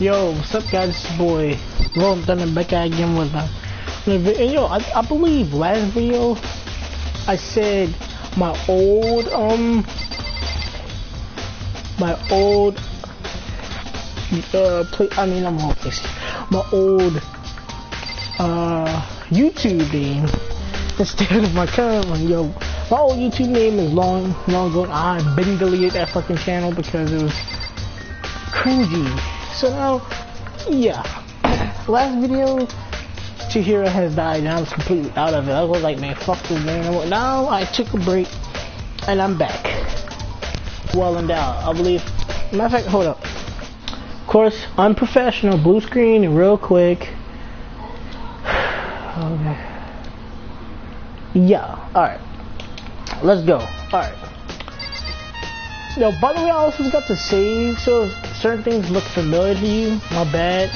Yo, what's up guys, it's your boy Rolling Thunder back out again with my and yo, I believe last video I said my old YouTube name instead of my current one. Yo, my old YouTube name is long ago. I've been deleted that fucking channel because it was cringy. So now, yeah, last video, Chihiro has died and I was completely out of it. I was like, man, fuck this, man. Now I took a break and I'm back. Well endowed, I believe. Matter of fact, hold up. Of course, unprofessional, blue screen, real quick. Okay. Yeah, alright. Let's go. Alright. Yo, by the way, I also got to save, so certain things look familiar to you. My bad.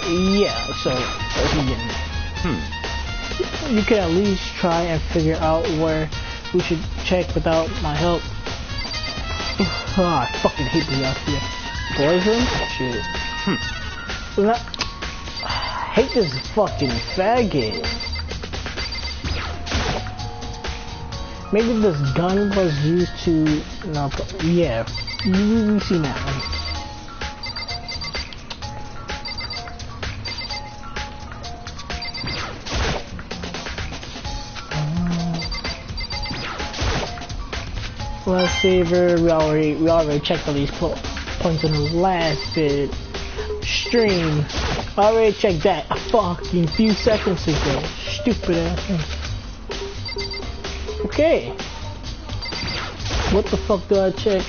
Yeah, so let's begin. You can at least try and figure out where we should check without my help. I fucking hate the out here. Poison? Shit. I hate this fucking faggot. Maybe this gun was used to, no, yeah, you see that one. Last saver, we already checked all these points in the last vid stream. I already checked that a fucking few seconds ago. Stupid ass thing. Okay. What the fuck do I check?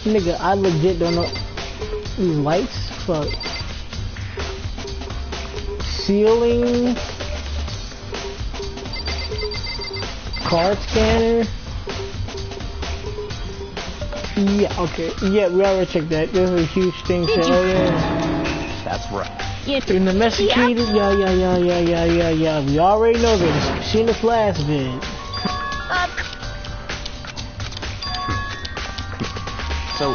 Nigga, I legit don't know these lights. Fuck. Ceiling. Card scanner. Yeah, okay. Yeah, we already checked that. There's a huge thing to That's right. In the domesticated, yeah. We already know this. We've seen this last vid. So.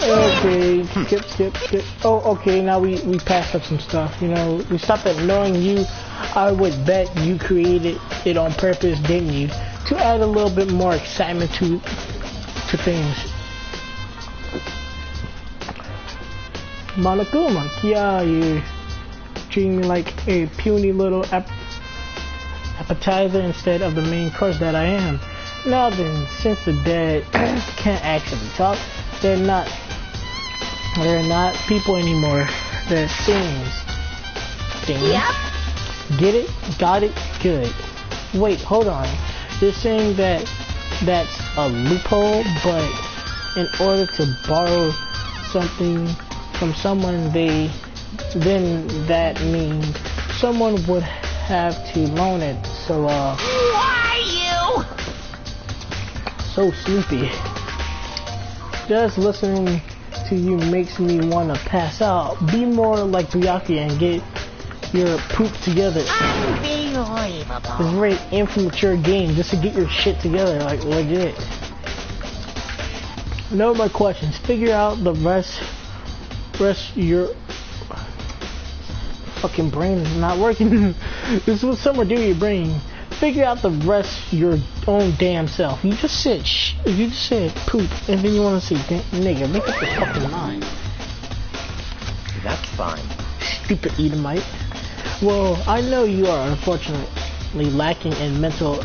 Okay, skip. Oh, okay. Now we passed up some stuff. You know, we stopped at knowing you. I would bet you created it on purpose, didn't you? To add a little bit more excitement to things. Monokuma, yeah, you treating me like a puny little appetizer instead of the main course that I am. Now then, since the dead can't actually talk, they're not people anymore. They're things. Yep. Get it? Got it? Good. Wait, hold on. You're saying that that's a loophole, but in order to borrow something from someone, then that means someone would have to loan it. So Why you? So sleepy. Just listening to you makes me want to pass out. Be more like Buyaki and get your poop together. Unbelievable. It's a very immature game just to get your shit together, like legit. Know my questions. Figure out the rest your fucking brain is not working. This is what someone do to your brain. Figure out the rest your own damn self. You just said poop and then you want to say nigga, make up your fucking mind. That's fine. Stupid Edomite. Well, I know you are unfortunately lacking in mental.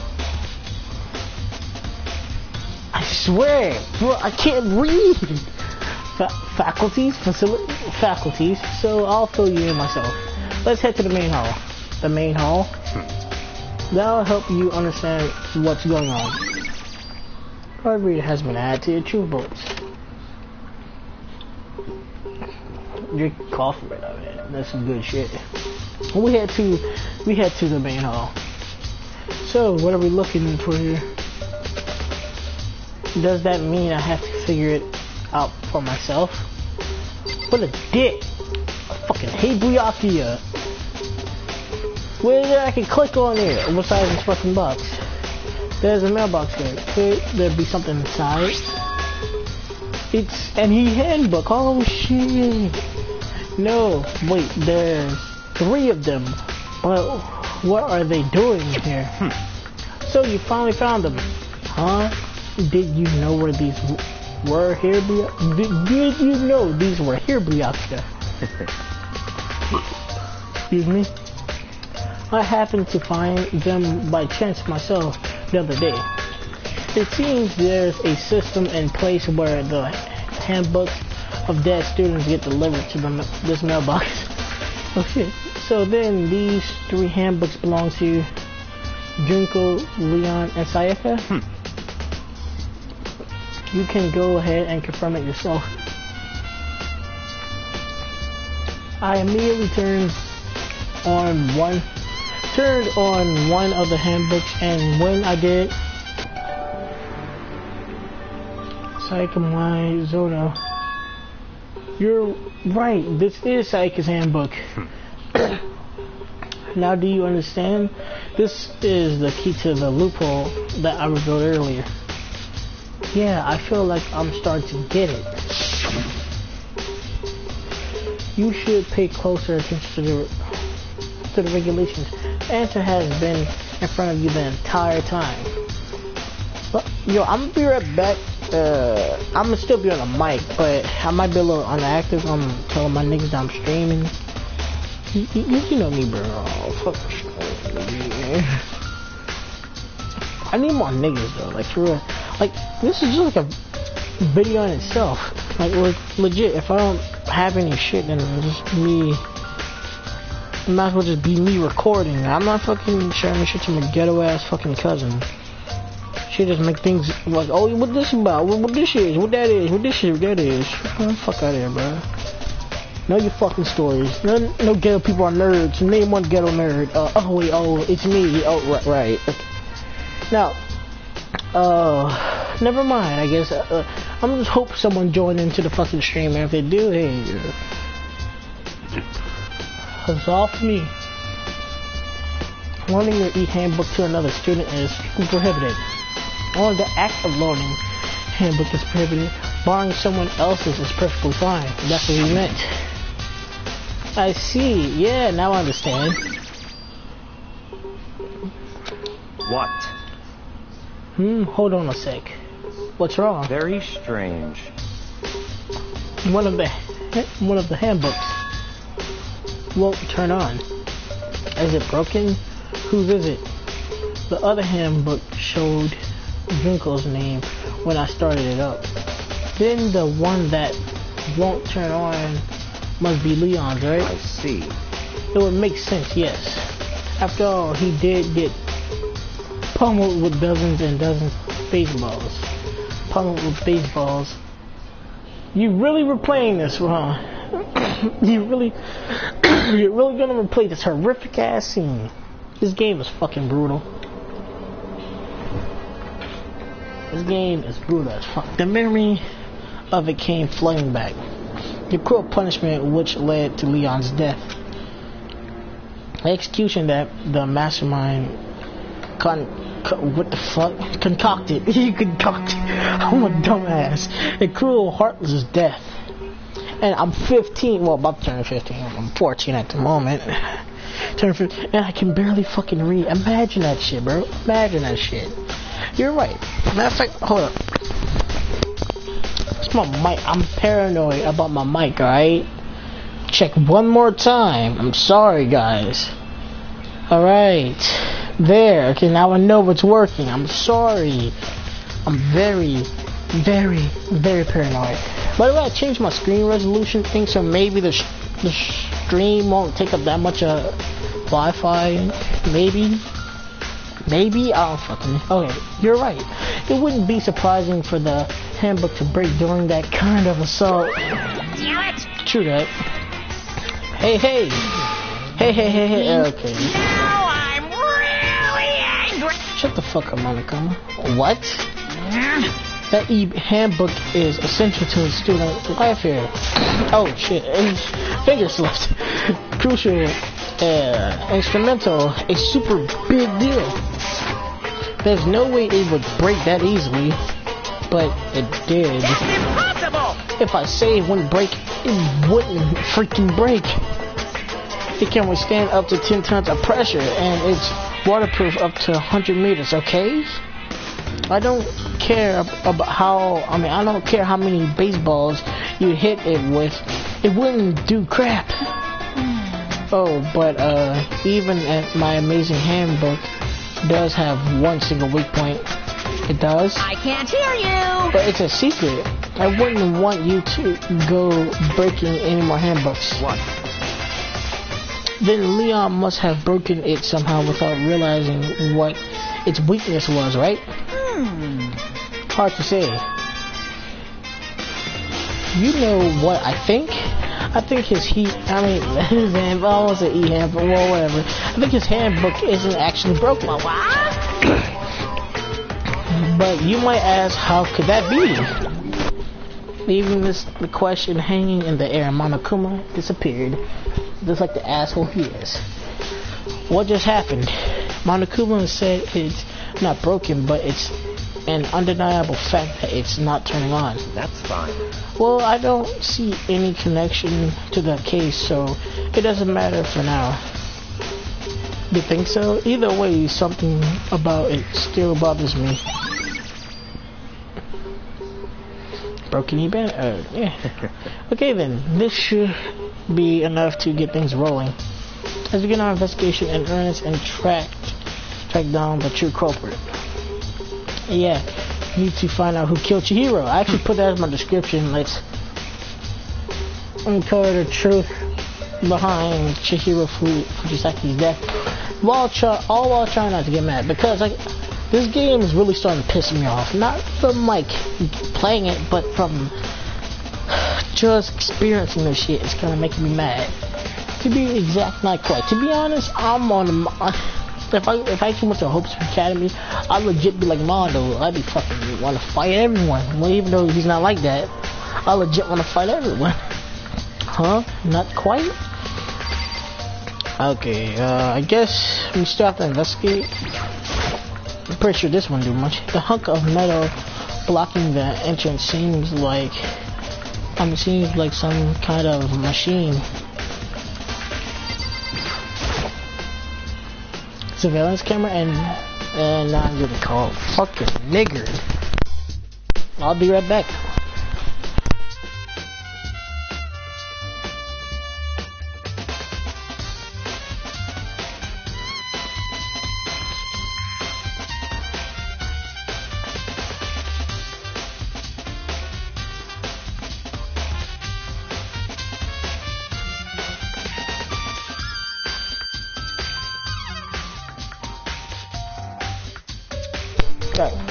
I swear, bro, I can't read. Faculties, so I'll fill you in myself. Let's head to the main hall. The main hall? That'll help you understand what's going on. Card reader has been added to your truth bolts. You're coughing right now, man. That's some good shit. We head to the main hall. So, what are we looking for here? Does that mean I have to figure it out for myself? What a dick! I fucking hate Buyaki. Where I can click on it besides this fucking box? There's a mailbox here. Could there be something inside? It's any handbook. Oh shit. No, wait, there's 3 of them. But what are they doing here? So you finally found them. Huh? Did you know where these were here? Did you know these were here, Briatka? Excuse me? I happened to find them by chance myself the other day. It seems there's a system in place where the handbooks of dead students get delivered to this mailbox. Oh shit. So then these 3 handbooks belong to Junko, Leon, and Sayaka? You can go ahead and confirm it yourself. I immediately turned on one of the handbooks, and when I did, Sayaka Zono. You're right, this is Sayaka's handbook. Now do you understand? This is the key to the loophole that I revealed earlier. Yeah, I feel like I'm starting to get it. You should pay closer attention to the regulations. The answer has been in front of you the entire time. But, yo, I'm gonna be right back. I'm gonna still be on the mic, but I might be a little inactive. I'm telling my niggas that I'm streaming. You know me, bro. Oh, fuck. I need more niggas though, like for real. Like this is just like a video in itself. Like legit. If I don't have any shit, then it's just me. It might as well just be me recording. I'm not fucking sharing shit to my ghetto ass fucking cousin. She just make things like, oh, what this about? What this is? What that is? What this shit? What that is? Oh, fuck out of here, bro. Know your fucking stories. No ghetto people are nerds. Name one ghetto nerd. Oh wait, oh, it's me. Oh, right. Okay. Now, never mind. I guess I'm just hope someone joined into the fucking stream, and if they do, hey, it's all for me. Loaning your e-handbook to another student is prohibited. Only the act of loaning handbook is prohibited. Borrowing someone else's is perfectly fine. That's what he meant. I see. Yeah, now I understand. What? Hold on a sec. What's wrong? Very strange. One of the handbooks won't turn on. Is it broken? Whose is it? The other handbook showed Junko's name when I started it up. Then the one that won't turn on must be Leon's, right? I see. It would make sense, yes. After all, he did get pummeled with dozens and dozens of baseballs. Pummeled with baseballs. You really were playing this, huh? You're really gonna replay this horrific ass scene. This game is fucking brutal. This game is brutal as fuck. The memory of it came flooding back. The cruel punishment which led to Leon's death. The execution that the mastermind what the fuck? Concocted. He concocted. I'm a dumbass. A cruel, heartless death. And I'm 15. Well, about to turn 15. I'm 14 at the moment. Turn 15. And I can barely fucking read. Imagine that shit, bro. Imagine that shit. You're right. Matter of fact, hold up. It's my mic. I'm paranoid about my mic, alright? Check one more time. I'm sorry, guys. Alright. There. Okay, now I know it's working. I'm sorry. I'm very paranoid. By the way, I changed my screen resolution thing, so maybe the stream won't take up that much Wi-Fi. Maybe, I don't fucking know. Okay, you're right. It wouldn't be surprising for the handbook to break during that kind of assault. Damn it! True that. Hey. Okay. Now I'm really angry! Shut the fuck up, Monica. What? That handbook is essential to a student's life here. Oh shit, finger slipped. Crucial, instrumental, a super big deal. There's no way it would break that easily. but it did. That's impossible! If I say it wouldn't break, it wouldn't freaking break. It can withstand up to 10 tons of pressure, and it's waterproof up to 100 meters, okay? I don't care about how, I don't care how many baseballs you hit it with, it wouldn't do crap. Oh, but even at my amazing handbook does have one single weak point. It does? I can't hear you! But it's a secret. I wouldn't want you to go breaking any more handbooks. What? Then Leon must have broken it somehow without realizing what its weakness was, right? Hard to say. You know what I think? I think his his handbook, I almost said handbook, well, whatever. I think his handbook isn't actually broken. But you might ask, how could that be? Leaving the question hanging in the air, Monokuma disappeared, just like the asshole he is. What just happened? Monokuma said it's not broken, but it's an undeniable fact that it's not turning on. That's fine. Well, I don't see any connection to the case, so it doesn't matter for now. You think so? Either way, something about it still bothers me. Broken event? Yeah. Okay then, this should be enough to get things rolling. Let's begin our investigation in earnest and track down the true culprit. Yeah, need to find out who killed Chihiro. I actually put that as my description. Let's uncover the truth behind Chihiro Fujisaki's death. All while trying not to get mad, because this game is really starting to piss me off. Not from playing it, but from just experiencing this shit. It's kind of making me mad. To be exact, not quite. To be honest, I'm on if I actually went to Hope's Academy, I'd legit be like Mondo. I'd be fucking want to fight everyone. Well, even though he's not like that, I legit want to fight everyone. Huh? Not quite? Okay, I guess we still have to investigate. I'm pretty sure this won't do much. The hunk of metal blocking the entrance seems like some kind of machine. Surveillance camera, and now I'm gonna call fucking nigger. I'll be right back.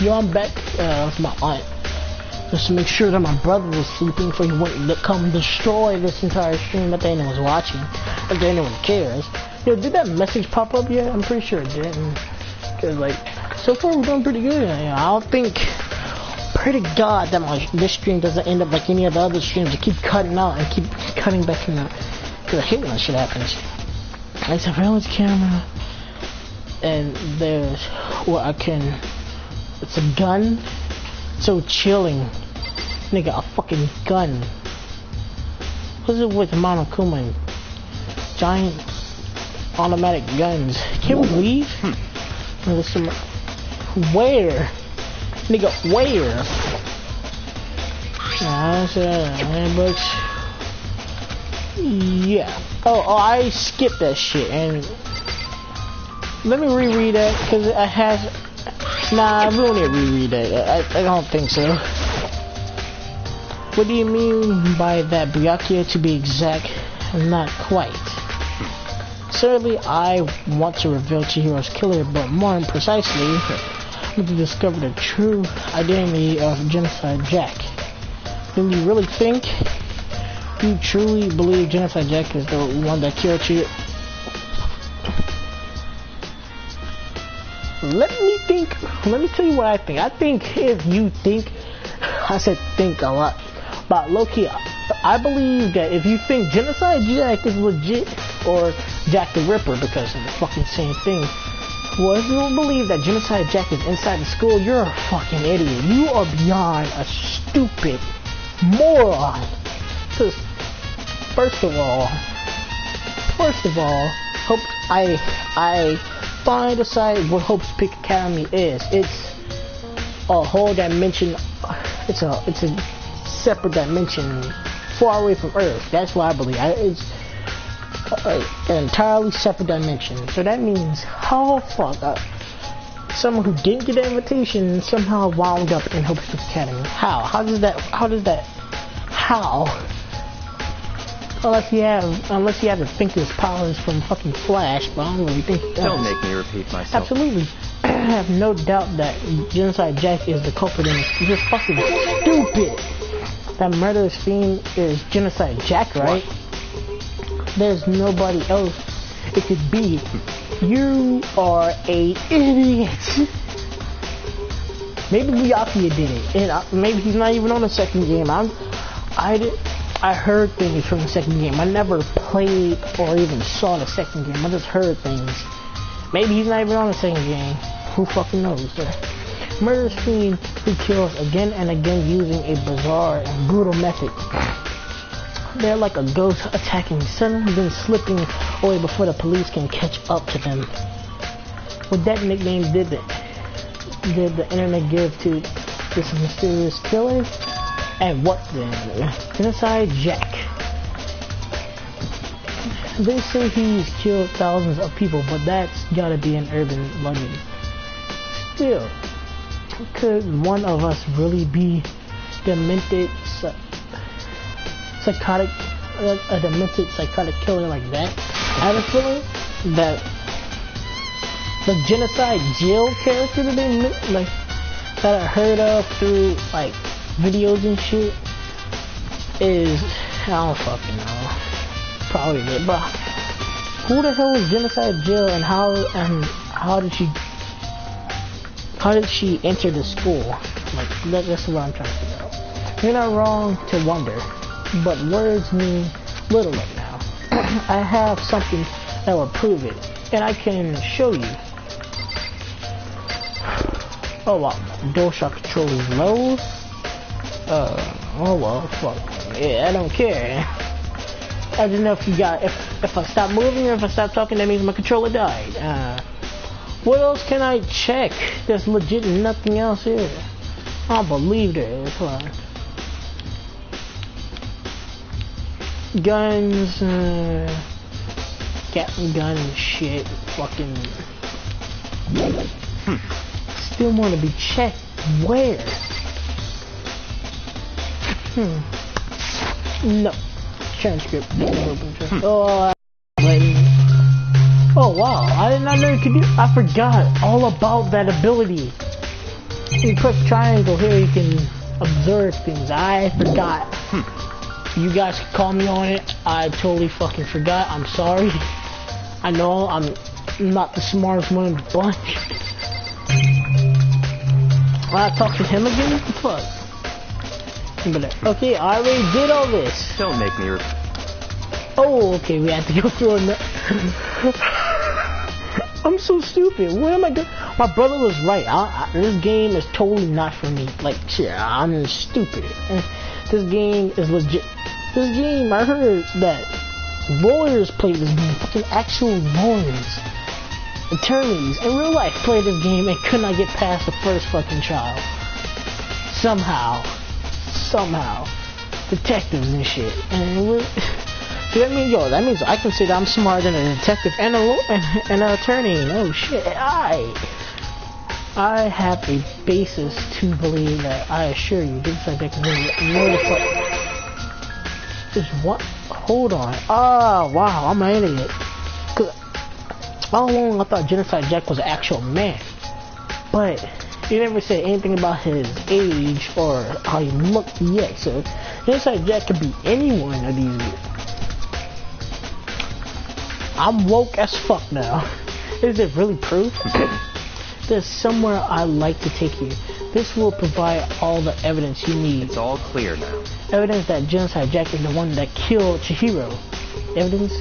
Yo, I'm back with my aunt, just to make sure that my brother was sleeping before he wouldn't come destroy this entire stream that anyone's watching, if anyone cares. Yo, did that message pop up yet? I'm pretty sure it didn't, cause so far we're doing pretty good. I don't think, pray to God that this stream doesn't end up like any of the other streams. It keep cutting out and keep cutting back in the, cause I hate when that shit happens. Like surveillance camera, and there's what I can. It's a gun. So chilling. Nigga, a fucking gun. What's it with Monokuma and giant automatic guns? Can we leave? Where? Nigga, where? Handbooks. Yeah. Oh, I skipped that shit. And let me reread that, because it has... Nah, we don't need to reread that. I don't think so. What do you mean by that, Byakuya, to be exact? Not quite. Certainly, I want to reveal Chihiro's killer, but more precisely, I want to discover the true identity of Genocide Jack. Do you really think? You truly believe Genocide Jack is the one that killed Chihiro? Let me tell you what I think. I think if you think, I said think a lot, but low-key, I believe that if you think Genocide Jack is legit, or Jack the Ripper, because it's the fucking same thing, Well, if you don't believe that Genocide Jack is inside the school, you're a fucking idiot. You are beyond a stupid moron. Cause first of all, Hope I find aside what Hope's Peak Academy is. It's a whole dimension. It's a separate dimension, far away from Earth. That's what I believe. It's an entirely separate dimension. So that means how fuck someone who didn't get an invitation somehow wound up in Hope's Peak Academy. How? How? Unless you have to think his powers from fucking Flash, but I don't really think he does. Don't make me repeat myself. Absolutely. I have no doubt that Genocide Jack is the culprit in this. He's just fucking stupid. That murderous fiend is Genocide Jack, right? What? There's nobody else it could be. You are a idiot. Maybe Byakuya did it, and maybe he's not even on the second game. I heard things from the second game. I never played or even saw the second game. I just heard things. Maybe he's not even on the second game. Who fucking knows? Murderous fiend who kills again and again using a bizarre and brutal method. They're like a ghost attacking suddenly then slipping away before the police can catch up to them. What that nickname did the internet give to this mysterious killer? And what then? Genocide Jack. They say he's killed thousands of people, but that's gotta be in urban London. Still, could one of us really be demented, psychotic, a demented psychotic killer like that? I have a feeling that the Genocide Jill character that that I heard of through like videos and shit is, I don't fucking know, probably it, but who the hell is Genocide Jill and how did she enter the school? Like that's what I'm trying to figure out. You're not wrong to wonder, but words mean little right now. I have something that will prove it, and I can show you. Oh wow, DualShock controllers low. Oh well, fuck. Yeah, I don't care. I just know if I stop moving or if I stop talking, that means my controller died. What else can I check? There's legit nothing else here. I don't believe there is. Hold on. Guns, Gatling gun and shit. Fucking. Still want to be checked. Where? No. Transcript. Oh, wow. I did not know you could do. I forgot all about that ability. You press triangle here, you can observe things. I forgot. You guys can call me on it. I totally fucking forgot. I'm sorry. I know I'm not the smartest one in the bunch. I talked to him again? What the fuck? Okay, I already did all this. Don't make me Oh, okay, we have to go through it. I'm so stupid. What am I doing? My brother was right. This game is totally not for me. Like, shit, I'm just stupid. This game is legit. This game, I heard that lawyers play this game. Fucking actual lawyers. Attorneys in real life play this game and could not get past the first fucking trial. Somehow. Detectives and shit. And so that means I can say that I'm smarter than a detective and an attorney. Oh shit. I have a basis to believe that. I assure you, this subject is is what? Hold on. Oh wow, I'm an idiot. Cause all along I thought Genocide Jack was an actual man, but he never said anything about his age or how he looked yet. So Genocide Jack could be any one of these. I'm woke as fuck now. Is it really proof? There's somewhere I'd like to take you. This will provide all the evidence you need. It's all clear now. Evidence that Genocide Jack is the one that killed Chihiro. Evidence?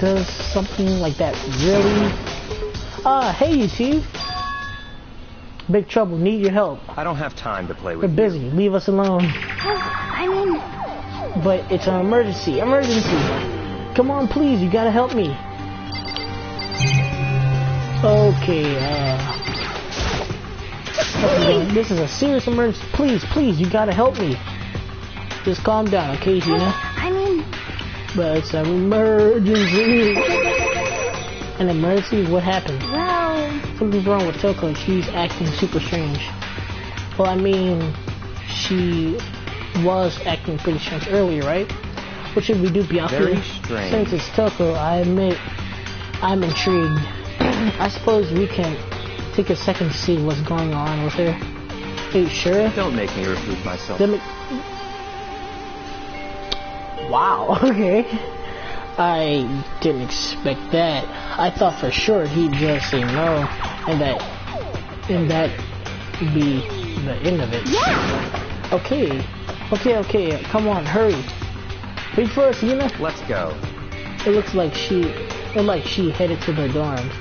Does something like that really? Hey, you two. Big trouble. Need your help. I don't have time to play We're with you. busy. Leave us alone. I mean... But it's an emergency. Emergency. Come on, please. You gotta help me. Okay, this is a serious emergency. Please, please, you gotta help me. Just calm down, okay, Tina? I mean... But it's an emergency. An emergency? What happened? Well... Something's wrong with Toko. She's acting super strange. Well, I mean, she was acting pretty strange earlier, right? What should we do, Bianca? Very strange. Since it's Toko, I admit I'm intrigued. I suppose we can take a second to see what's going on with her. Are you sure? Don't make me repeat myself. Wow, okay. I didn't expect that. I thought for sure he'd just say no, and that be the end of it. Yeah! Okay. Come on, hurry. Wait for us, Yuna. Let's go. It looks like she headed to their dorms.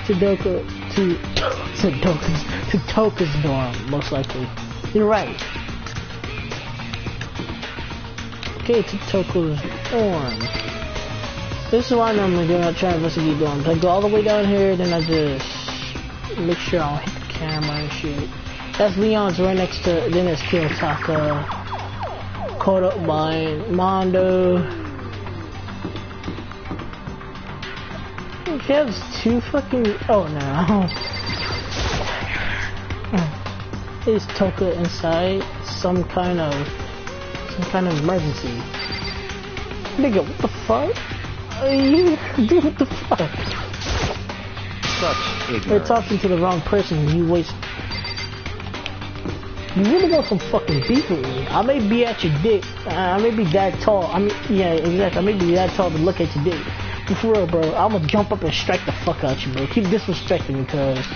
To Toka's dorm, most likely. You're right. Okay, to Toka's dorm. This is what I normally do when I try to investigate dorms. I go all the way down here, then I just make sure I don't hit the camera and shit. That's Leon's right next to, then it's Kiyotaka. Caught up by Mondo. She has two fucking... Oh no. Is Toka inside some kind of emergency? Nigga, what the fuck? Dude, what the fuck? Such ignorance. You're talking to the wrong person. You waste... You really want some fucking beef with me? I may be at your dick. I may be that tall. I mean, yeah, exactly. I may be that tall to look at your dick. But for real, bro, I'm gonna jump up and strike the fuck out you, bro. Keep disrespecting me, cuz.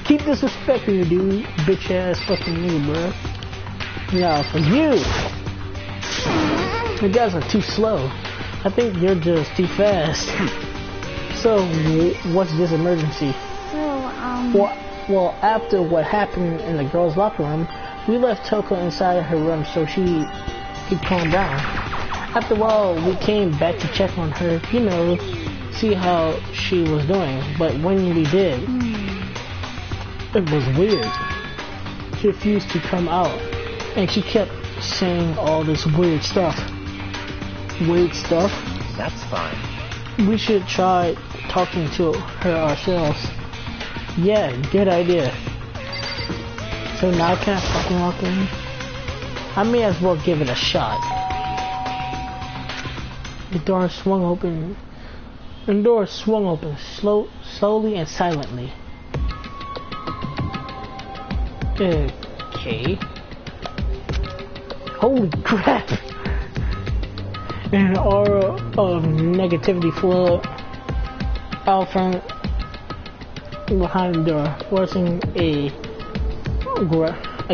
Keep disrespecting me, dude. Bitch ass fucking nigga, bro. Yeah, for you. You guys are too slow. I think you're just too fast. So, what's this emergency? Well, after what happened in the girls' locker room, we left Toko inside her room so she could calm down. After a while, we came back to check on her, you know, see how she was doing. But when we did, it was weird. She refused to come out, and she kept saying all this weird stuff. Weird stuff? That's fine. We should try talking to her ourselves. Yeah, good idea. So now can I fucking walk in? I may as well give it a shot. The door swung open. Slowly and silently. Okay. Holy crap! An aura of negativity flowed out from behind the door, forcing a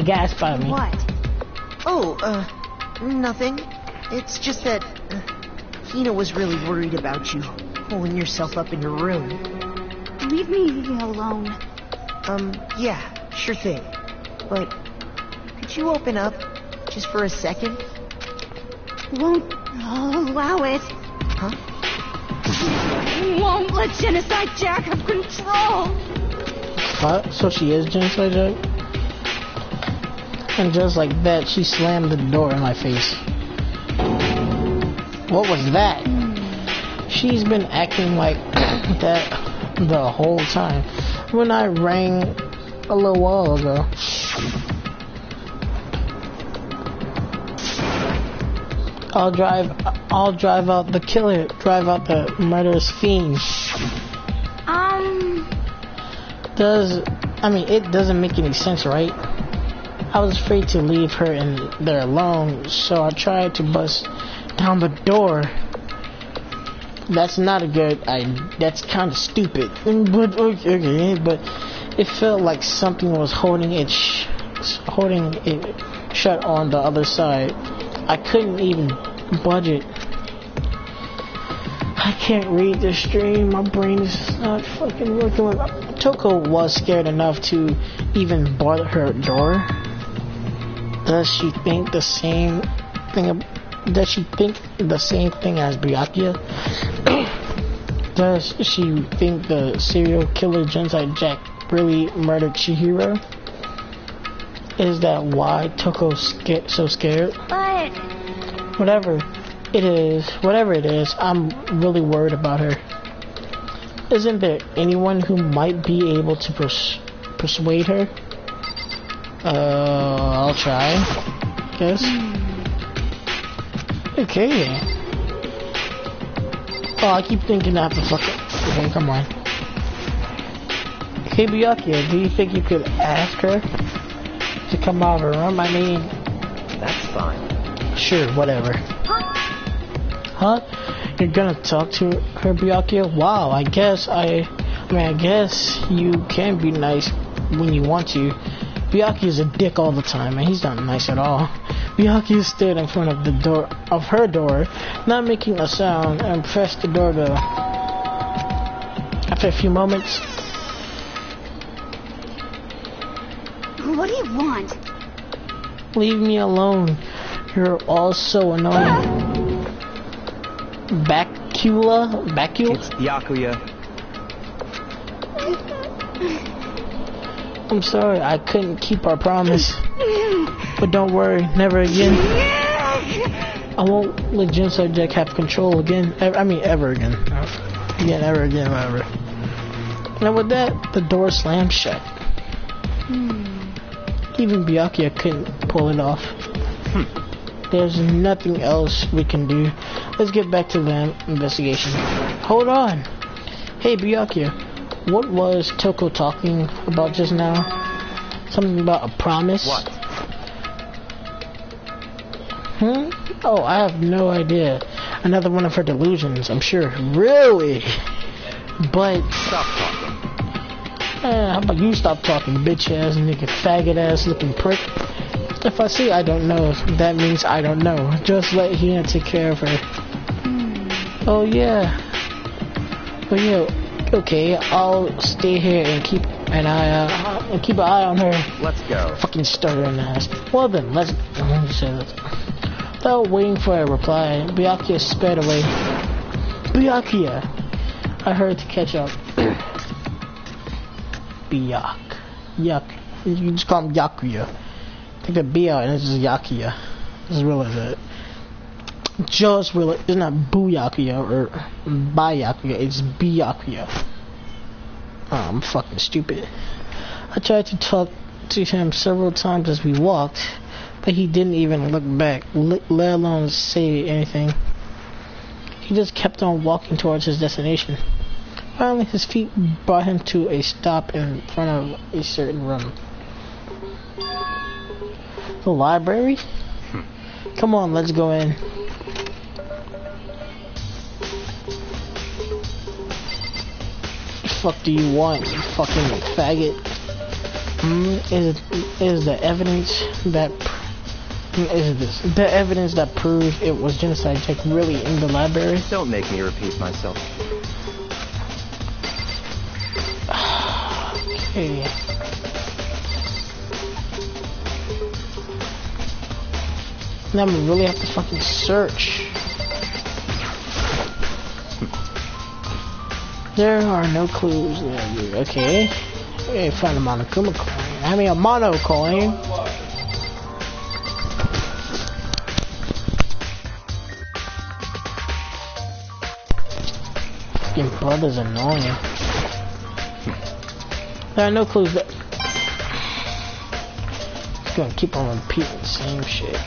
gasp out of me. What? Oh, nothing. It's just that Hina was really worried about you, pulling yourself up in your room. Leave me alone. Yeah, sure thing. But could you open up just for a second? Won't allow it. Huh? Won't let Genocide Jack have control. What? So she is Genocide Jack? And just like that, she slammed the door in my face. What was that? She's been acting like that the whole time. When I rang a little while ago. I'll drive out the killer, drive out the murderous fiend. It doesn't make any sense, right? I was afraid to leave her in there alone, so I tried to bust down the door. That's not a good that's kind of stupid. But okay, but it felt like something was holding it shut on the other side. I couldn't even budge it. I can't read the stream. My brain is not fucking working. Toko was scared enough to even bar her door, does she think the same thing? Does she think the same thing as Byakuya? Does she think the serial killer Genocide Jack really murdered Chihiro? Is that why Toko's so scared? But Whatever it is, I'm really worried about her. Isn't there anyone who might be able to persuade her? I'll try. Guess. Okay. Oh, I keep thinking I have to fuck it. Okay, come on. Hey, Byakuya, do you think you could ask her to come out of her room? I mean, That's fine. sure, whatever. Huh? You're gonna talk to her, Byakuya? Wow, I guess you can be nice when you want to. Byakuya's a dick all the time, and he's not nice at all. Byakuya stood in front of her door, not making a sound, and pressed the doorbell. After a few moments, what do you want? leave me alone. You're all so annoying. Bacula? It's Byakuya. I'm sorry, I couldn't keep our promise. But don't worry, never again. I won't let Genocide Jack have control again. Ever again. Ever again, whatever. And with that, the door slammed shut. Even Byakuya couldn't pull it off. There's nothing else we can do. Let's get back to the investigation. Hold on. Hey, Byakuya, what was Toko talking about just now? Something about a promise? What? Oh, I have no idea. Another one of her delusions, I'm sure. Really? But Stop talking. how about you stop talking, bitch ass nigga, faggot ass looking prick? If I say I don't know, that means I don't know. Just let Hina take care of her. Oh yeah. Okay, I'll stay here and keep an eye on her. Let's go. Fucking stuttering ass. Well then, let me say this. Without waiting for a reply, Byakuya sped away. Byakuya! I heard to catch up. Byak. You just call him Yakuya. Take the B out and it's just Yakuya. Just realize it. Just realize it's not Booyakuya or Bayakuya, it's Byakuya. Oh, I'm fucking stupid. I tried to talk to him several times as we walked, but he didn't even look back, let alone say anything. He just kept on walking towards his destination. Finally, his feet brought him to a stop in front of a certain room. The library? Come on, let's go in. The fuck do you want, you fucking faggot? Is the evidence that the evidence that proves it was Genocide Jack really in the library? Don't make me repeat myself. Okay. Now we really have to fucking search. There are no clues there. Okay. Hey, find a Monokuma coin. I mean a mono coin. Fucking brother's annoying. There are no clues there. Just gonna keep on repeating the same shit.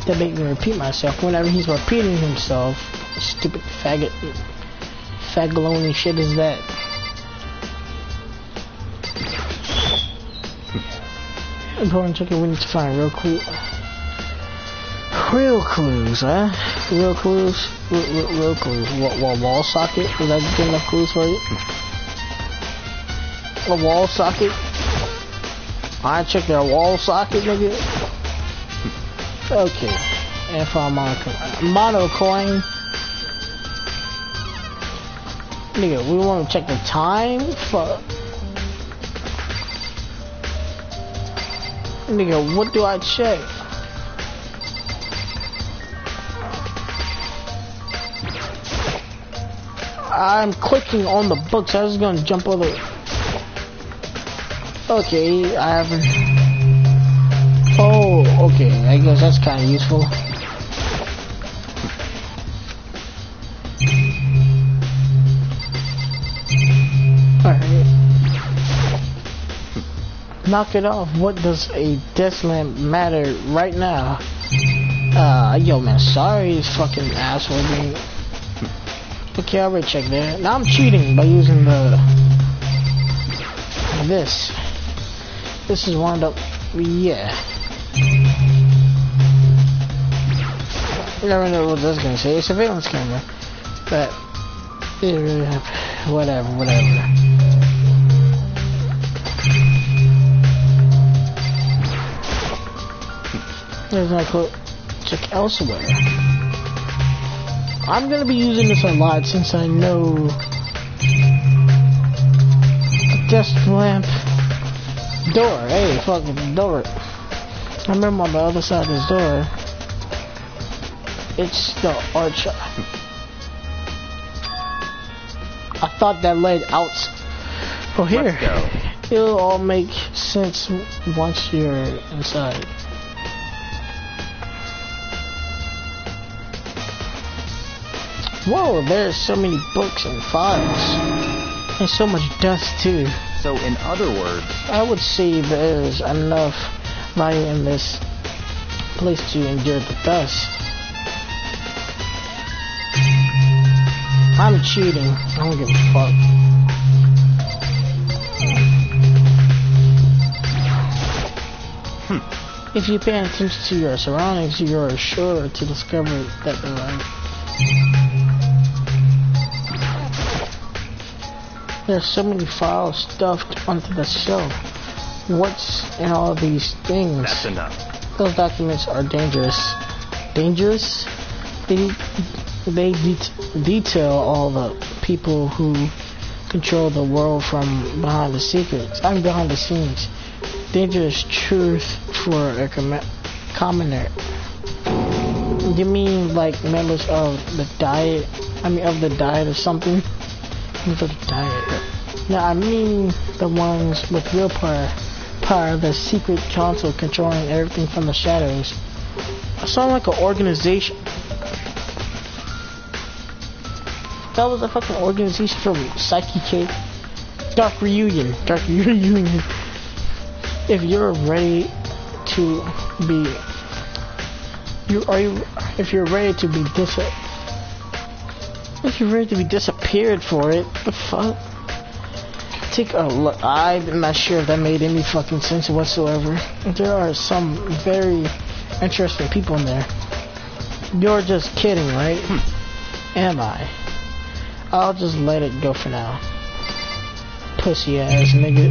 That make me repeat myself whenever he's repeating himself. Stupid faggot. Fagoloni shit is that. Important chicken, we need to find real clues. Real clues, huh? Real clues? Real clues. What, wall socket? Is that good enough clues for you? A wall socket? I check their wall socket, nigga. Okay. And for a mono coin. Nigga, we want to check the time? Fuck. Nigga, what do I check? I'm clicking on the books. I was gonna jump over. Okay, I haven't. Oh, okay. I guess that's kind of useful. Alright. Knock it off. What does a desk lamp matter right now? Yo, man, sorry, this fucking asshole, dude. Okay, I already checked that. Now I'm cheating by using this. This is wound up. Yeah. I never know what that's gonna say. Surveillance camera. But whatever. There's my quote. Check elsewhere. I'm gonna be using this a lot since I know a desk lamp door. Hey, fucking door. I remember on the other side of this door, it's the arch. I thought that led out. Oh, here. Let's go. It'll all make sense once you're inside. Whoa, there's so many books and files. And so much dust too. So in other words, I would say there's enough value in this place to endure the dust. I'm cheating. I don't give a fuck. If you pay attention to your surroundings, you're sure to discover that they're right. There's so many files stuffed onto the shelf. What's in all these things? that's enough. Those documents are dangerous. Dangerous? They detail all the people who control the world from behind the secrets. I'm behind the scenes. Dangerous truth for a commoner. You mean like members of the diet? Of the diet or something? Of the diet. No, I mean the ones with real power. The secret council controlling everything from the shadows. I sound like an organization. That was a fucking organization from Psyche Cake. Dark Reunion. If you're ready to be, if you're ready to be disappeared for it, the fuck? Take a look. I'm not sure if that made any fucking sense whatsoever. There are some very interesting people in there. You're just kidding, right? Am I? I'll just let it go for now. Pussy ass nigga.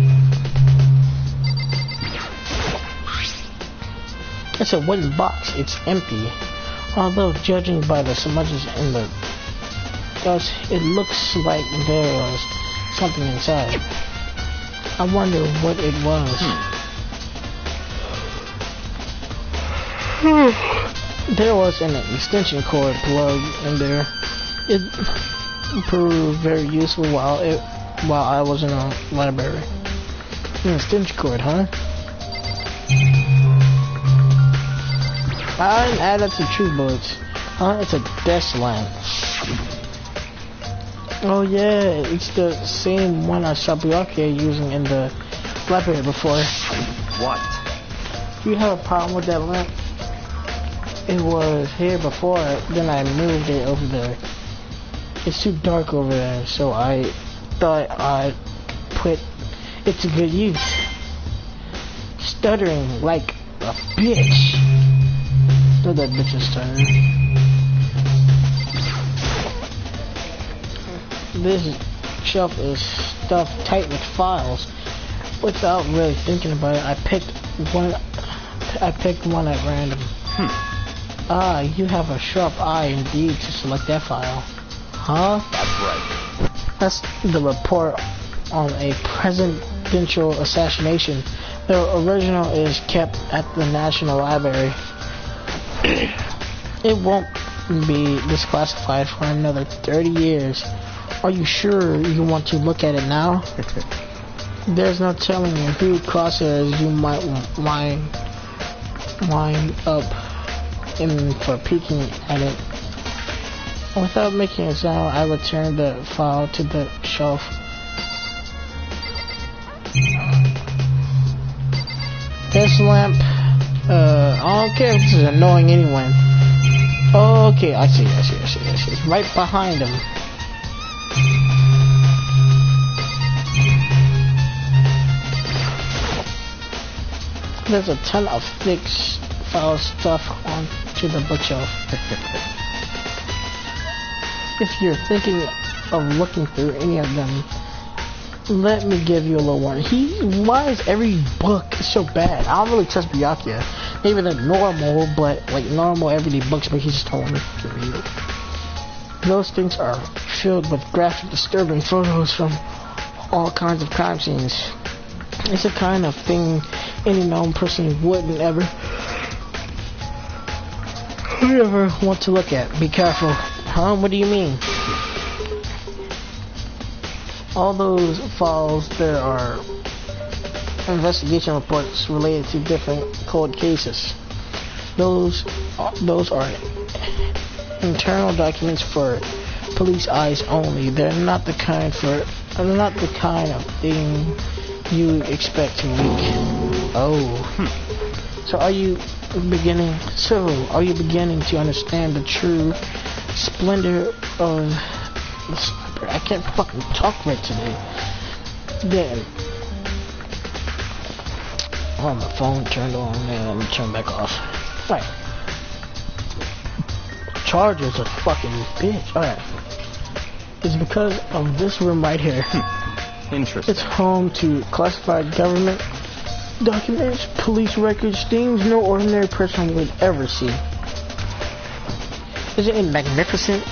It's a wooden box. It's empty. Although judging by the smudges in the dust, it looks like there was something inside. I wonder what it was. There was an extension cord plug in there. It proved very useful while I was in a library. An extension cord, huh? I didn't add that to true bullets. It's a desk lamp. Oh yeah, it's the same one I saw Byakuya using in the library before. What? You have a problem with that lamp? It was here before, then I moved it over there. It's too dark over there, so I thought I'd put it to good use. Stuttering like a bitch. Know that bitch is stuttering. This shelf is stuffed tight with files. Without really thinking about it, I picked one at random. Ah, you have a sharp eye indeed to select that file. Huh? That's right. That's the report on a presidential assassination. The original is kept at the National Library. It won't be declassified for another 30 years. Are you sure you want to look at it now? There's no telling you who crosshairs you might wind up in for peeking at it. Without making a sound, I returned the file to the shelf. This lamp, I don't care if this is annoying anyone. Okay, I see. Right behind him. There's a ton of thick file stuff onto the bookshelf. If you're thinking of looking through any of them, let me give you a little warning. Why is every book so bad? I don't really trust Byakuya. Maybe they're normal, but like normal everyday books, but he just told me to read it. Those things are filled with graphic, disturbing photos from all kinds of crime scenes. It's the kind of thing any known person wouldn't ever want to look at. Be careful. Huh? What do you mean? All those files, there are investigation reports related to different cold cases. Those are internal documents for police eyes only. They're not the kind of thing you expect to leak. So are you beginning to understand the true splendor of the sniper? I can't fucking talk right today. Then my phone turned on and let me turn back off. Right. Charger's a fucking bitch. Alright. It's because of this room right here. Interesting. It's home to classified government documents, police records, things no ordinary person would ever see. Isn't it magnificent?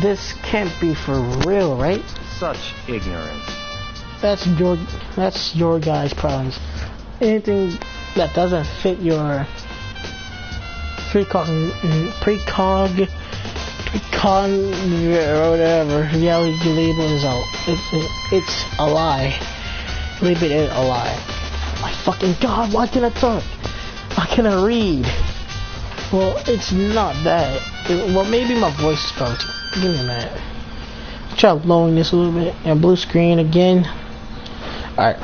This can't be for real, right? Such ignorance. That's your guys' problems. Anything that doesn't fit your whatever reality label is out. It's a lie. Leave it a lie. My fucking god, why can't I talk? Why can't I read? Well, it's not that. Well, maybe my voice is probably too. Give me a minute. Try lowering this a little bit. And blue screen again. Alright.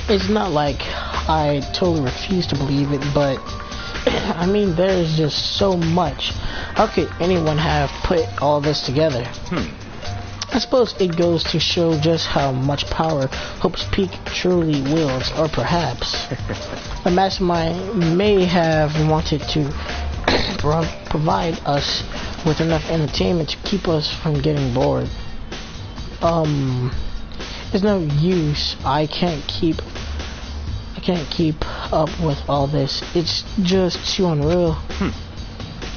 It's not like I totally refuse to believe it, but I mean, there's just so much. How could anyone have put all this together? I suppose it goes to show just how much power Hope's Peak truly wields, or perhaps the mastermind may have wanted to provide us with enough entertainment to keep us from getting bored. There's no use. I can't keep up with all this. It's just too unreal.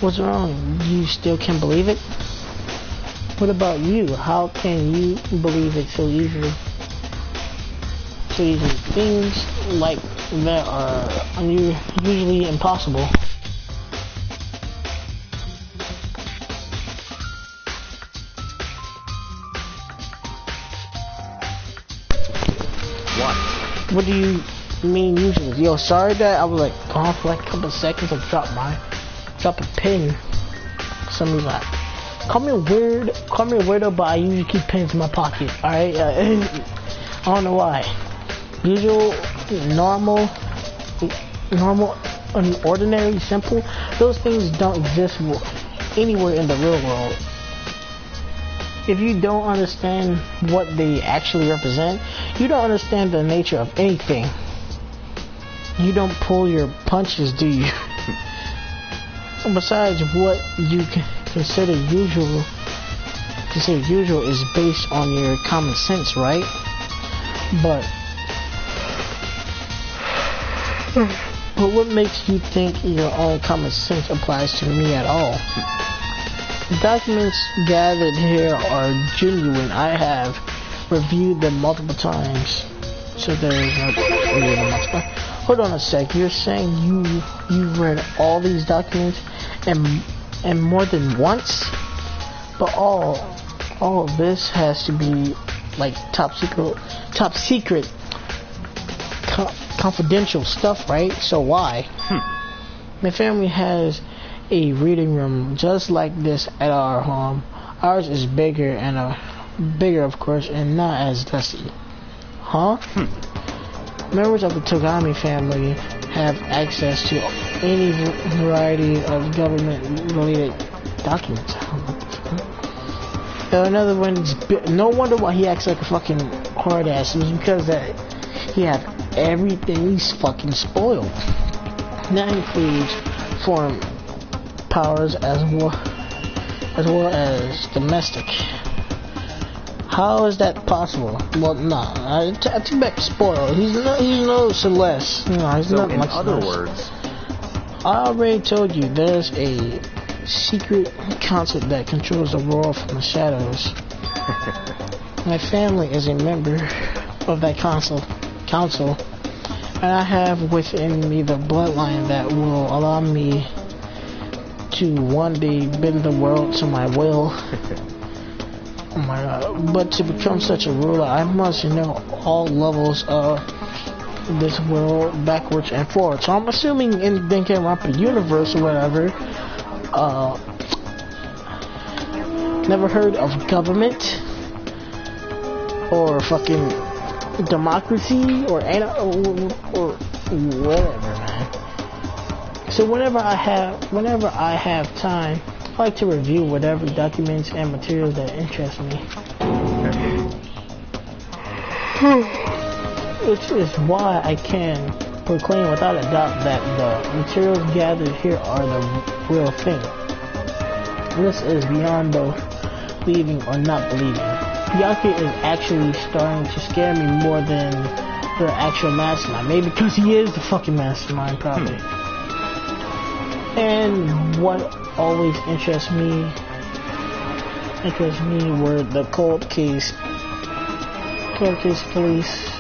What's wrong? You still can't believe it? What about you? How can you believe it so easily? Things like that are usually impossible. What do you mean usually? Yo, sorry that I was like gone for like a couple of seconds. I dropped a pin. Some reason. Call me a weirdo, but I usually keep pins in my pocket. Alright? I don't know why. Usual, normal, ordinary, simple. Those things don't exist anywhere in the real world. If you don't understand what they actually represent, you don't understand the nature of anything. You don't pull your punches, do you? Besides, what you consider usual is based on your common sense, right? But what makes you think your own common sense applies to me at all? documents gathered here are genuine. I have reviewed them multiple times. So there's no reviewed them multiple. Hold on a sec. You're saying you've read all these documents and more than once? But all of this has to be like top secret confidential stuff, right? So why? My family has a reading room just like this at our home. Ours is bigger bigger of course, and not as dusty. Huh? Members of the Togami family have access to any variety of government-related documents. Another one is, no wonder why he acts like a fucking hard ass. It's because that he had everything he's fucking spoiled. That includes foreign powers as well as domestic. How is that possible? Well, nah, I take back spoiled. He's no Celeste. You know, he's so not in like other Celeste. words, I already told you there's a secret council that controls the world from the shadows. My family is a member of that council, and I have within me the bloodline that will allow me to one day bend the world to my will. Oh my god. But to become such a ruler, I must know all levels of this world backwards and forwards. So I'm assuming in Dangronpa universe or whatever, never heard of government or fucking democracy or whatever, man. So whenever I have time, I like to review whatever documents and materials that interest me. Which is why I can proclaim without a doubt that the materials gathered here are the real thing. This is beyond both believing or not believing. Yaki is actually starting to scare me more than the actual mastermind. Maybe because he is the fucking mastermind, probably. And what always interests me were the cold case police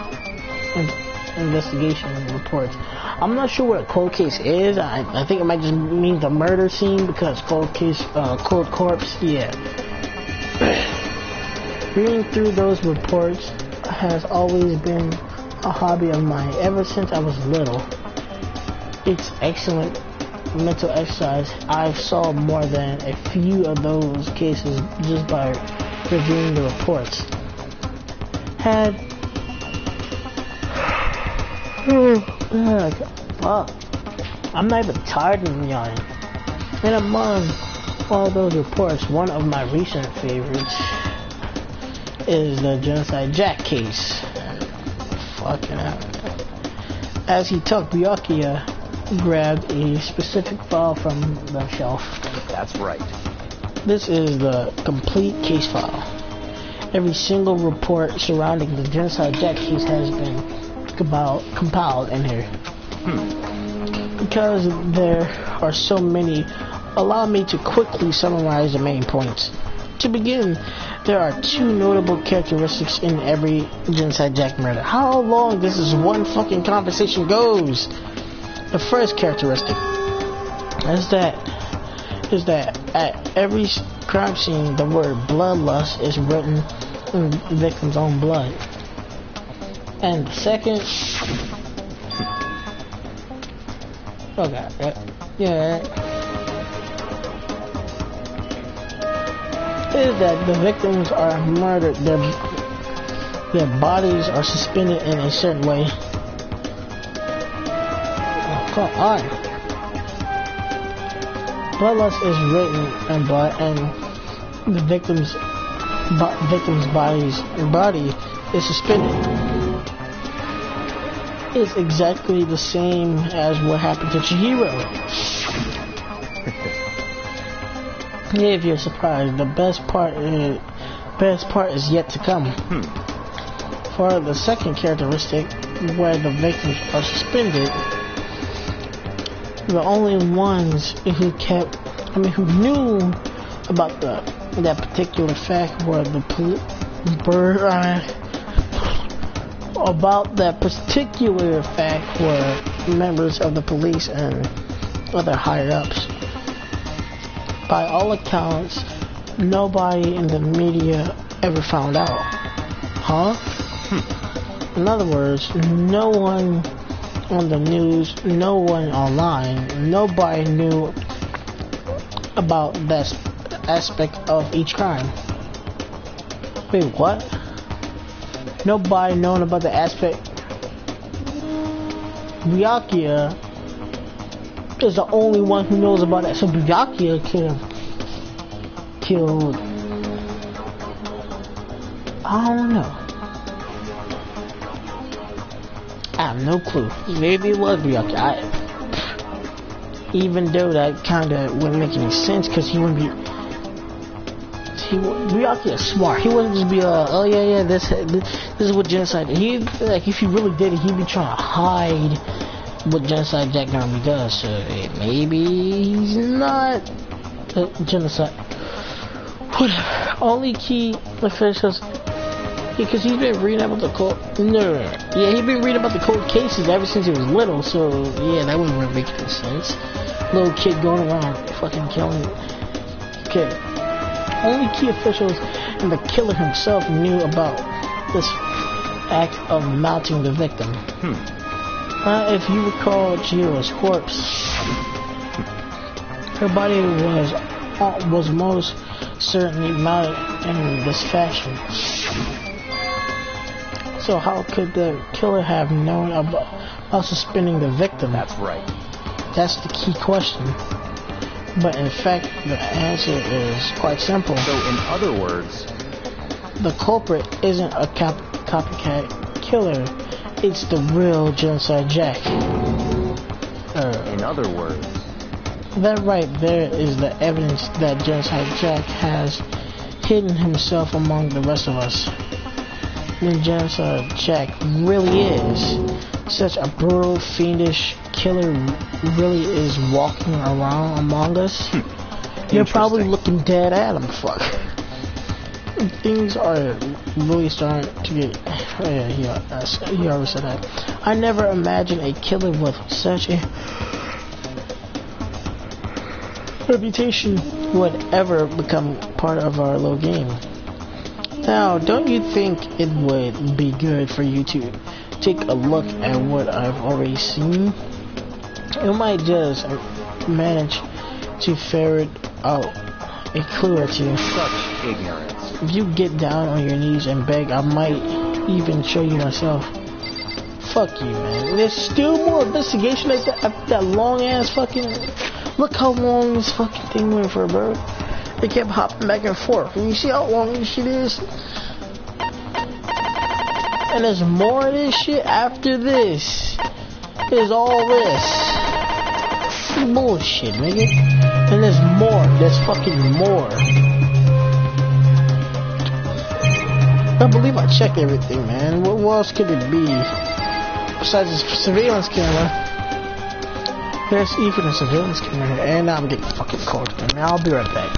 investigation reports. I'm not sure what a cold case is. I think it might just mean the murder scene, because cold corpse, yeah. Reading through those reports has always been a hobby of mine ever since I was little. It's excellent mental exercise. I've solved more than a few of those cases just by reviewing the reports. Fuck. I'm not even tired of yawning. And among all those reports, one of my recent favorites is the Genocide Jack case. Fucking hell. As he talked, Byakuya grabbed a specific file from the shelf. that's right. This is the complete case file. Every single report surrounding the Genocide Jack case has been compiled in here. Because there are so many, allow me to quickly summarize the main points. To begin, there are two notable characteristics in every Genocide Jack murder. How long this one fucking conversation goes? The first characteristic is that at every crime scene, the word bloodlust is written in the victim's own blood. And the second, oh god, yeah, is that the victims are murdered. Their bodies are suspended in a certain way. Oh, come on. Bloodlust is written in blood, and the victim's body is suspended. It's exactly the same as what happened to Chihiro. If you're surprised, the best part is yet to come. For the second characteristic, where the victims are suspended, the only ones who knew about that particular fact where the about that particular fact where members of the police and other higher ups, by all accounts, nobody in the media ever found out. Huh? In other words, no one on the news, no one online, nobody knew about that aspect of each crime. Wait, what? Nobody known about the aspect. Byakuya is the only one who knows about it. So Byakuya could have killed. I don't know. I have no clue. Maybe it was Byakuya. Even though that kind of wouldn't make any sense, because he wouldn't be. Byakuya is smart. He wouldn't just be oh yeah, this is what genocide. He like if he really did it, he'd be trying to hide what Genocide Jack normally does. So maybe he's not genocide. Whatever. Only key officials. Because he's been reading about the cold. No. Yeah, he's been reading about the cold cases ever since he was little. So yeah, that wouldn't really make any sense. Little kid going around fucking killing. Okay. Only key officials and the killer himself knew about this act of mounting the victim. If you recall Chihiro's corpse, her body was most certainly mounted in this fashion. So how could the killer have known about suspending the victim? That's right. That's the key question. But in fact, the answer is quite simple. So in other words, the culprit isn't a copycat killer. It's the real Genocide Jack. In other words, that right there is the evidence that Genocide Jack has hidden himself among the rest of us. Then Genocide Jack really is such a brutal, fiendish killer, really is walking around among us. You're probably looking dead at him. Fuck. Things are really starting to get. Oh yeah, he already said that. I never imagined a killer with such a reputation would ever become part of our little game. Now, don't you think it would be good for you to take a look at what I've already seen? You might just manage to ferret out a clue or two. Such ignorance. If you get down on your knees and beg, I might even show you myself. Fuck you, man. There's still more investigation like that long ass fucking. Look how long this fucking thing went for, bro. They kept hopping back and forth. And you see how long this shit is? And there's more of this shit after this. There's all this. Bullshit, nigga. And there's more. There's fucking more. I believe I checked everything, man. What else could it be? Besides this surveillance camera. There's even a surveillance camera. And now I'm getting fucking cold, man. I'll be right back.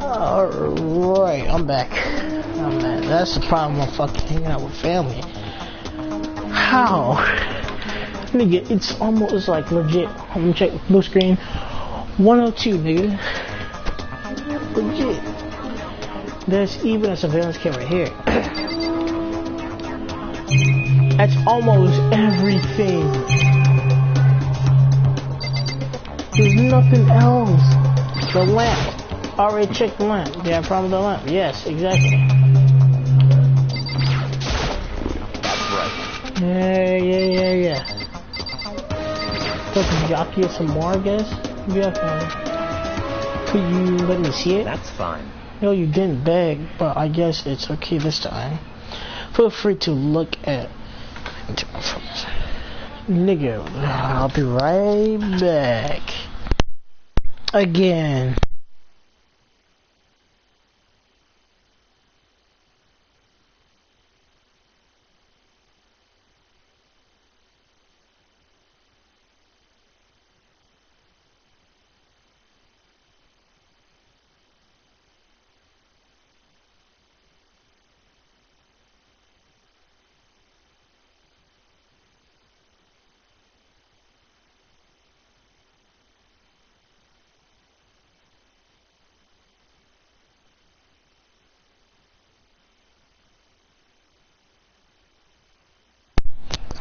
Alright, I'm back. Oh man, that's the problem with fucking hanging out with family. How Nigga, it's almost like legit. I'm gonna check blue screen. 102, nigga. Legit. There's even a surveillance camera here. That's almost everything. There's nothing else. The lamp. Already checked the lamp. Yeah, problem with the lamp. Yes, exactly. That's right. Yeah. So can you jockey it some more, I guess? Yeah. Could you let me see it? That's fine. No, you didn't beg, but I guess it's okay this time. Feel free to look at... Nigga, I'll be right back. Again.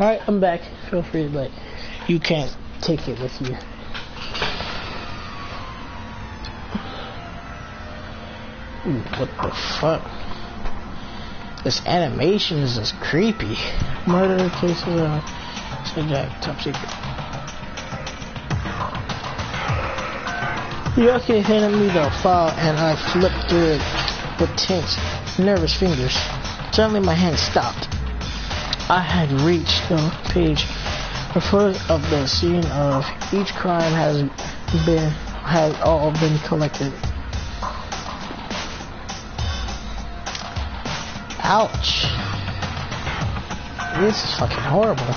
Alright, I'm back. Feel free, but you can't take it with you. Ooh, what the fuck? This animation is just creepy. Murder cases subject, top secret. Yoki handed me the file and I flipped through it with tense, nervous fingers. Suddenly my hand stopped. I had reached the page. The photos of the scene of each crime had all been collected. Ouch. This is fucking horrible.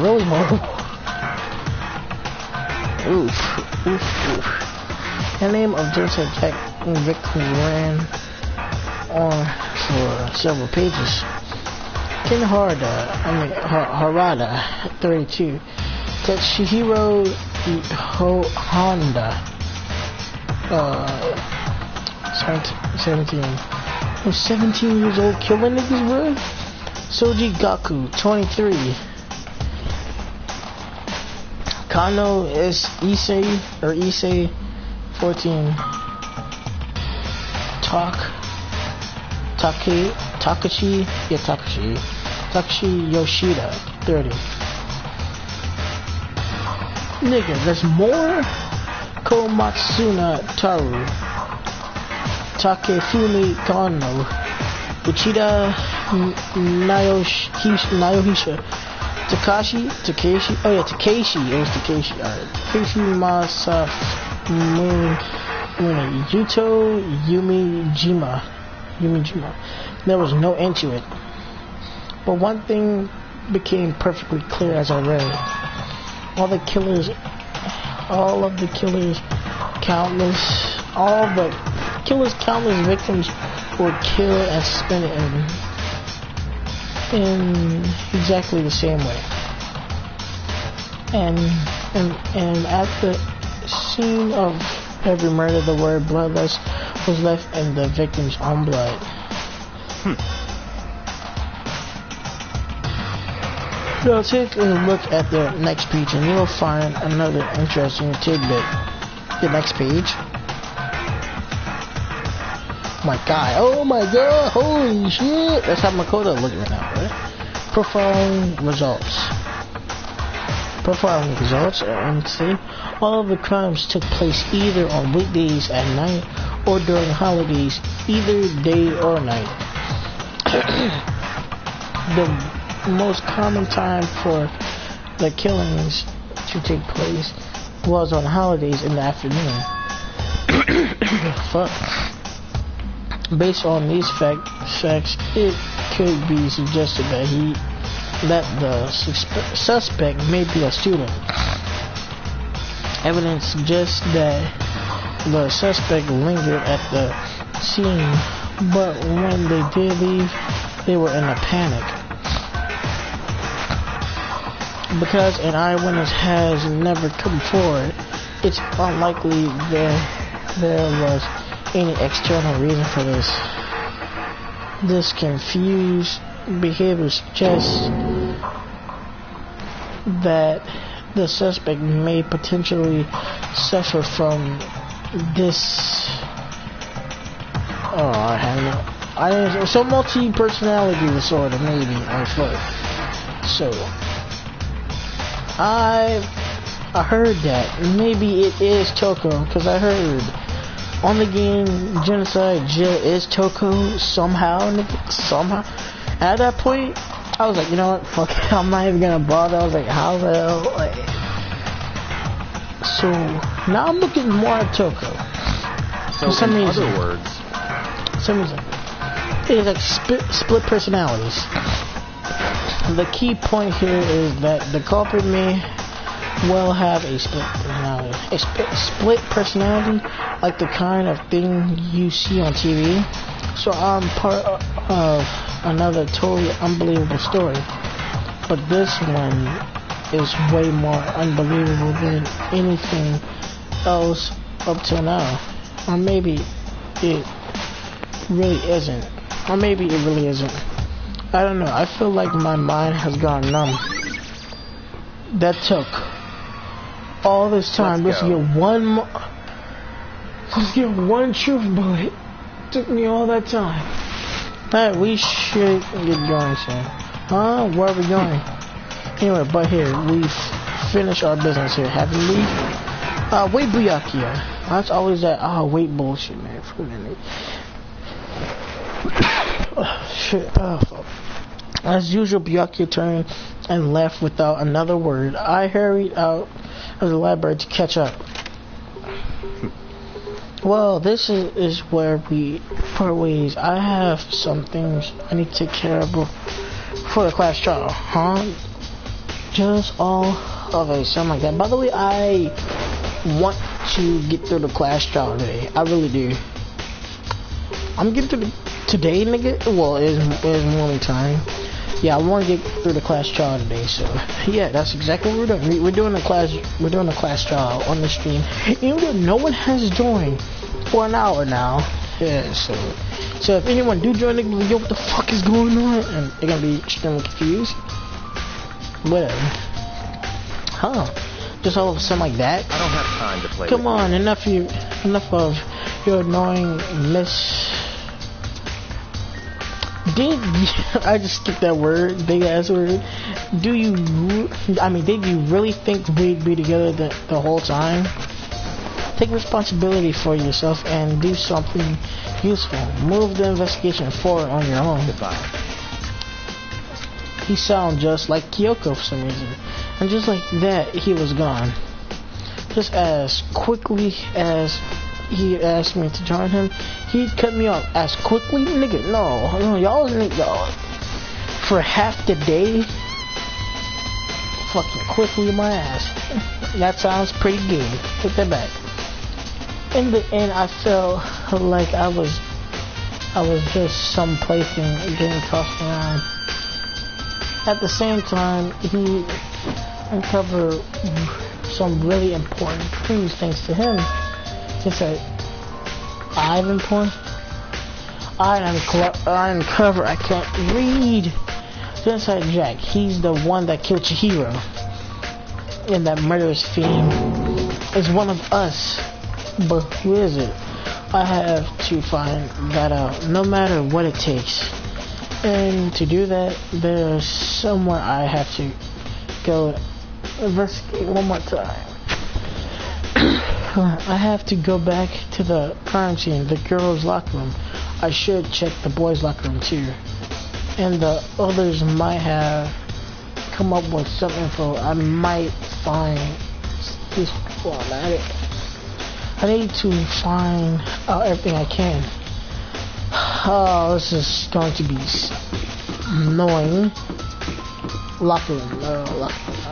Really horrible. Oof. The name of the victim ran on for several pages. Ken Harada, 32. Chihiro Honda, 17. Was 17 years old killing niggas, bro? Soji Gaku, 23. Kano Issei, 14. Takashi Yoshida, 30. Nigga, there's more? Komatsuna Taru, Takefumi Kano, Uchida Naohisha, Takeshi, alright, Takeshi Masafune, Yuto Yumijima. There was no end to it. But one thing became perfectly clear as I read. All the killers, countless victims were killed and suspended in exactly the same way. And at the scene of every murder, the word bloodless was left in the victim's own blood. Now take a look at the next page and you'll find another interesting tidbit. The next page. Oh my god, holy shit! That's how Makoto looks right now, right? Profiling results, and see, all of the crimes took place either on weekdays at night or during holidays, either day or night. The most common time for the killings to take place was on holidays in the afternoon. Fuck. Based on these facts, it could be suggested that the suspect may be a student. Evidence suggests that the suspect lingered at the scene, but when they did leave, they were in a panic. because an eyewitness has never come forward, it's unlikely there was any external reason for this. This confused behavior suggests that the suspect may potentially suffer from this. Oh, I have no. So multi-personality disorder, maybe, on foot. So I heard that maybe it is Toko, because I heard on the game Genocide Jill is Toko somehow. At that point, I was like, you know what, fuck it, I'm not even gonna bother. I was like, how the hell, like. So now I'm looking more at Toko. So for some in reason, other words, it is like split personalities. The key point here is that the culprit may well have a split personality. A split personality, like the kind of thing you see on TV. So I'm part of another totally unbelievable story, but this one is way more unbelievable than anything else up till now. Or maybe it really isn't. Or maybe it really isn't. I don't know. I feel like my mind has gone numb. That took all this time just to get one truth bullet. Took me all that time. Alright, we should get going soon. Huh? Where are we going? Anyway, but here, we've finished our business here, haven't we? Wait, Byakuya. That's always that, wait bullshit, man. For a minute. Shit, fuck. As usual, Byakuya turned and left without another word. I hurried out of the library to catch up. Well, this is where we part ways. I have some things I need to take care of before the class trial, huh? Just all of it, something like that. By the way, I want to get through the class trial today. I really do. I'm getting through today, nigga. Well, it's morning time. Yeah, I want to get through the class trial today. So yeah, that's exactly what we're doing. We're doing a class trial on the stream. You know, no one has joined for an hour now. Yeah, so if anyone do join, nigga, yo, what the fuck is going on? And they're gonna be extremely confused. Whatever. Huh? Just all of a sudden like that? I don't have time to play. Come on, enough of your annoying miss. I just skipped that word, big ass word. Did you really think we'd be together the whole time? Take responsibility for yourself and do something useful. Move the investigation forward on your own. Goodbye. He sounded just like Kyoko for some reason. And just like that, he was gone. Just as quickly as he asked me to join him, he cut me off. As quickly? Nigga, no, y'all for half the day? Fucking quickly my ass. That sounds pretty good. Take that back. In the end, I felt like I was just some plaything getting tossed around. At the same time, he uncovered some really important clues thanks to him. He said, I uncover, I can't read. Genocide Jack, he's the one that killed Chihiro. And that murderous fiend is one of us. But who is it? I have to find that out, no matter what it takes. And to do that, there's somewhere I have to go investigate one more time. I have to go back to the crime scene, the girls' locker room. I should check the boys' locker room too. And the others might have come up with some info I might find this while I'm at it. I need to find out everything I can. Oh, this is going to be annoying. Locker room, locker room.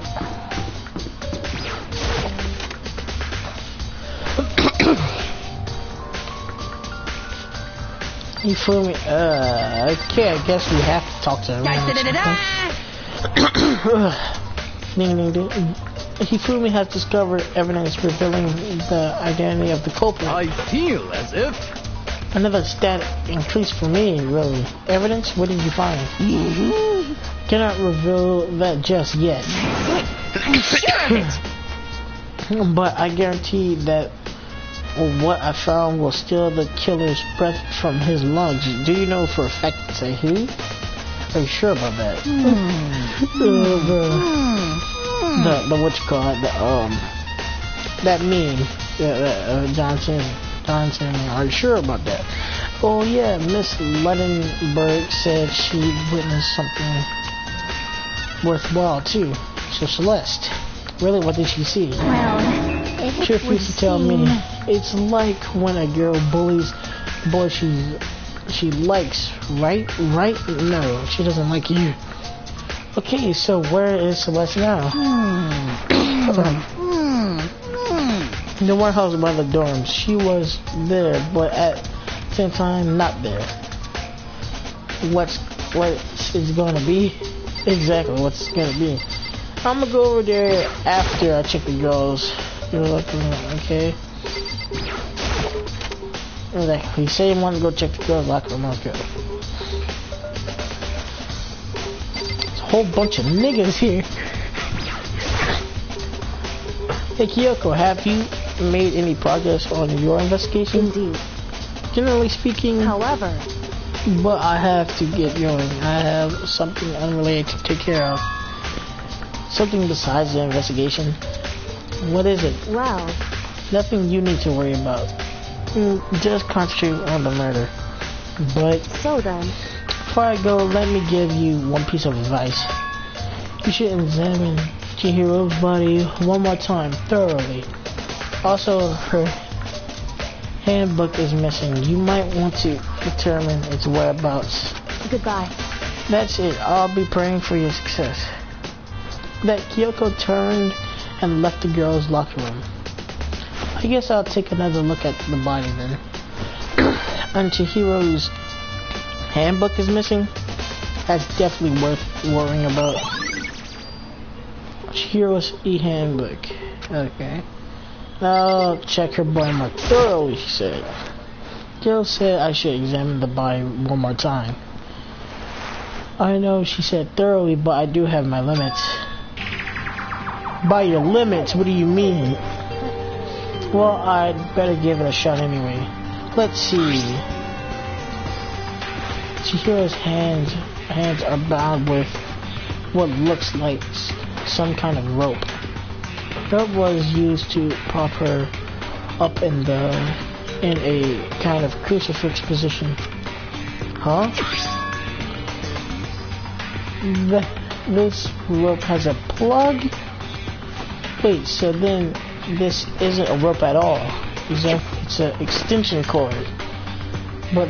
You feel me? Okay, I guess we have to talk to him. Ding, ding, ding. Hifumi has discovered evidence revealing the identity of the culprit. I feel as if... Another stat increase for me, really. Evidence? What did you find? Cannot reveal that just yet. I'm sure of it. But I guarantee that what I found will steal the killer's breath from his lungs. Do you know for a fact it's a he? Are you sure about that? The what you call it? That meme. Johnson. Are you sure about that? Oh yeah, Miss Ledenberg said she witnessed something worthwhile too. So Celeste, really, what did she see? Well, if Feel it free would to tell me. seem- It's like when a girl bullies the boy she likes, right? Right? No, she doesn't like you. Okay, so where is Celeste now? The warehouse by the dorms. She was there, but at the same time, not there. What is gonna be? Exactly, what's gonna be? I'm gonna go over there after I check the girls. You're looking, okay? Exactly. You say you want to go check the girls' locker room, okay? There's a whole bunch of niggas here. Hey Kyoko, have you made any progress on your investigation? Indeed. Generally speaking, However, but I have to get going. I have something unrelated to take care of. Something besides the investigation. What is it? well, Nothing you need to worry about. Just concentrate on the murder. But so then, before I go, let me give you one piece of advice. You should examine Chihiro's body one more time, thoroughly. Also, her handbook is missing. You might want to determine its whereabouts. goodbye. That's it. I'll be praying for your success. That Kyoko turned and left the girls' locker room. I guess I'll take another look at the body then. And Chihiro's handbook is missing. That's definitely worth worrying about. Chihiro's e-handbook. Okay. Now check her body more thoroughly, she said. Jill said I should examine the body one more time. I know she said thoroughly, but I do have my limits. By your limits, what do you mean? Well, I'd better give it a shot anyway. Let's see. Chihiro's hands are bound with what looks like some kind of rope. Rope was used to prop her up in a kind of crucifix position. Huh? This rope has a plug? Wait, so then this isn't a rope at all. It's an extension cord. But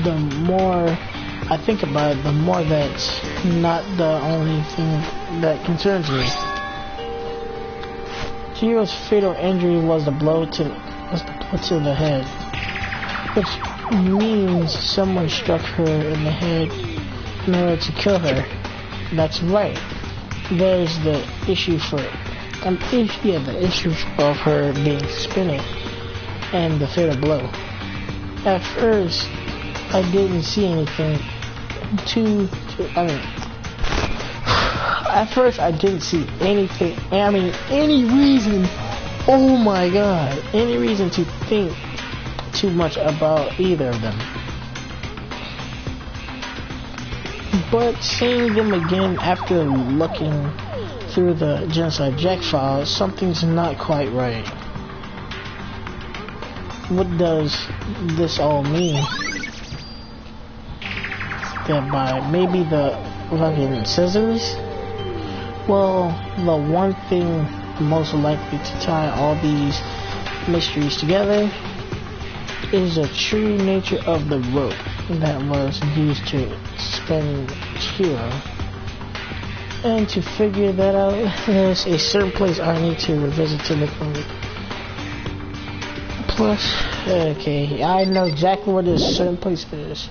the more I think about it, the more that's not the only thing that concerns me. Chihiro's fatal injury was the blow to the head, which means someone struck her in the head in order to kill her. That's right. There's the issue the issue of her being suspended and the fatal blow. At first, I didn't see anything at first I didn't see anything, any reason, oh my god, any reason to think too much about either of them. But seeing them again after looking through the Genocide Jack files, something's not quite right. What does this all mean? That by maybe the fucking scissors? Well, the one thing most likely to tie all these mysteries together is the true nature of the rope that was used to suspend Chihiro. And to figure that out, there's a certain place I need to revisit to look for it. Plus, okay, I know exactly where this certain place is.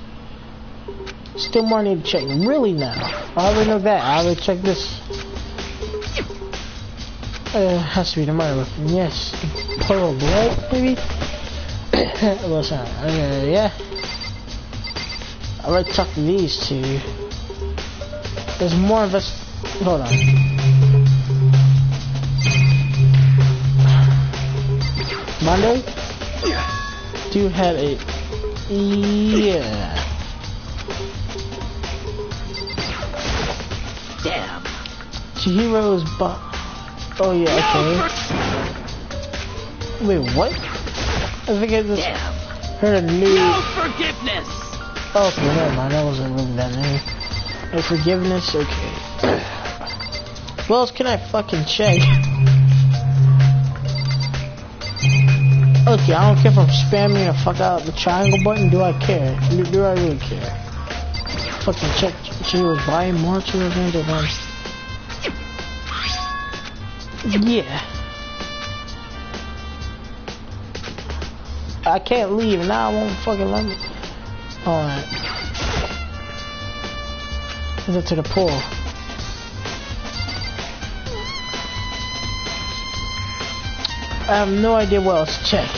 Still more I need to check. Really now. I already know that. I already checked this. Has to be the murder weapon. Yes. Pearl blood, maybe? Listen, yeah. I already talked to these two. There's more of us. Hold on. Monday? Do have a. Yeah. Damn. Chihiro's oh yeah, okay. Wait, what? I think I just heard a new. No forgiveness. Okay, never mind. That wasn't really that new. No forgiveness. Okay. What else can I fucking check? Okay, I don't care if I'm spamming the fuck out the triangle button. Do I care? Do I really care? Fucking check. She was buying more children than them. Yeah. I can't leave now. I won't fucking let me. Alright. Is it to the pool? I have no idea what else to check.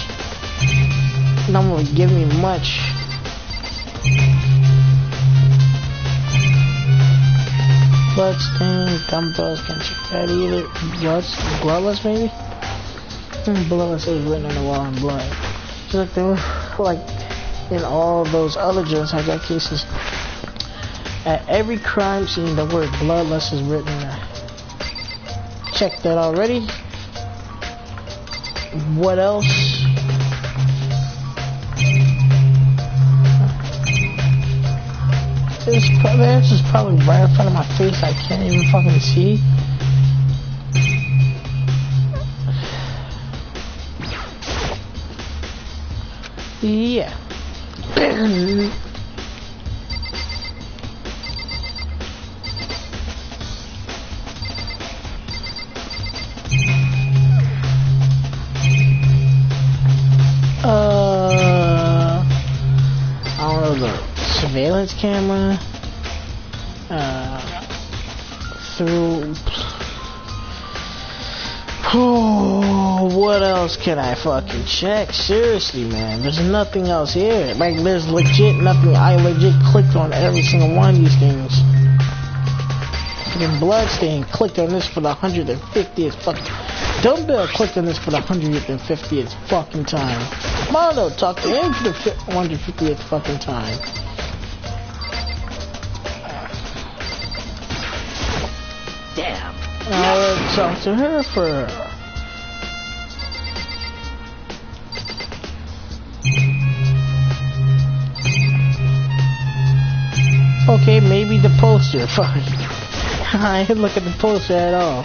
Not gonna give me much. Bloodstain, dumbbells, can't check that either. Bloodless maybe? Bloodless is written on the wall in blood. Just like they were, like in all those other Jones I got cases. At every crime scene the word bloodless is written there. Check that already. What else? This is probably right in front of my face. I can't even fucking see. Yeah. I don't know, the surveillance camera, through, oh, what else can I fucking check? Seriously, man, there's nothing else here. Like, there's legit nothing. I legit clicked on every single one of these things. Fucking bloodstain, clicked on this for the 150th fucking. Dumbbell clicked on this for the 150th fucking time. Mondo talked to him for the 150th fucking time. Damn. I'll talk to her for. Okay, maybe the poster. Fuck. I didn't look at the poster at all.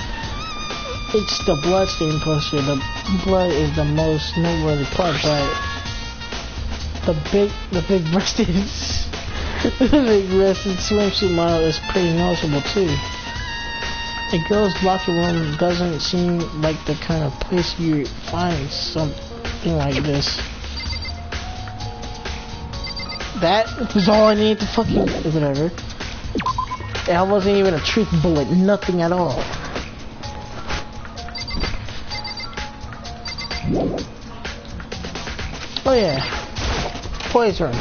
It's the bloodstain poster. The blood is the most noteworthy part, but the big breasted the big breasted swimsuit model is pretty noticeable too. A girl's locker room doesn't seem like the kind of place you find something like this. That was all I needed to fucking whatever. That wasn't even a truth bullet, nothing at all. Oh yeah, poison.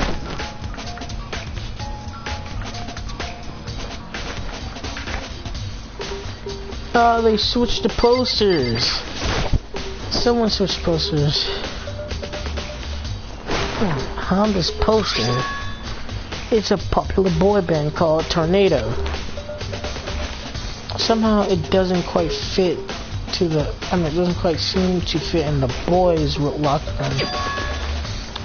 Oh, they switched the posters. Someone switched posters. On this poster, it's a popular boy band called Tornado. Somehow it doesn't quite fit to the, it doesn't quite seem to fit in the boys' locker room.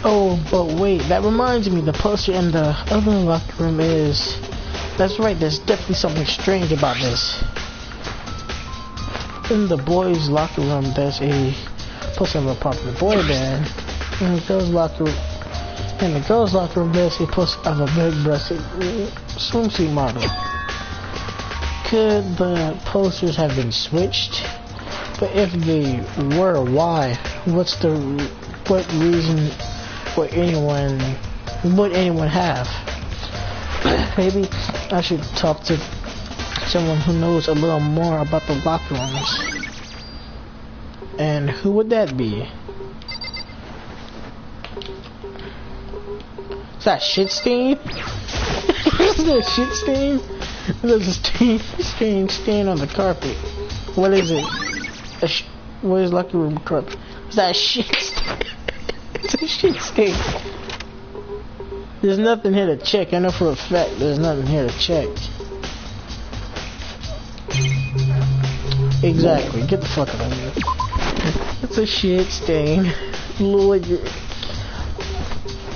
Oh, but wait, that reminds me, the poster in the other locker room is, that's right, there's definitely something strange about this. In the boys' locker room, there's a poster of a popular boy band. In the girls' locker room, there's a poster of a big-breasted swimsuit model. Could the posters have been switched? But if they were, why? What reason would anyone have? Maybe I should talk to someone who knows a little more about the locker rooms. And who would that be? Is that shit stain? Is that shit stain? There's a stain on the carpet. What is it? What is locker room carpet? Is that a shit stain? It's a shit stain. There's nothing here to check. I know for a fact there's nothing here to check. Exactly. Get the fuck out of here. It's a shit stain. Lord.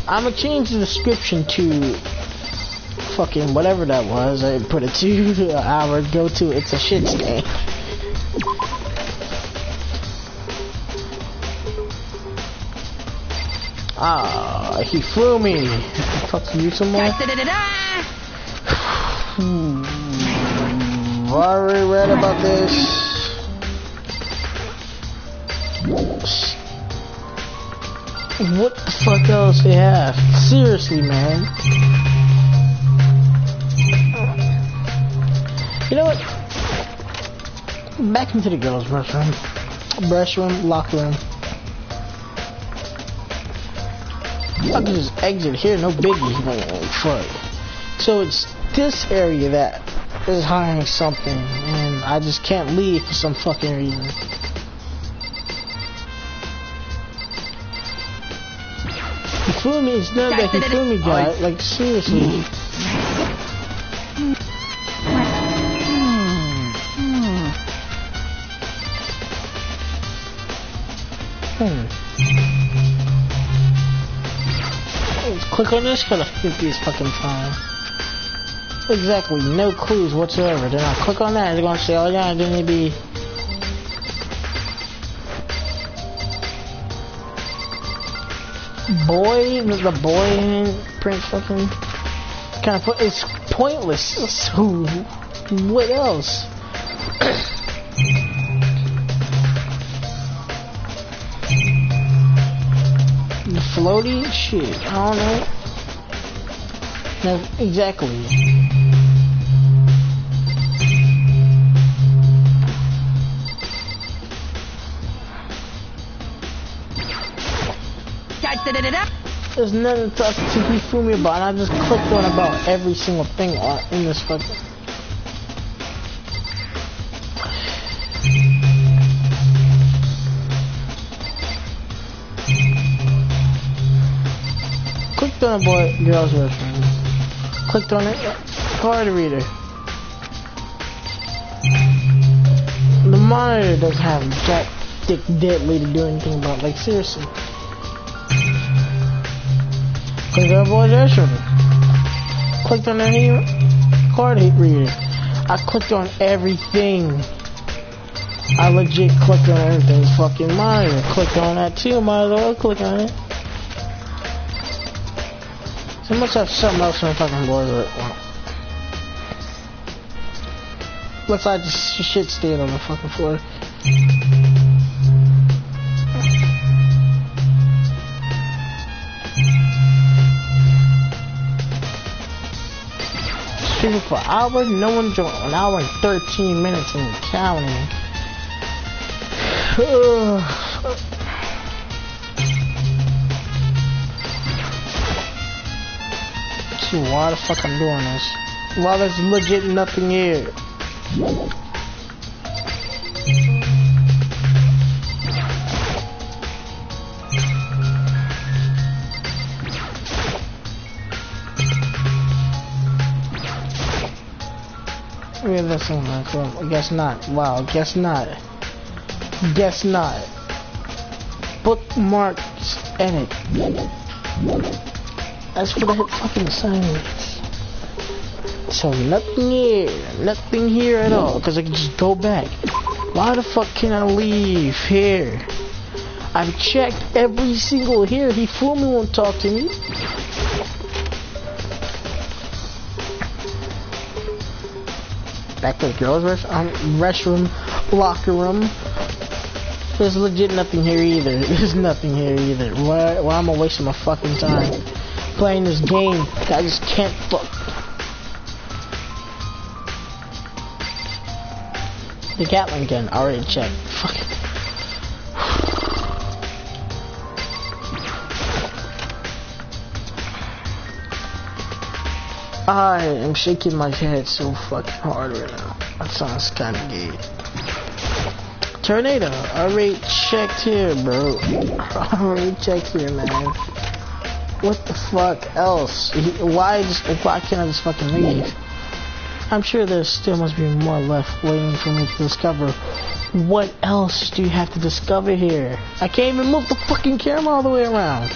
I'm gonna change the description to fucking whatever that was. I put it to an hour ago to it's a shit stain. Ah, he flew me. Fuck you some more. Already read about this. What the fuck else they have? Seriously, man. You know what? Back into the girls' restroom, locker room. I can just exit here, no biggie. Fuck. So it's this area that is hiring something, and I just can't leave for some fucking reason. You fool me? It's not that you fool me, guy. Like seriously. Click on this, cause I think these fucking fine. Exactly, no clues whatsoever. Then I click on that, they're gonna say, oh yeah, I didn't be. Boy, the boy print fucking kind of it's pointless. So what else? The floaty shit, I don't know. No, exactly. There's nothing to be fool me about, and I just clicked on about every single thing in this fucking. Clicked on a girl's restroom. Clicked on it. Card reader. The monitor doesn't have jack dick deadly to do anything about. Like seriously. Clicked on a boy's restroom. Clicked on any card reader. I clicked on everything. I legit clicked on everything. Fucking monitor. Clicked on that too. Might as well click on it. So I must have something else on the fucking board with it. Looks like just shit staying on the fucking floor. Streaming for hours, no one joined. 1 hour and 13 minutes and counting. Why the fuck I'm doing this? Why there's legit nothing here? Yeah, that's on my club. I guess not. Wow, guess not. Guess not. Bookmarks edit. That's what I hit fucking silence. So nothing here at all, because I can just go back. Why the fuck can I leave here? I've checked every single here. He fool me, won't talk to me. Back to the girls' restroom, locker room. There's legit nothing here either. There's nothing here either. Why am I wasting my fucking time playing this game? I just can't fuck. The Gatling gun, already checked. Fuck it. I am shaking my head so fucking hard right now. That sounds kinda gay. Tornado, already checked here, bro. Already checked here, man. What the fuck else? Why can't I just fucking leave? I'm sure there still must be more left waiting for me to discover. What else do you have to discover here? I can't even move the fucking camera all the way around.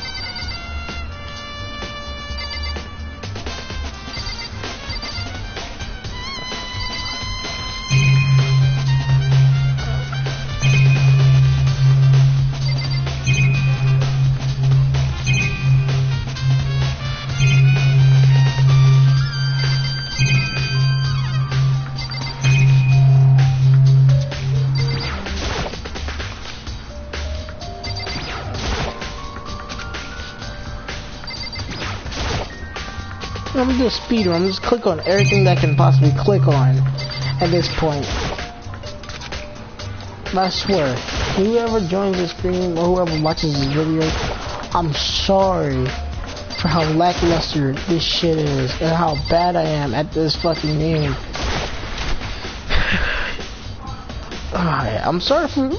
I'm gonna do a speed run. Just click on everything that I can possibly click on at this point. I swear, whoever joins this stream or whoever watches this video, I'm sorry for how lackluster this shit is and how bad I am at this fucking game. Alright, I'm sorry for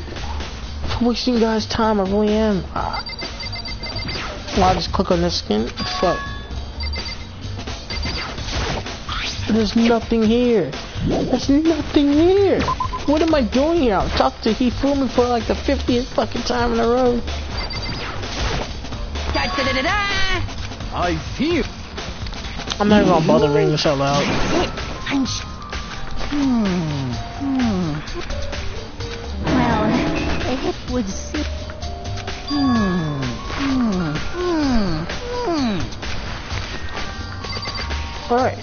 wasting you guys' time. I really am. I'll just click on this skin. Fuck. There's nothing here. There's nothing here. What am I doing here? I've talked to Hifumi for like the 50th fucking time in a row. I feel. I'm not even gonna bother reading this out loud. Well, it would seem. Alright.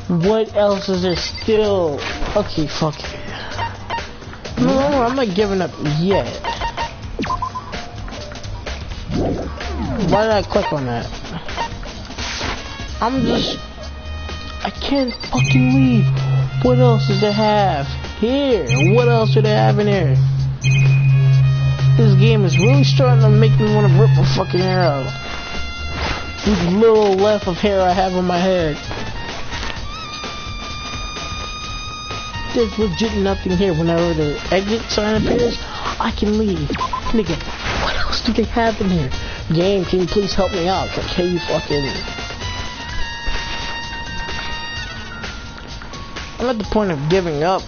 What else is there still? Okay, fuck it. No, I'm not giving up yet. Why did I click on that? I can't fucking leave. What else does they have here? What else do they have in here? This game is really starting to make me want to rip my fucking hair out. This little left of hair I have on my head. There's legit nothing here. Whenever the exit sign appears, I can leave. Nigga, what else do they have in here? Game, can you please help me out? Can you fucking... I'm at the point of giving up.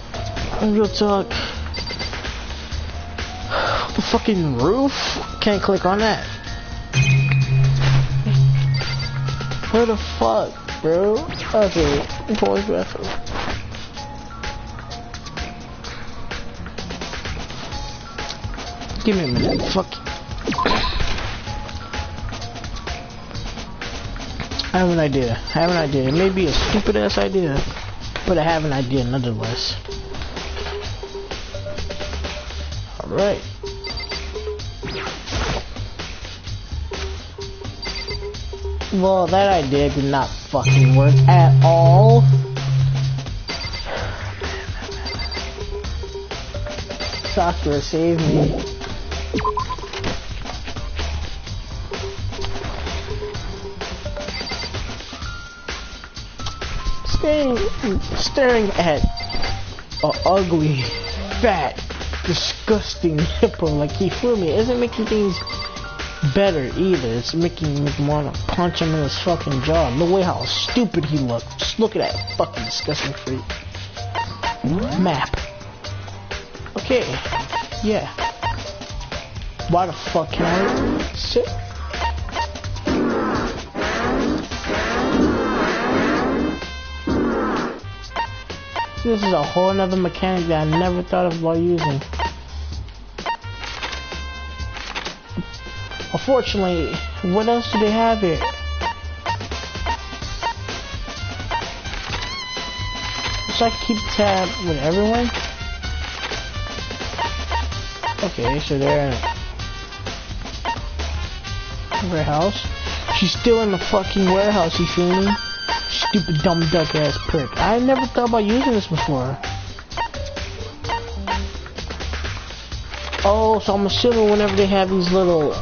Real talk. The fucking roof? Can't click on that. Where the fuck, bro? Okay, boys bathroom. Give me a minute. Fuck. I have an idea. It may be a stupid ass idea, but I have an idea nonetheless. Alright. Well, that idea did not fucking work at all. Sakura, save me. Staring at an ugly, fat, disgusting hippo like Hifumi isn't making things better either. It's making me want to punch him in his fucking jaw. No way how stupid he looks. Just look at that fucking disgusting freak. Map. Okay. Yeah. Why the fuck can I sit? This is a whole nother mechanic that I never thought of about using. Unfortunately, what else do they have here? So I can keep tab with everyone? Okay, so they're in a warehouse. She's still in the fucking warehouse, you feel me? Stupid dumb duck ass prick. I never thought about using this before. Oh, so I'm assuming whenever they have these little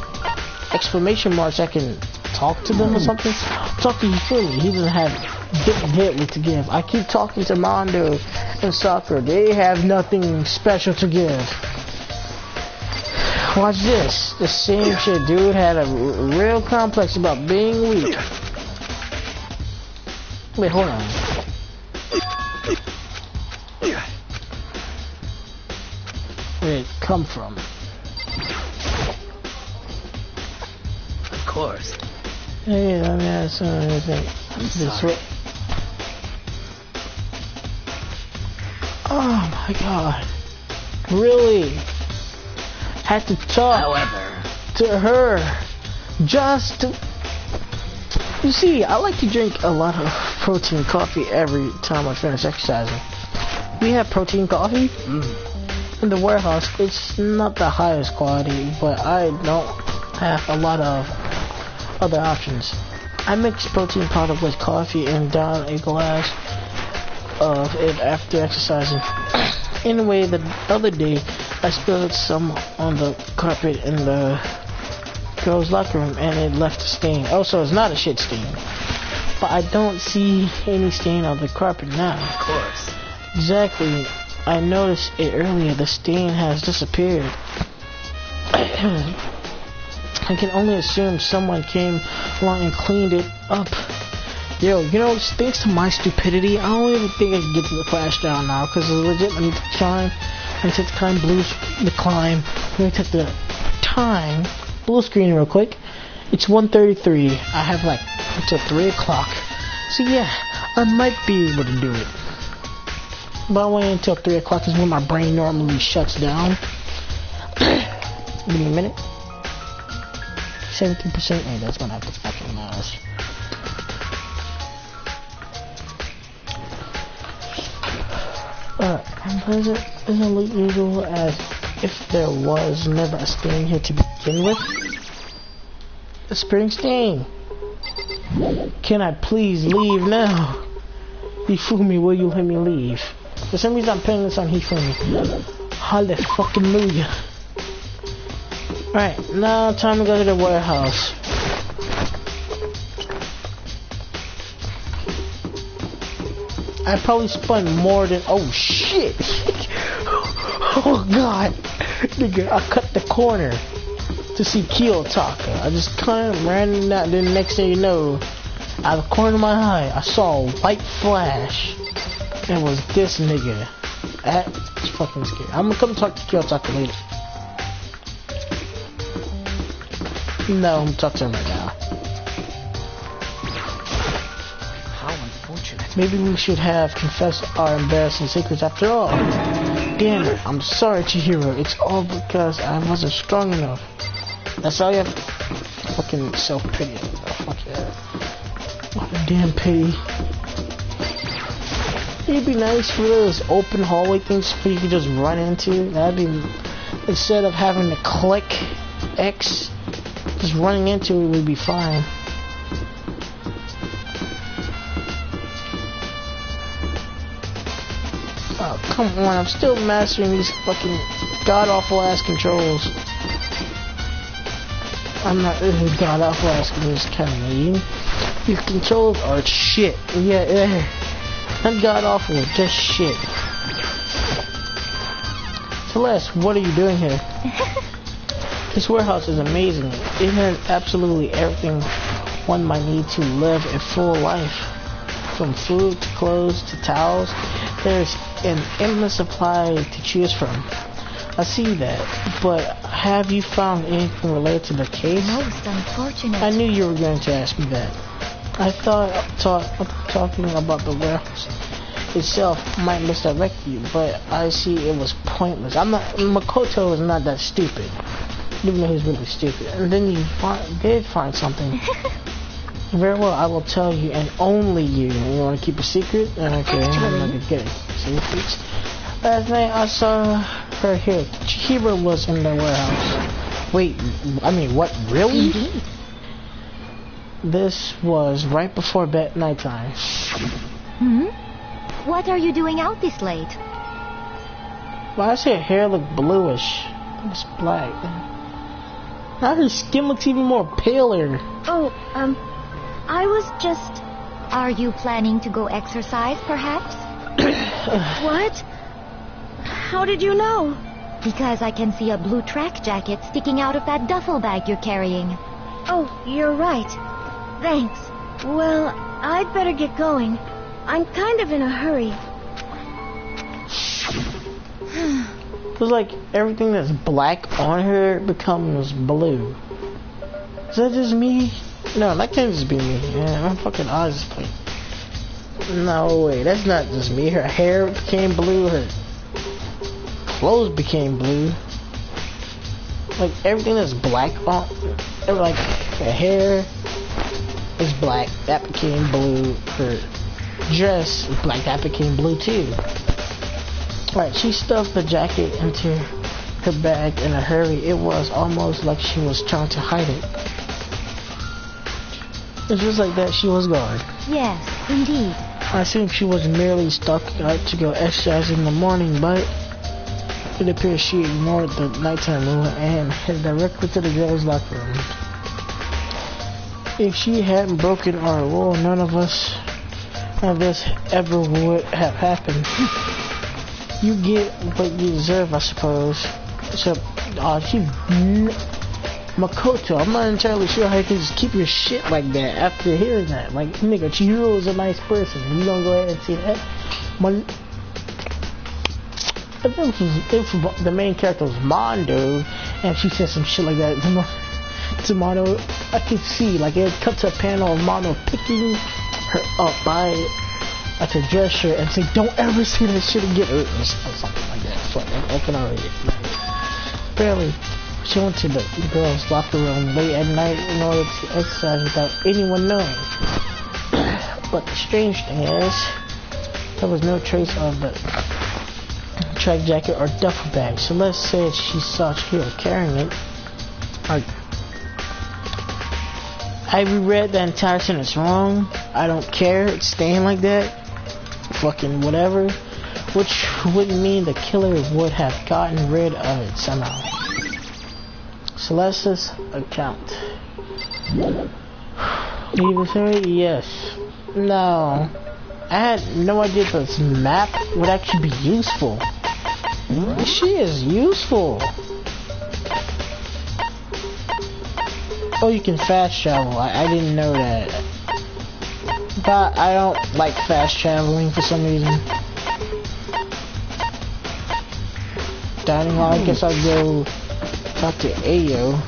exclamation marks, I can talk to them or something. Talk to Hifumi. He doesn't have diddly to give. I keep talking to Mondo and Sakura. They have nothing special to give. Watch this. The same shit. Dude had a real complex about being weak. Wait, hold on. Where'd it come from? Of course. Hey, let me ask something. I'm sorry. Oh my god. Really? Had to talk However, to her just to... You see, I like to drink a lot of protein coffee every time I finish exercising. We have protein coffee in the warehouse. It's not the highest quality, but I don't have a lot of other options. I mix protein powder with coffee and down a glass of it after exercising. Anyway, the other day I spilled some on the carpet in the girls' locker room and it left a stain. Also, it's not a shit stain, but I don't see any stain on the carpet now. of course. Exactly. I noticed it earlier. The stain has disappeared. I can only assume someone came along and cleaned it up. Yo, you know, thanks to my stupidity, I don't even think I can get to the flash down now, because legit, let me take the time, let me take the time, let me take the time, blue screen real quick. It's 1:33, I have like until 3 o'clock, so yeah, I might be able to do it. But I wait until 3 o'clock is when my brain normally shuts down. Give me a minute. 17%, hey, that's gonna have to fucking matters. Unpleasant isn't look usual as if there was never a stain here to begin with. A spring stain. Can I please leave now? Hifumi, will you let me leave? For some reason I'm putting this on Hifumi. Hallelujah. Alright, now time to go to the warehouse. I probably spent more than... Oh shit! Oh god! Nigga, I cut the corner to see Kiyotaka. I just kind of ran out, then next thing you know, out of the corner of my eye, I saw a white flash. It was this nigga. That's fucking scary. I'm gonna come talk to Kiyotaka later. No, I'm talking to him right now. How unfortunate. Maybe we should have confessed our embarrassing secrets after all. Damn it, I'm sorry, Chihiro. It's all because I wasn't strong enough. That's all you have. Fucking self-pity. Oh, fuck yeah. What a damn pity. It'd be nice for those open hallway things for you could just run into. That'd be... Instead of having to click X, just running into it would be fine. Oh, come on, I'm still mastering these fucking god-awful ass controls. I'm not god-awful ass controls, kind of mean. These controls are shit. Yeah, not god-awful, just shit. Celeste, what are you doing here? This warehouse is amazing. It has absolutely everything one might need to live a full life. From food to clothes to towels, there's an endless supply to choose from. I see that, but have you found anything related to the case? Most unfortunate. I knew you were going to ask me that. I thought talking about the warehouse itself might misdirect you, but I see it was pointless. Makoto is not that stupid, even though he's really stupid. And then you did find something. Very well, I will tell you, and only you. You want to keep a secret? Okay, I'm not gonna get it. Secrets. Last night I saw her here. Chihiro was in the warehouse. Wait, I mean, what? Really? Indeed. This was right before nighttime. What are you doing out this late? Why does her hair look bluish? It's black. Now her skin looks even more paler. Oh, I was just... Are you planning to go exercise, perhaps? What? How did you know? Because I can see a blue track jacket sticking out of that duffel bag you're carrying. Oh, you're right. Thanks. Well, I'd better get going. I'm kind of in a hurry. It's like everything that's black on her becomes blue. Is that just me? No, that can't just be me. Yeah, my fucking eyes is like... No way, that's not just me. Her hair became blue, her clothes became blue. Like everything that's black on... Like her hair is black, that became blue. Her dress is black, that became blue too. Right, she stuffed the jacket into her bag in a hurry. It was almost like she was trying to hide it. It's just like that she was gone. Yes, indeed. I assume she was merely stalking out to go exercise in the morning, but it appears she ignored the nighttime rule and headed directly to the girls' locker room. If she hadn't broken our rule, none of this ever would have happened. You get what you deserve, I suppose. So, Makoto, I'm not entirely sure how you can just keep your shit like that after hearing that. Like, nigga, Chihiro is a nice person. You gonna go ahead and see that? If the main character was Mondo, and she said some shit like that to Mondo, I could see, like, it cut to a panel of Mondo picking her up by like a gesture and say, don't ever say that shit again, or something like that. So I can already. Apparently, she went to the girls' locker room late at night in order to exercise without anyone knowing. But the strange thing is, there was no trace of the track jacket or duffel bag. So let's say she saw Chihiro carrying it. Like, I reread the entire sentence wrong. I don't care. It's staying like that. Fucking whatever. Which would mean the killer would have gotten rid of it somehow. Celeste's account. Leave this area? Yes. No. I had no idea this map would actually be useful. She is useful. Oh, you can fast travel. I didn't know that. But I don't like fast traveling for some reason. Dining hall, I guess I'll go talk to Ayo.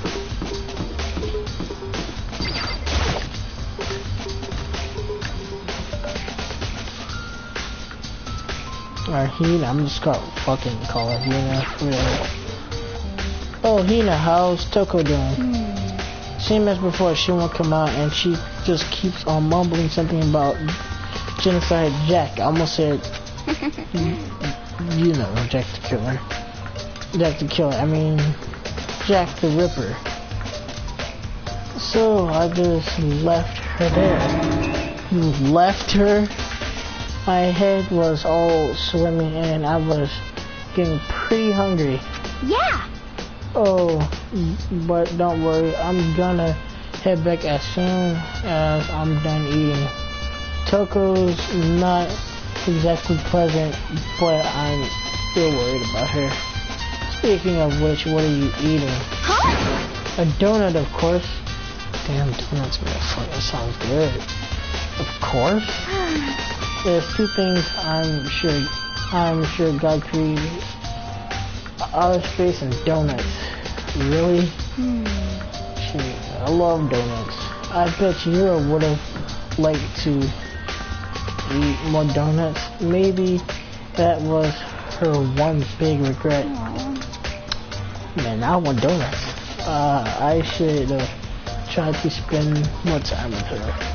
Or Hina, I'm just gonna fucking call her Hina. Oh, Hina, how's Toko doing? Same as before, she won't come out and she just keeps on mumbling something about Genocide Jack. I almost said, you know, Jack the Killer. Jack the Killer, I mean, Jack the Ripper. So, I just left her there. You left her? My head was all swimming and I was getting pretty hungry. Yeah! Oh, but don't worry, I'm gonna head back as soon as I'm done eating. Toko's not exactly pleasant, but I'm still worried about her. Speaking of which, what are you eating? Huh? A donut, of course. Damn, donuts, man, fuck, that sounds good. Of course. There's two things I'm sure God created. Outer space and donuts. Really? Shit, I love donuts. I bet Chihiro would have liked to eat more donuts. Maybe that was her one big regret. Man, I want donuts. I should try to spend more time with her.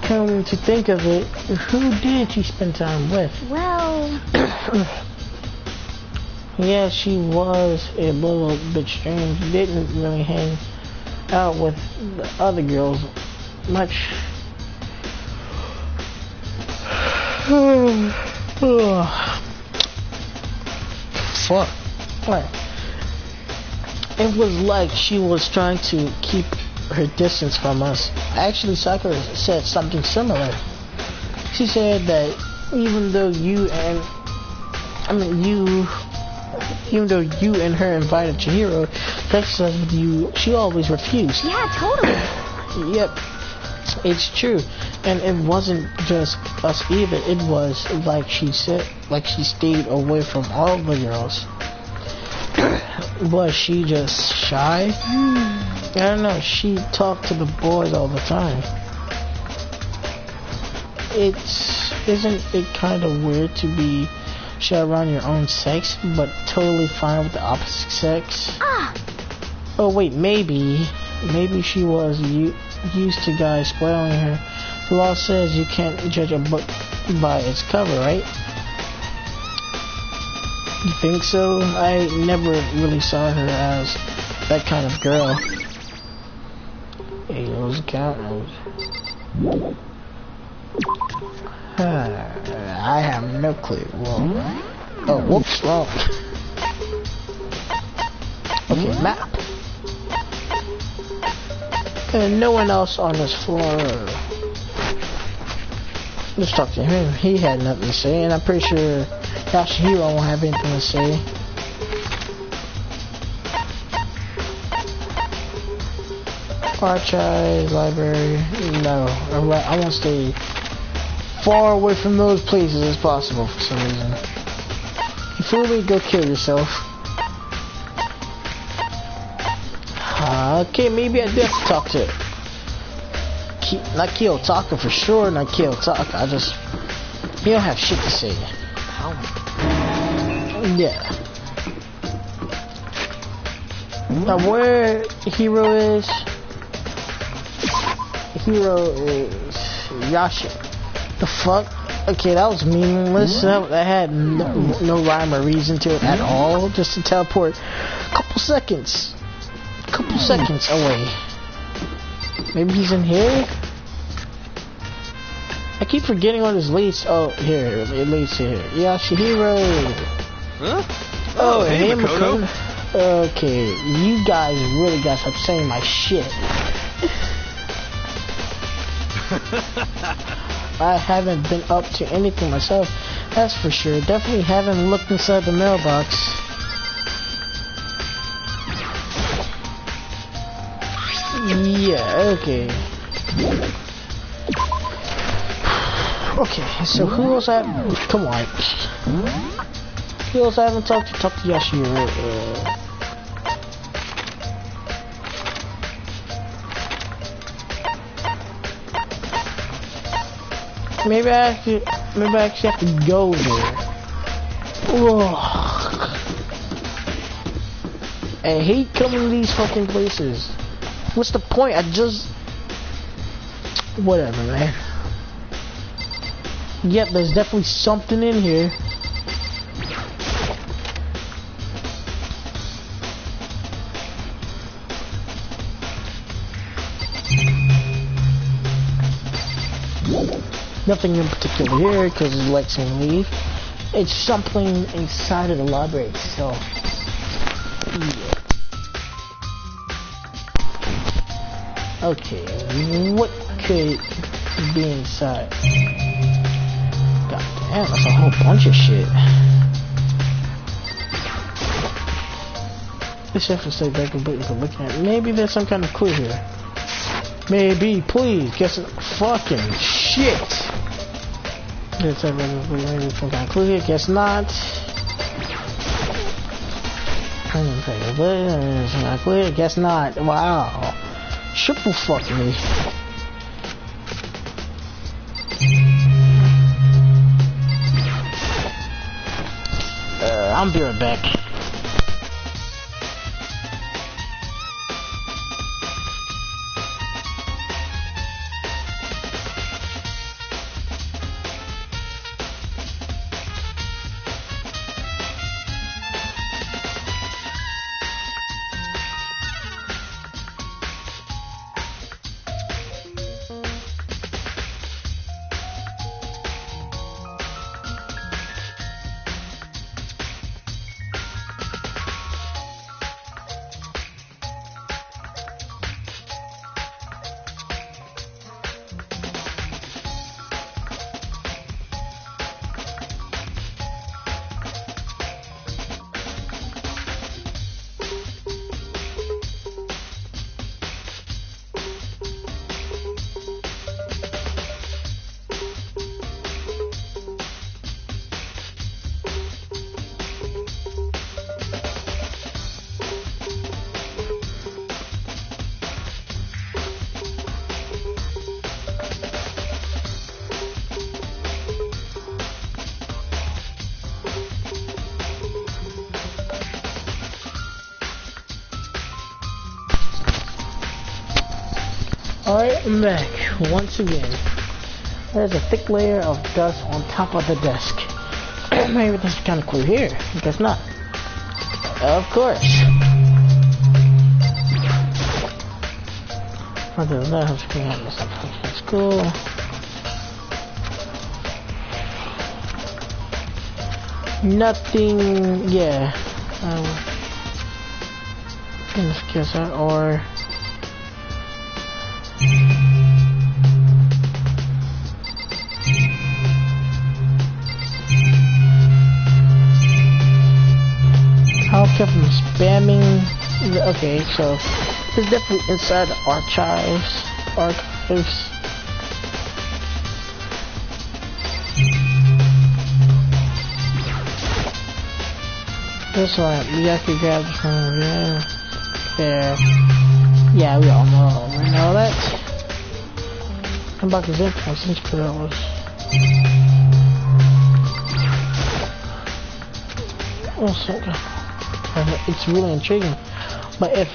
Come to think of it, who did she spend time with? Well... Yeah, she was a little bit strange. Didn't really hang out with the other girls much. Fuck. What? It was like she was trying to keep her distance from us. Actually, Sakura said something similar. She said that even though you and her invited Chihiro to exercise with you, she always refused. Yeah, totally. Yep, it's true. And it wasn't just us either. It was like she said, like she stayed away from all the girls. Was she just shy? I don't know. She talked to the boys all the time. Isn't it kind of weird to be shy around your own sex, but totally fine with the opposite sex? Oh wait, maybe she was used to guys spoiling her. The law says you can't judge a book by its cover, right? You think so? I never really saw her as that kind of girl. Hey, those accountants. I have no clue. Whoa. Oh, whoops, wrong. Okay, map. And no one else on this floor. Let's talk to him. He had nothing to say, and I'm pretty sure Chihiro won't have anything to say. Archives, library. No, I want to stay far away from those places as possible for some reason. You fool me, go kill yourself. Okay, maybe I do have to talk to not Kiyotaka for sure, not Kiyotaka. He don't have shit to say. Yeah. Now where Hiro is Yasha. The fuck? Okay, that was meaningless. That had no rhyme or reason to it at all. Just to teleport a couple seconds away. Maybe he's in here? I keep forgetting what his leads. Oh, here. It leads to here. Yashihiro. Huh? Oh, hey, hey, Makoto. Okay, you guys really got to stop saying my shit. I haven't been up to anything myself, that's for sure. Definitely haven't looked inside the mailbox. Yeah, okay. Okay, so who else come on. Who else I haven't talked to? Talk to Yashiro. Maybe I actually have to go there. Ugh. I hate coming to these fucking places. What's the point? Whatever, man. Yep, there's definitely something in here. Nothing in particular here because it lets me leave. It's something inside of the library itself. Yeah. Okay, what could be inside? God damn, that's a whole bunch of shit. This chef will stay back completely for looking at it. Maybe there's some kind of clue here. Maybe, please, guess it. Fucking shit. Maybe some kind of clue here, guess not. Guess not. Wow. Triple fuck me. I'll be right back. Alright, I'm back once again. There's a thick layer of dust on top of the desk. Maybe this is kind of clear here. I guess not. Of course. Other than that, I'm just going to have this at school. Nothing, yeah. Let's guess that, or... How kept from spamming? Okay, so it's definitely inside the archives. This one, we actually grabbed from there. Yeah, we all know that. Come back to zip. I think that was. Also, it's really intriguing. But if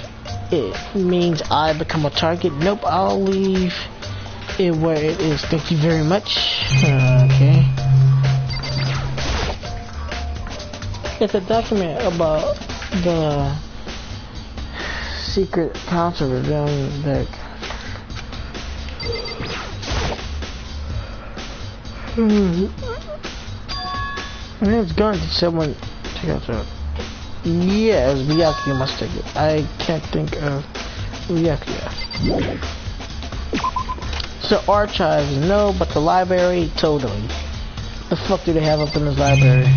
it means I become a target, nope. I'll leave it where it is. Thank you very much. Okay. It's a document about the secret council revealing their and it's gone. Did someone check out the... Yeah, it was Ryaki must take it. I can't think of Ryaki. So archives, no, but the library, totally. The fuck do they have up in this library?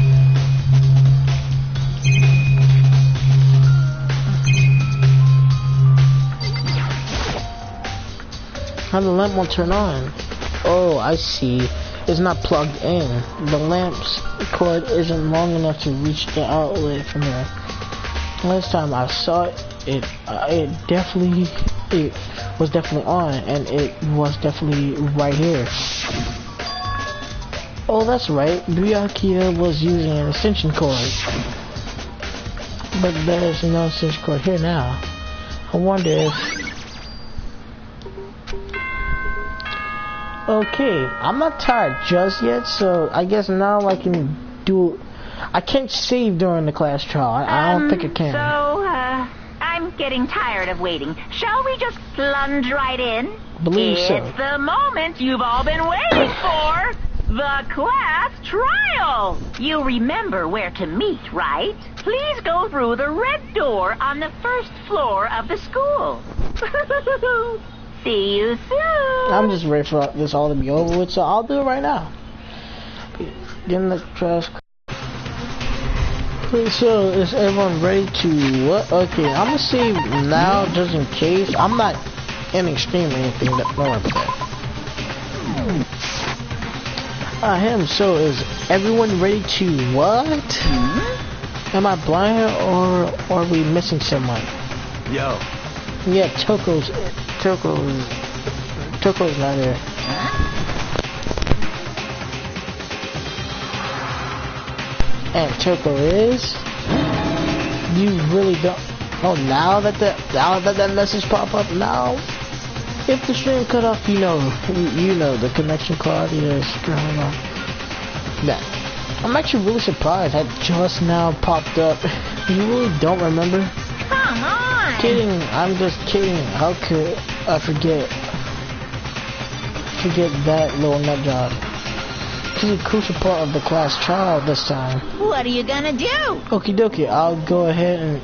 How the lamp won't turn on? Oh, I see. It's not plugged in. The lamp's cord isn't long enough to reach the outlet from here. Last time I saw it, it was definitely on, and it was definitely right here. Oh, that's right. Ryaki was using an extension cord, but there's no extension cord here now. I wonder if. Okay, I'm not tired just yet, so I guess now I can do... I can't save during the class trial. I don't think I can. I'm getting tired of waiting. Shall we just plunge right in? Believe so. It's the moment you've all been waiting for. The class trial. You remember where to meet, right? Please go through the red door on the first floor of the school. See you soon. I'm just ready for this all to be over with, so I'll do it right now. Get in the trash. So, is everyone ready to what? Okay, I'm gonna save now just in case. I'm not ending stream or anything. Don't worry about that. Him. So, is everyone ready to what? Am I blind or are we missing someone? Yo. Yeah, Toko's not here. And Toko is? You really don't... Oh, now that that message pop up, now? If the stream cut off, you know the connection quality is going on. Yeah. I'm actually really surprised that just now popped up. You really don't remember? Come on. Kidding, I'm just kidding. How could I forget that little nut job? This is a crucial part of the class trial this time. What are you gonna do? Okie dokie, I'll go ahead and...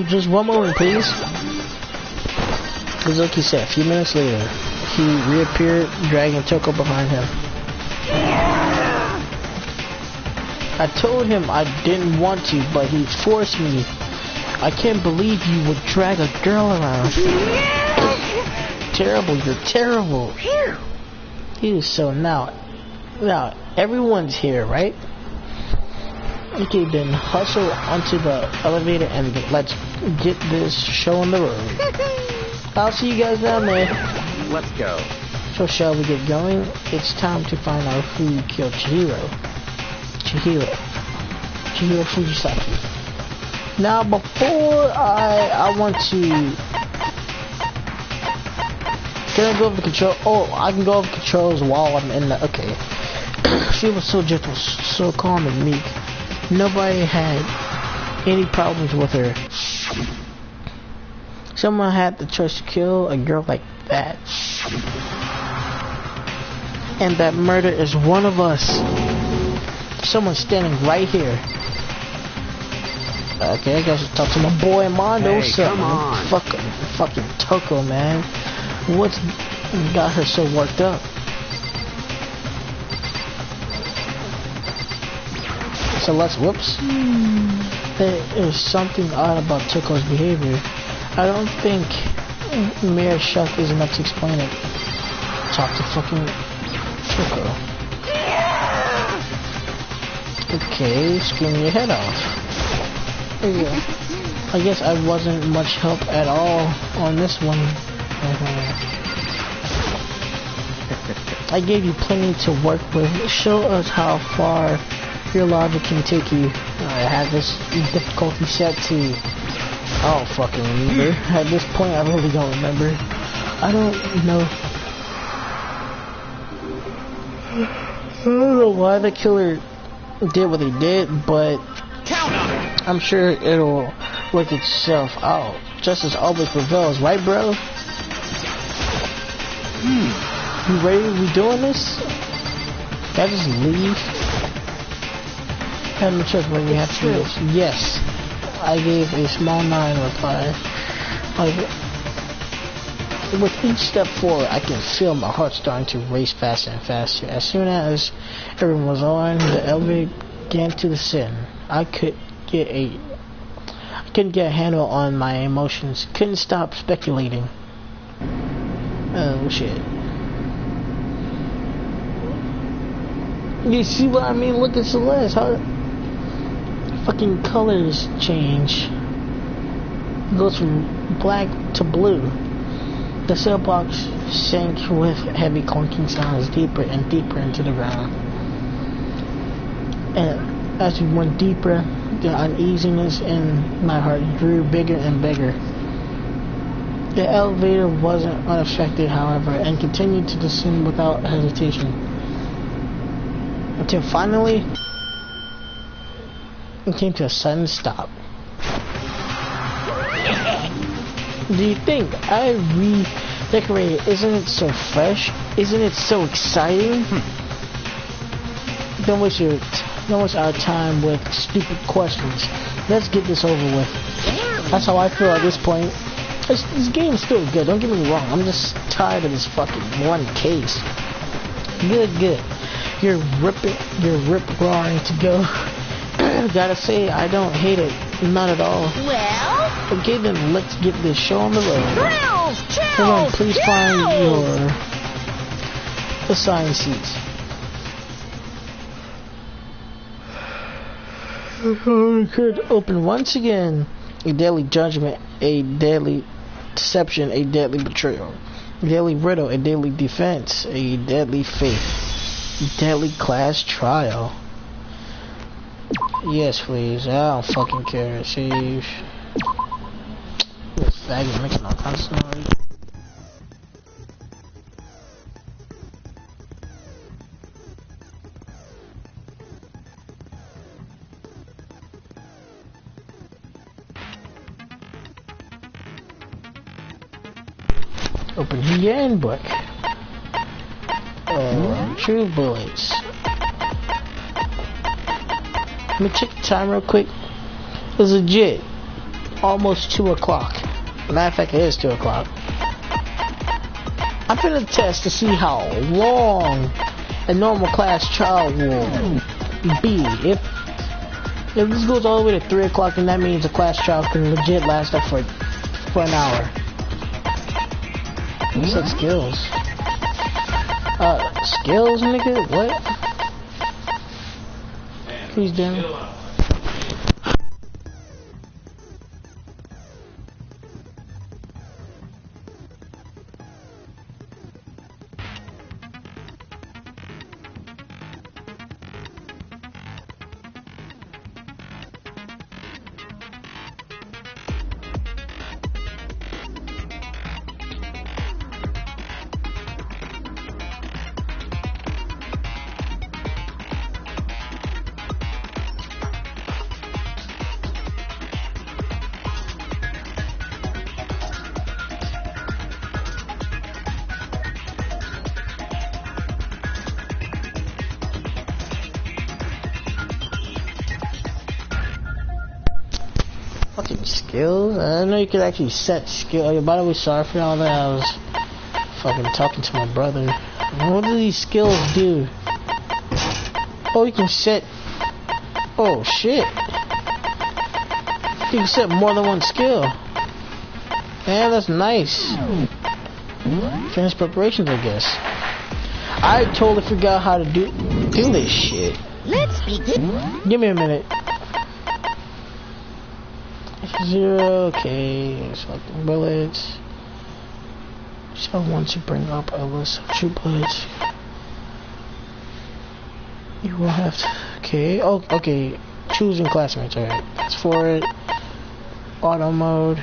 Just one moment, please. As Loki said, a few minutes later, he reappeared, dragging Toko behind him. I told him I didn't want to, but he forced me. I can't believe you would drag a girl around. Terrible, you're terrible. He is so now everyone's here, right? Okay, then hustle onto the elevator and let's get this show on the road. I'll see you guys down there. Let's go. So shall we get going? It's time to find out who killed Chihiro. Chihiro Fujisaki. Now before I want to, can I go over the control? Oh, I can go over controls while I'm in the, okay. She was so gentle, so calm and meek. Nobody had any problems with her. Someone had the choice to kill a girl like that. And that murder is one of us. Someone's standing right here. Okay, I guess I'll talk to my boy Mondo. Hey, come on. Fucking Toko, man. What's got her so worked up? So let's, whoops. There is something odd about Toko's behavior. I don't think mere shock is enough to explain it. Talk to fucking Toko. Okay, screaming your head off. Yeah. I guess I wasn't much help at all on this one. I gave you plenty to work with. Show us how far your logic can take you. I had this difficulty set to, I don't fucking remember. At this point, I really don't remember. I don't know why the killer did what he did, but I'm sure it'll work itself out. Justice always prevails, right, bro? You ready? We doing this? Can I just leave? Have me check where you have to do this. Yes. I gave a small nod in reply. With each step forward, I can feel my heart starting to race faster and faster. As soon as everyone was on, the elevator began to descend. I couldn't get a handle on my emotions. Couldn't stop speculating. Oh shit. You see what I mean? Look at Celeste. How fucking colors change. It goes from black to blue. The cell box sank with heavy clunking sounds deeper and deeper into the ground. And as we went deeper, the uneasiness in my heart grew bigger and bigger. The elevator wasn't unaffected, however, and continued to descend without hesitation. Until finally, it came to a sudden stop. Do you think I redecorated? Isn't it so fresh? Isn't it so exciting? Don't waste our time with stupid questions. Let's get this over with. That's how I feel at this point. This game's still good, don't get me wrong. I'm just tired of this fucking one case. Good. You're rip-roaring to go. Gotta say, I don't hate it. Not at all. Well? Okay then, let's get this show on the road. Thrills! Come on, please find your assigned seats. Could open once again. A deadly judgment, a deadly deception, a deadly betrayal. A deadly riddle, a deadly defense, a deadly faith. A deadly class trial. Yes, please. I don't fucking care. Save. This faggot making all kinds of noise. Open the handbook. True bullets. Let me check the time real quick. It's legit. Almost 2 o'clock. Matter of fact, it is 2 o'clock. I'm gonna test to see how long a normal class trial will be. If this goes all the way to 3 o'clock, then that means a class trial can legit last up for an hour. You said skills. Skills, nigga? What? Please down. Fucking skills? I didn't know you could actually set skill. Oh, by the way, sorry for all that. I was fucking talking to my brother. What do these skills do? Oh, you can set... Oh, shit. You can set more than one skill. Yeah, that's nice. Advanced preparations, I guess. I totally forgot how to do this shit. Let's begin. Give me a minute. 0, okay. Selecting bullets. So I want to bring up a list of true bullets. You will have to... Okay. Oh, okay. Choosing classmates. Alright. That's for it. Auto mode.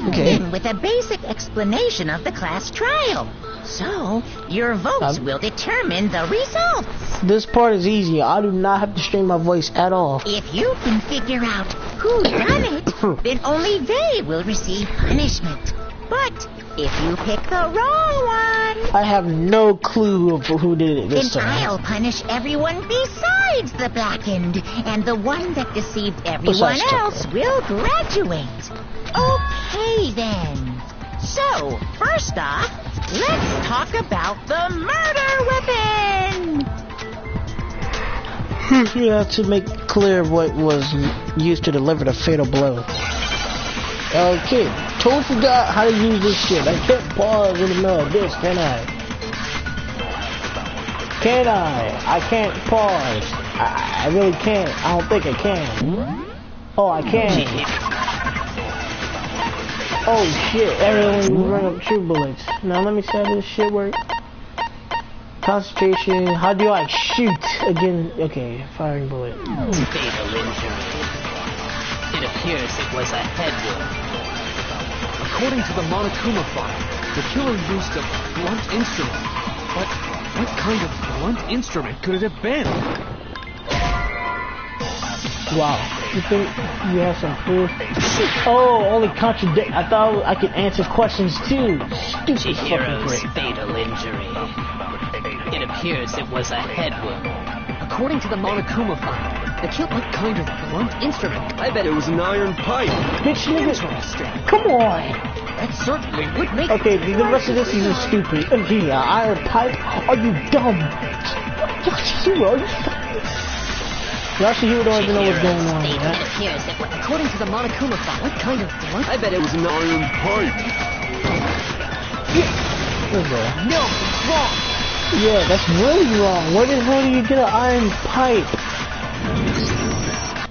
Okay. Begin with a basic explanation of the class trial. So, your votes will determine the results. This part is easy. I do not have to strain my voice at all. If you can figure out who done it, then only they will receive punishment. But if you pick the wrong one, I have no clue of who did it this then time. I'll punish everyone besides the blackened, and the one that deceived everyone Besides else Tucker. will graduate. Okay then. So, first off, let's talk about the murder weapon. You have to make clear what was used to deliver the fatal blow. Okay, totally forgot how to use this shit. I can't pause in the middle of this, can I? Can I? I can't pause. I really can't. I don't think I can. Oh, I can. Oh shit, everyone will bring up true bullets. Now let me see how this shit work. Concentration, how do I shoot? Again, okay, firing bullet. Fatal injury. It appears it was a head wound. According to the Monokuma file, the killer used a blunt instrument. But what kind of blunt instrument could it have been? Wow, you think you have some proof? Oh, only contradict. I thought I could answer questions too. Stupid fucking Chihiro's prick. fatal injury. It appears it was a head wound. According to the Monokuma file, the killer... What kind of blunt instrument? I bet it was an iron pipe. Bitch, nigga. Interesting. Come on. That certainly would make... Okay, the rest of this is just stupid. Okay, iron pipe? Are you dumb? Yashihiro, you Yashihiro don't even know what's going on. It Yeah? appears it was... According to the Monokuma file, what kind of blunt? I bet it was an iron pipe. Let's go. No, it's wrong. Yeah, that's really wrong. Where the hell do you get an iron pipe?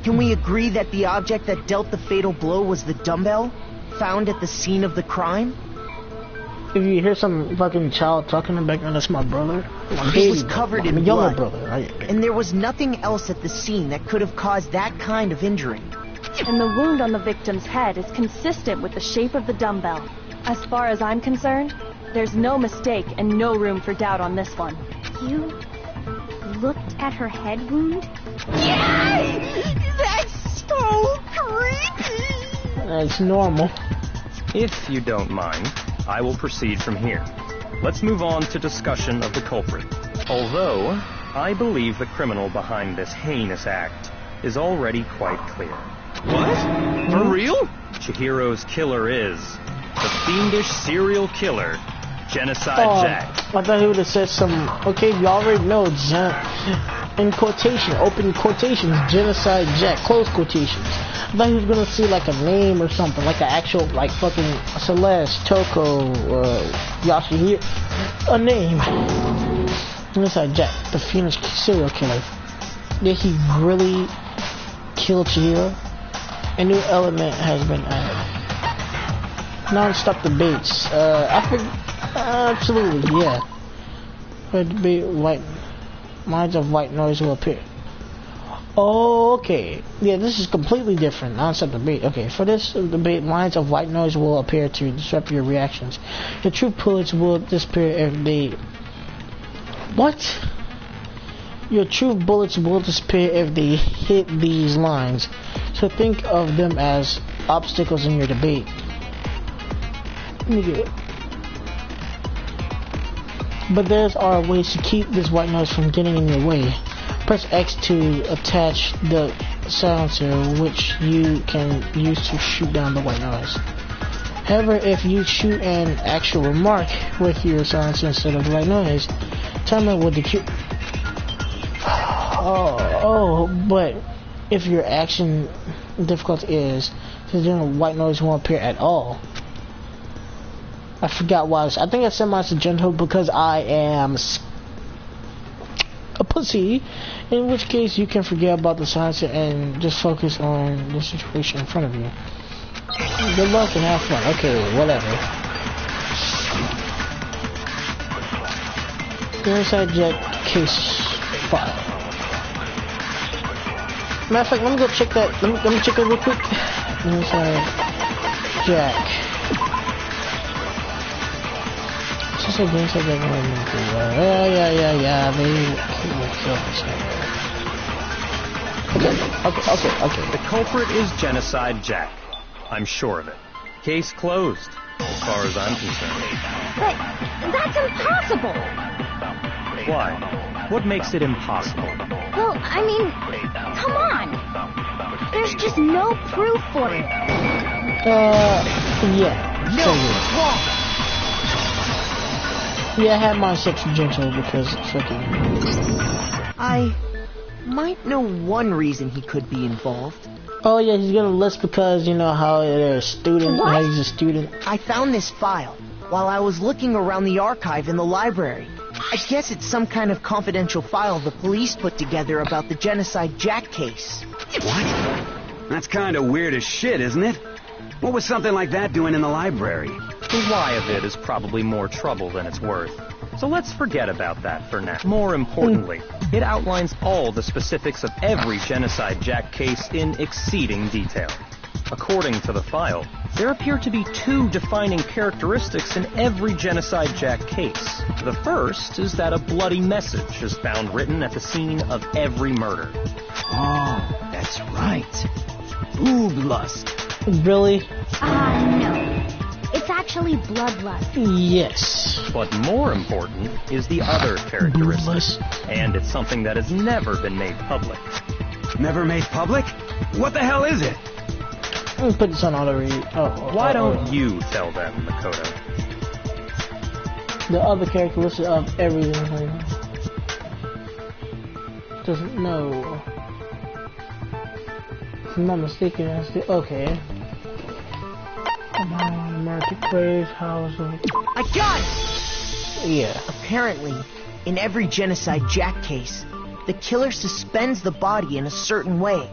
Can we agree that the object that dealt the fatal blow was the dumbbell found at the scene of the crime? If you hear some fucking child talking in the background, that's my brother. My He baby was brother. covered My in younger blood. brother. And there was nothing else at the scene that could have caused that kind of injury. And the wound on the victim's head is consistent with the shape of the dumbbell. As far as I'm concerned, there's no mistake and no room for doubt on this one. You looked at her head wound? That's so creepy! That's normal. If you don't mind, I will proceed from here. Let's move on to discussion of the culprit. Although, I believe the criminal behind this heinous act is already quite clear. What? For real? Chihiro's killer is the fiendish serial killer, Genocide Jack. I thought he would have said some. Okay, you already know. In quotation, open quotations, Genocide Jack, close quotations. I thought he was gonna see like a name or something, like an actual, like fucking Celeste, Toko, Yashihiro, a name. Genocide Jack, the fiendish serial killer. Did he really kill Chihiro? A new element has been added. Non-stop debates. I think absolutely, yeah. For debate, white minds of white noise will appear. Oh, okay. Yeah, this is completely different. Non-stop debate. Okay, for this debate, lines of white noise will appear to disrupt your reactions. Your true bullets will disappear if they... What? Your true bullets will disappear if they hit these lines. So think of them as obstacles in your debate. Let me get it. But there are ways to keep this white noise from getting in your way. Press X to attach the silencer, which you can use to shoot down the white noise. However, if you shoot an actual remark with your silencer instead of the white noise, timer will decrease. But if your action difficulty is, then white noise won't appear at all. I forgot why. I think I set mine to gentle because I am a pussy. In which case, you can forget about the silencer and just focus on the situation in front of you. Good luck and have fun. Okay, whatever. Inside Jack case file. Matter of fact, let me go check that. Let me check it real quick. Inside Jack. Just like inside Jack. Yeah. Okay. The culprit is Genocide Jack. I'm sure of it. Case closed, as far as I'm concerned. But that's impossible! Why? What makes it impossible? Well, I mean, come on! There's just no proof for it. Yeah. No, wrong! Yeah, I had mine set to gentle because fucking... I might know one reason he could be involved. Oh yeah, he's gonna list because you know how they're a student, how he's a student. I found this file while I was looking around the archive in the library. I guess it's some kind of confidential file the police put together about the Genocide Jack case. What? That's kind of weird as shit, isn't it? What was something like that doing in the library? The why of it is probably more trouble than it's worth. So let's forget about that for now. More importantly, it outlines all the specifics of every Genocide Jack case in exceeding detail. According to the file, there appear to be two defining characteristics in every Genocide Jack case. The first is that a bloody message is found written at the scene of every murder. Oh, that's right. Boob lust. Really? No. It's actually bloodlust. Yes. But more important is the other characteristic, and it's something that has never been made public. Never made public? What the hell is it? Let me put this on auto read. Why don't you tell them, Makoto? The other characteristic of everything. Doesn't know. If I'm not mistaken, that's the okay. Marketplace, house. I got it! Yeah. Apparently, in every Genocide Jack case, the killer suspends the body in a certain way.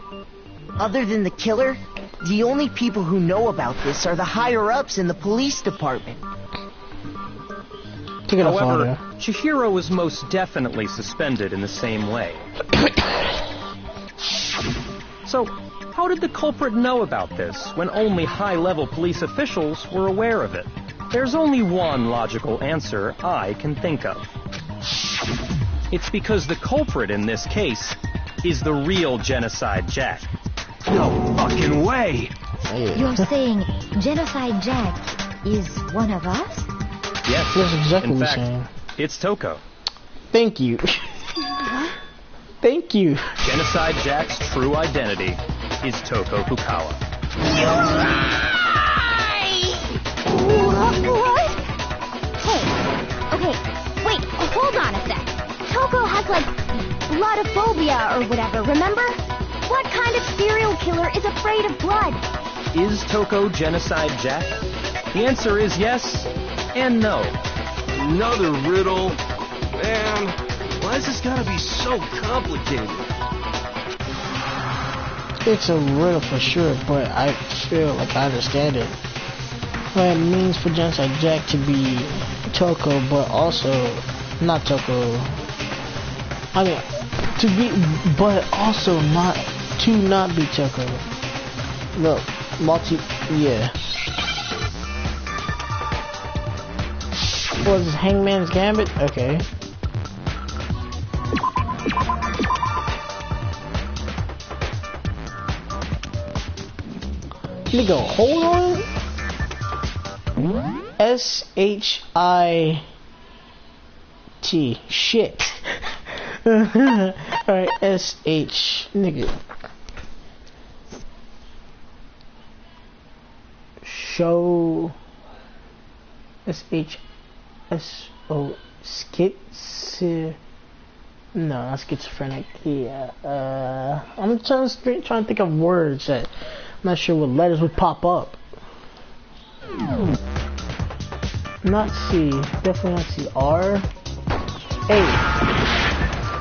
Other than the killer, the only people who know about this are the higher-ups in the police department. However, Chihiro was most definitely suspended in the same way. So, how did the culprit know about this when only high-level police officials were aware of it? There's only one logical answer I can think of. It's because the culprit in this case is the real Genocide Jack. No fucking way! You're saying Genocide Jack is one of us? Yes, that's exactly in what fact, I'm saying. It's Toko. Thank you. Thank you. Genocide Jack's true identity is Toko Fukawa. You lie! What? Hey, okay, wait, hold on a sec. Toko has, like, bloodophobia or whatever, remember? What kind of serial killer is afraid of blood? Is Toko Genocide Jack? The answer is yes and no. Another riddle? Man, why is this gotta be so complicated? It's a riddle for sure, but I feel like I understand it. What it means for Genocide Jack to be Toko, but also not Toko. I mean, to be, but also not be Toko. Look, yeah. Was this Hangman's Gambit? Okay. Nigga, hold on. S-H-I-T. Shit. Alright, S-H. Nigga. show S-H-S-O schizo. No, not schizophrenic. Yeah. I'm trying to think of words that I'm not sure what letters would pop up. Not C. Definitely not C. R. A.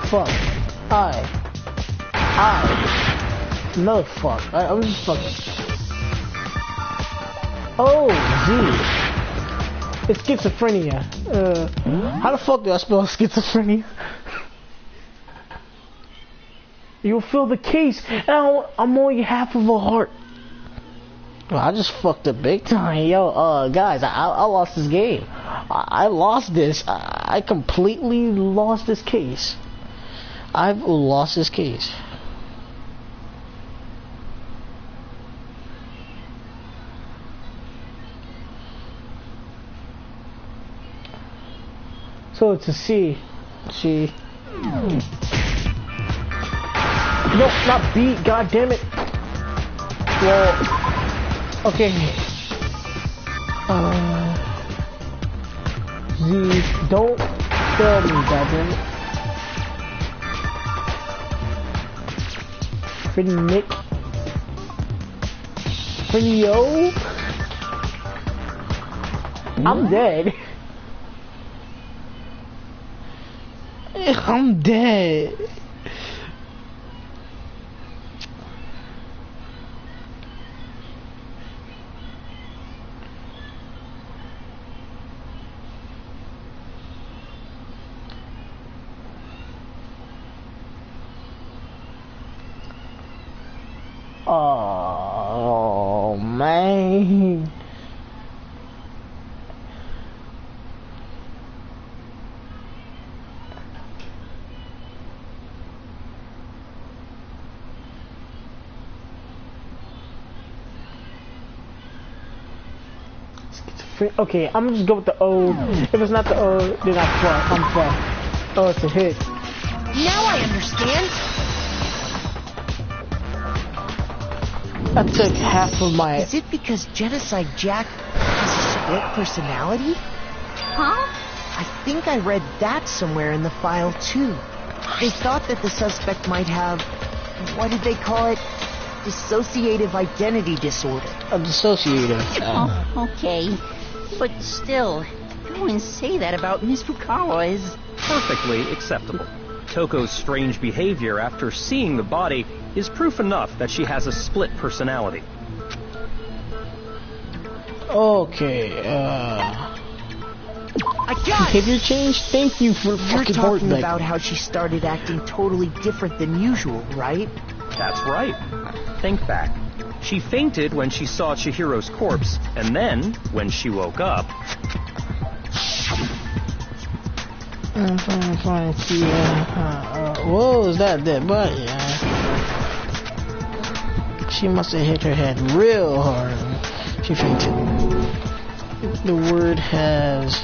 Fuck. I. No fuck. I'm just fucking. Oh, Z. It's schizophrenia. How the fuck do I spell schizophrenia? You'll fill the case. Now I'm only half of a heart. Well, I just fucked up big time. Yo, guys, I lost this game. I lost this. I completely lost this case. I've lost this case. So it's a C. C. No, not B. God damn it. Well, okay. Z. Don't fail me, goddammit. Pretty Nick. Pretty Yo. I'm dead. I'm dead. Oh man. Okay, I'm just go with the O. If it's not the O, then I'm fucked. Oh, it's a hit. Now I understand. I took half of my... Is it because Genocide Jack has a split personality? Huh? I think I read that somewhere in the file, too. They thought that the suspect might have... what did they call it? Dissociative identity disorder. A dissociative. Oh, okay. But still, go and say that about Miss Fukawa is... perfectly acceptable. Toko's strange behavior after seeing the body is proof enough that she has a split personality. Okay, I got it! behavior change? Thank you for You're fucking talking about how she started acting totally different than usual, right? That's right. Think back. She fainted when she saw Chihiro's corpse, and then, when she woke up... Whoa, is that dead body? She must have hit her head real hard. She fainted. The word has...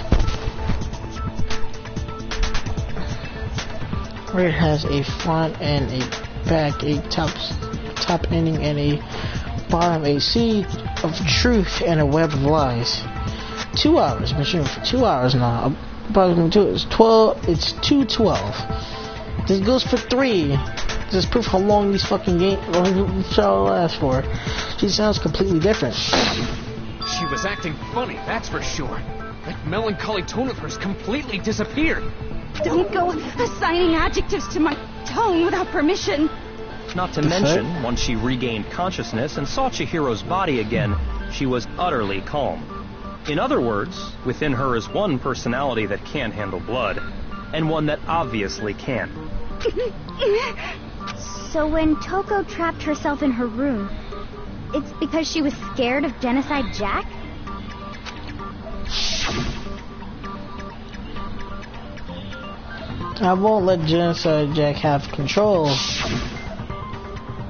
where it has a front and a back, a top ending and a bottom, a seed of truth and a web of lies. 2 hours, been shooting for 2 hours now. It's 12. It's 2:12. This goes for 3. This is proof how long these fucking games shall last for. She sounds completely different. She was acting funny, that's for sure. That melancholy tone of hers completely disappeared. Don't go assigning adjectives to my tongue without permission. Not to mention, once she regained consciousness and saw Chihiro's body again, she was utterly calm. In other words, within her is one personality that can't handle blood, and one that obviously can. So when Toko trapped herself in her room, it's because she was scared of Genocide Jack? I won't let Genocide Jack have control.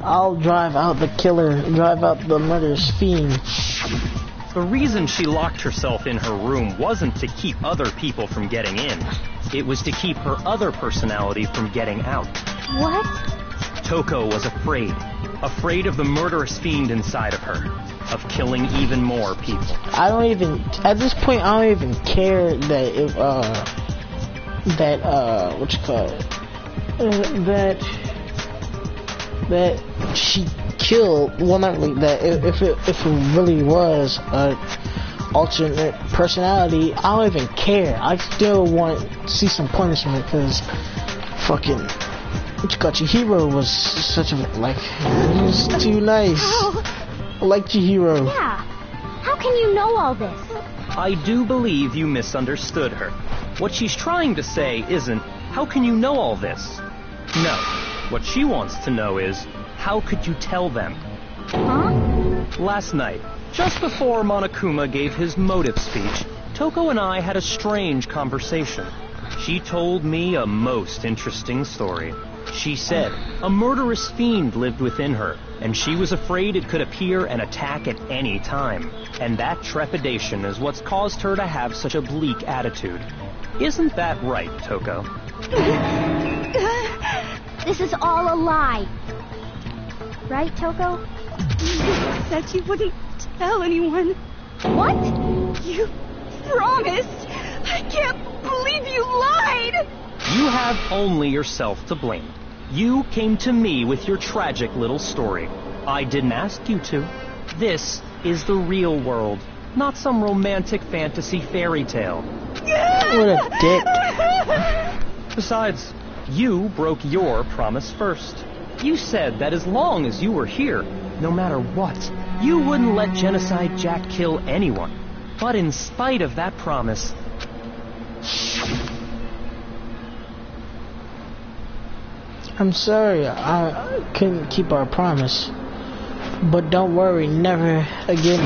I'll drive out the killer, drive out the murderous fiend. The reason she locked herself in her room wasn't to keep other people from getting in. It was to keep her other personality from getting out. What? Toko was afraid. Afraid of the murderous fiend inside of her. of killing even more people. I don't even, at this point, I don't even care that if, what you call it, that she killed, well, not really, that if it really was a alternate personality, I don't even care. I still want to see some punishment, because fucking, what you call, Chihiro was such a, like, he was too nice. I like Chihiro. Yeah. How can you know all this? I do believe you misunderstood her. What she's trying to say isn't, how can you know all this? No. What she wants to know is, how could you tell them? Huh? Last night, just before Monokuma gave his motive speech, Toko and I had a strange conversation. She told me a most interesting story. She said a murderous fiend lived within her, and she was afraid it could appear and attack at any time. And that trepidation is what's caused her to have such a bleak attitude. Isn't that right, Toko? This is all a lie. Right, Toko? You said you wouldn't tell anyone. What? You promised. I can't believe you lied. You have only yourself to blame. You came to me with your tragic little story. I didn't ask you to. This is the real world, not some romantic fantasy fairy tale. What a dick. Besides, you broke your promise first. You said that as long as you were here, no matter what, you wouldn't let Genocide Jack kill anyone. But in spite of that promise, I'm sorry, I couldn't keep our promise. But don't worry, never again.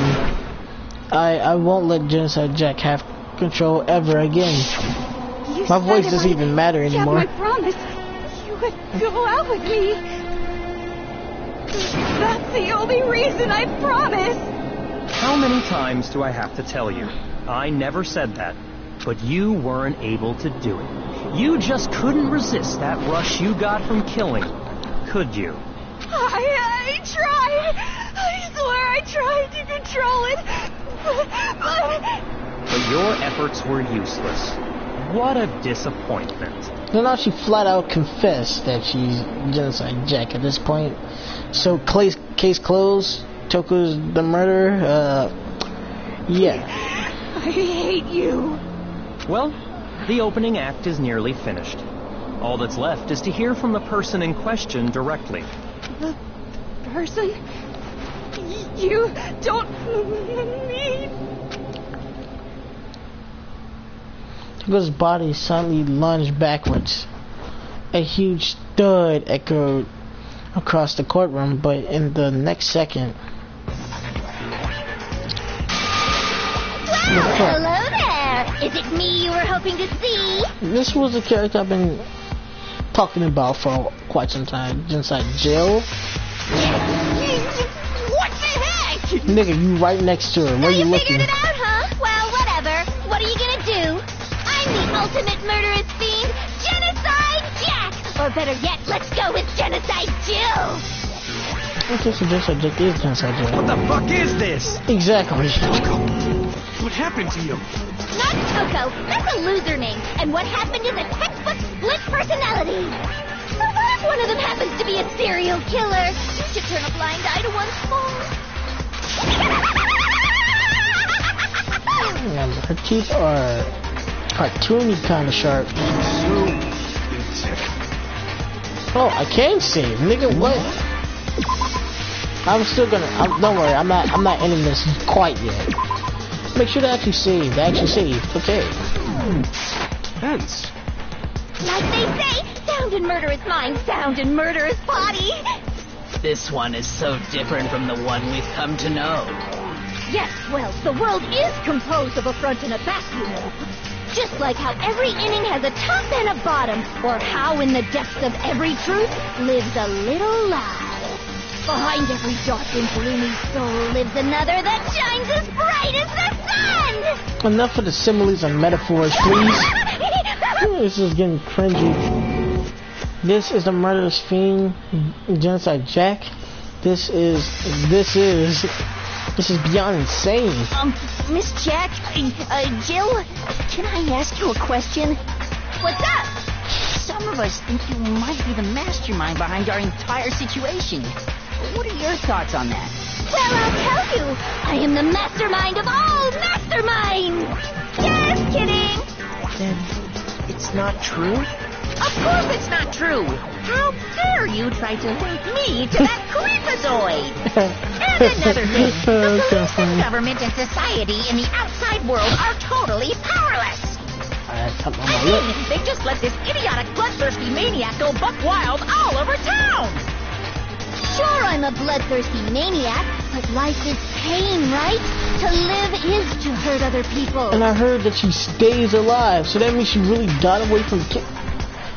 I won't let Genocide Jack have control ever again. My voice doesn't even matter anymore. I promise you would go out with me. That's the only reason I promised. how many times do I have to tell you? I never said that. But you weren't able to do it. You just couldn't resist that rush you got from killing, could you? I tried. I swear I tried to control it. But your efforts were useless. What a disappointment. Then now she flat out confessed that she's Genocide Jack at this point. So case closed. Toko's the murderer. Yeah. I hate you. Well, the opening act is nearly finished. All that's left is to hear from the person in question directly. The person you don't mean? Toko's body suddenly lunged backwards. A huge thud echoed across the courtroom, but in the next second... Well, hello there! Is it me you were hoping to see? This was a character I've been talking about for quite some time. Genocide Jill. What the heck? Nigga, you right next to her. Where you looking? Figured it out, huh? Well, whatever. What are you gonna do? I'm the ultimate murderous fiend, Genocide Jack! Or better yet, let's go with Genocide Jill! I guess Genocide Jack is Genocide Jill. What the fuck is this? Exactly. What happened to you? Not Toko. That's a loser name. And what happened is a textbook split personality. So what if one of them happens to be a serial killer? You should turn a blind eye to one's faults. Her teeth are cartoony kind of sharp. Oh, I can save, nigga. What? I'm still gonna. Don't worry. I'm not ending this quite yet. Make sure to actually save. Okay. Tense. Like they say, sound in murderous mind, sound in murderous body. This one is so different from the one we've come to know. Yes, well, the world is composed of a front and a back, you know. Just like how every inning has a top and a bottom, or how in the depths of every truth lives a little lie. Behind every dark and gloomy soul lives another that shines as bright as the sun! Enough of the similes and metaphors, please. This is getting cringy. This is the murderous fiend, Genocide Jack. This is This is beyond insane. Miss Jack, Jill, can I ask you a question? What's up? Some of us think you might be the mastermind behind our entire situation. What are your thoughts on that? Well, I'll tell you. I am the mastermind of all masterminds. Just kidding. Then it's not true? Of course it's not true. How dare you try to link me to that creepazoid? And another thing, the police and government and society in the outside world are totally powerless. I mean, they just let this idiotic, bloodthirsty maniac go buck wild all over town. Sure, I'm a bloodthirsty maniac, but life is pain, right? To live is to hurt other people. And I heard that she stays alive, so that means she really got away from kids.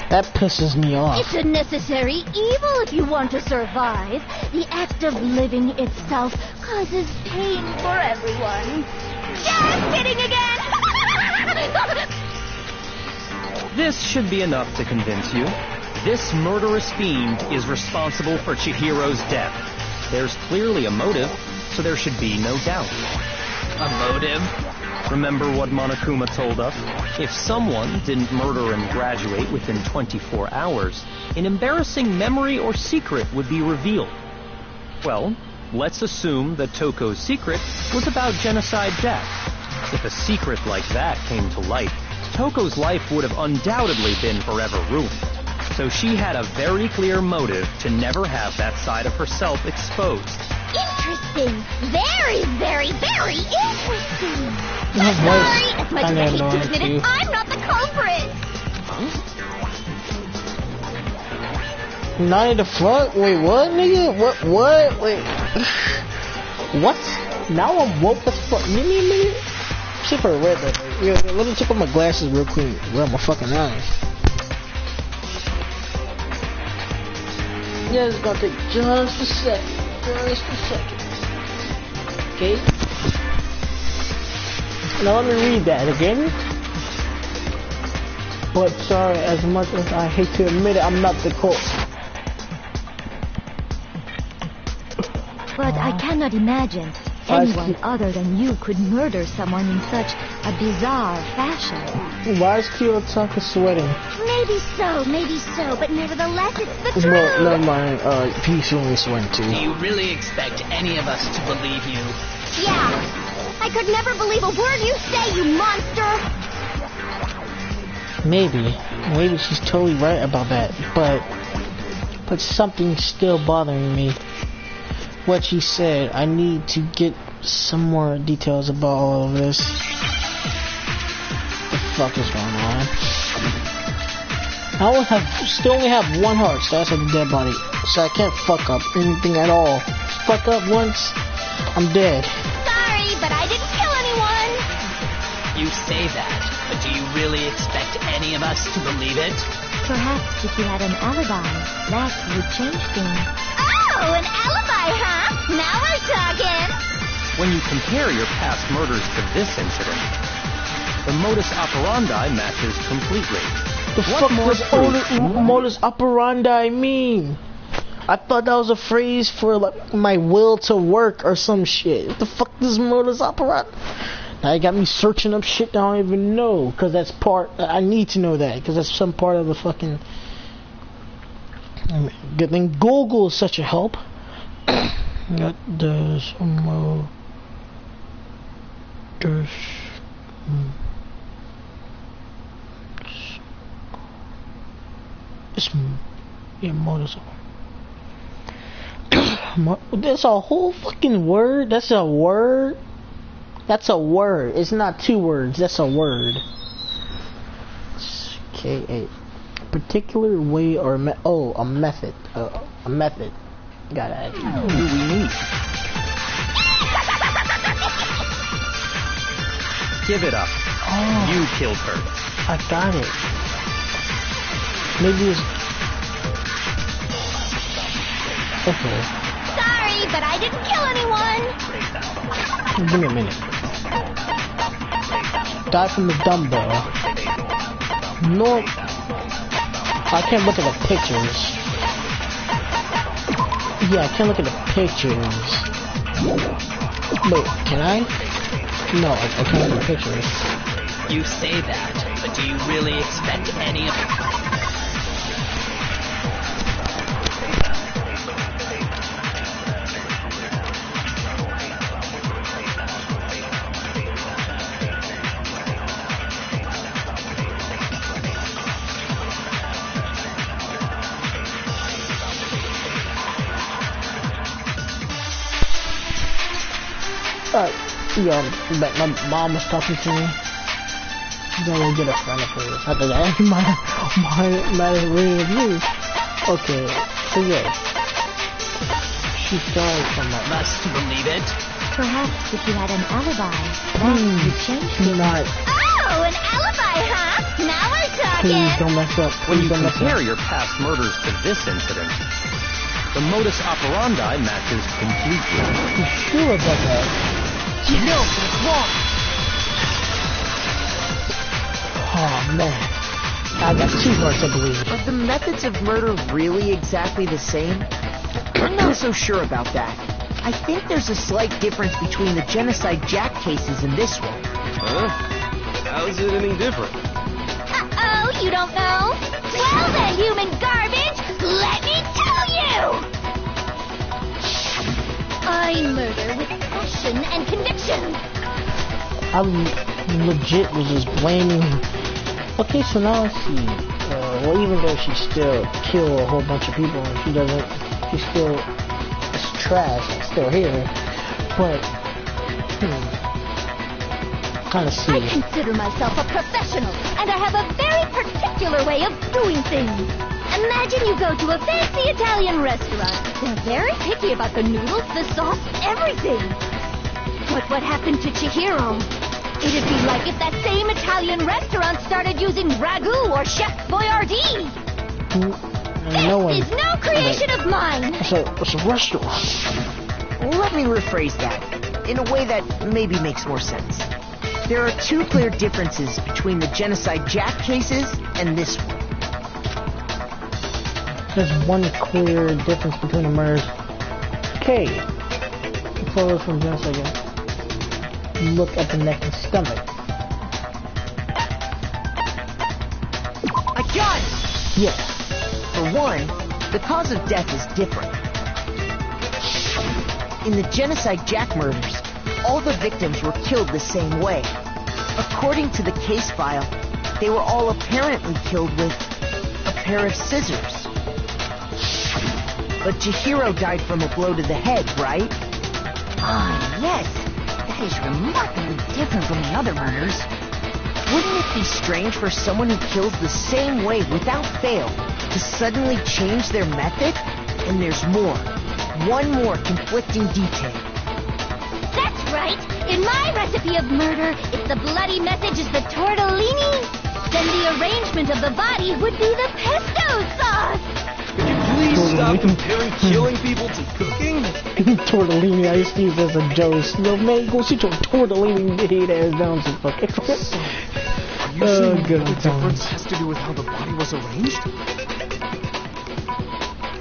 That pisses me off. It's a necessary evil if you want to survive. The act of living itself causes pain for everyone. Just kidding again! This should be enough to convince you. This murderous fiend is responsible for Chihiro's death. There's clearly a motive, so there should be no doubt. A motive? Remember what Monokuma told us? If someone didn't murder and graduate within 24 hours, an embarrassing memory or secret would be revealed. Well, let's assume that Toko's secret was about genocide death. If a secret like that came to light, Toko's life would have undoubtedly been forever ruined. So she had a very clear motive to never have that side of herself exposed. Interesting. Very, very, very interesting. That Sorry, as much as I hate to was admit it, I'm not the culprit. Not in the front? Wait, what, nigga? What? Wait. What? Now I'm woke as fuck. Nigga. Shit for a red light. Yo, let me check out my glasses real quick. Where are my fucking eyes? Yeah, it's gonna take just a second. Okay? Now let me read that again. But sorry, as much as I hate to admit it, I'm not the culprit. But I cannot imagine anyone other than you could murder someone in such a bizarre fashion. Why is Kiyotaka sweating? Maybe so, but nevertheless, it's the truth. Well, never mind. Peace only sweating too. Do you really expect any of us to believe you? Yeah. I could never believe a word you say, you monster! Maybe she's totally right about that, but something's still bothering me. What she said, I need to get some more details about all of this. What the fuck is going on? I still only have one heart, so that's a dead body. So I can't fuck up anything at all. Fuck up once, I'm dead. Sorry, but I didn't kill anyone! You say that, but do you really expect any of us to believe it? Perhaps if you had an alibi, that would change things. Oh, an alibi, huh? Now we're talking! When you compare your past murders to this incident, the modus operandi matches completely. The fuck does modus operandi mean? I thought that was a phrase for like my will to work or some shit. What the fuck does modus operandi? Now you got me searching up shit that I don't even know, because that's part. I need to know that because that's some part of the fucking. Good thing Google is such a help. What does modus? Modus. That's a whole fucking word. That's a word. That's a word. It's not two words. That's a word. Okay, a particular way or a method. A method. Got it. Who do we need? Give it up. Oh, You killed her. I got it. Maybe it's. Okay. Sorry, but I didn't kill anyone! Give me a minute. Die from the dumbbell. No. I can't look at the pictures. Yeah, I can't look at the pictures. Wait, can I? No, I can't see the pictures. You say that, but do you really expect any of it? But my mom was talking to me. She's gonna get a friend of hers. I thought that might have really views. Okay, so yeah. She's going from my... Must believe it. Perhaps if you had an alibi, then you'd change things. Not... Oh, an alibi, huh? Now we're talking. Please don't mess up. When you Please don't mess compare up. your past murders to this incident, the modus operandi matches completely. You sure about that? You know what's wrong. Oh man, I got 2 hearts, I believe. Are the methods of murder really exactly the same? I'm not so sure about that. I think there's a slight difference between the Genocide Jack cases and this one. Huh? How's it any different? Uh-oh, you don't know? Well then, human garbage, let me tell you! I murder with passion and conviction. I legit was just blaming. Okay, so now I see. Well, even though she still killed a whole bunch of people and she doesn't, she still is trash and still here. But, kind of see. I consider myself a professional, and I have a very particular way of doing things. Imagine you go to a fancy Italian restaurant. They're very picky about the noodles, the sauce, everything. But what happened to Chihiro? It'd be like if that same Italian restaurant started using ragu or Chef Boyardee. This is no creation of mine. It's a restaurant. Let me rephrase that in a way that maybe makes more sense. There are 2 clear differences between the Genocide Jack cases and this one. There's one clear difference between the murders. Okay. Photos from Genocide Jack. Look at the neck and stomach. I got it! Yes. For one, the cause of death is different. In the Genocide Jack murders, all the victims were killed the same way. According to the case file, they were all apparently killed with a pair of scissors. But Chihiro died from a blow to the head, right? Ah, yes. That is remarkably different from the other murders. Wouldn't it be strange for someone who kills the same way without fail to suddenly change their method? And there's more. One more conflicting detail. That's right. In my recipe of murder, if the bloody message is the tortellini, then the arrangement of the body would be the pesto sauce. Could you please stop comparing killing people to cooking? Tortellini, I used to use as a joke. Yo, man, go sit your tortellini head ass down some fucking. Are you saying good the difference has to do with how the body was arranged?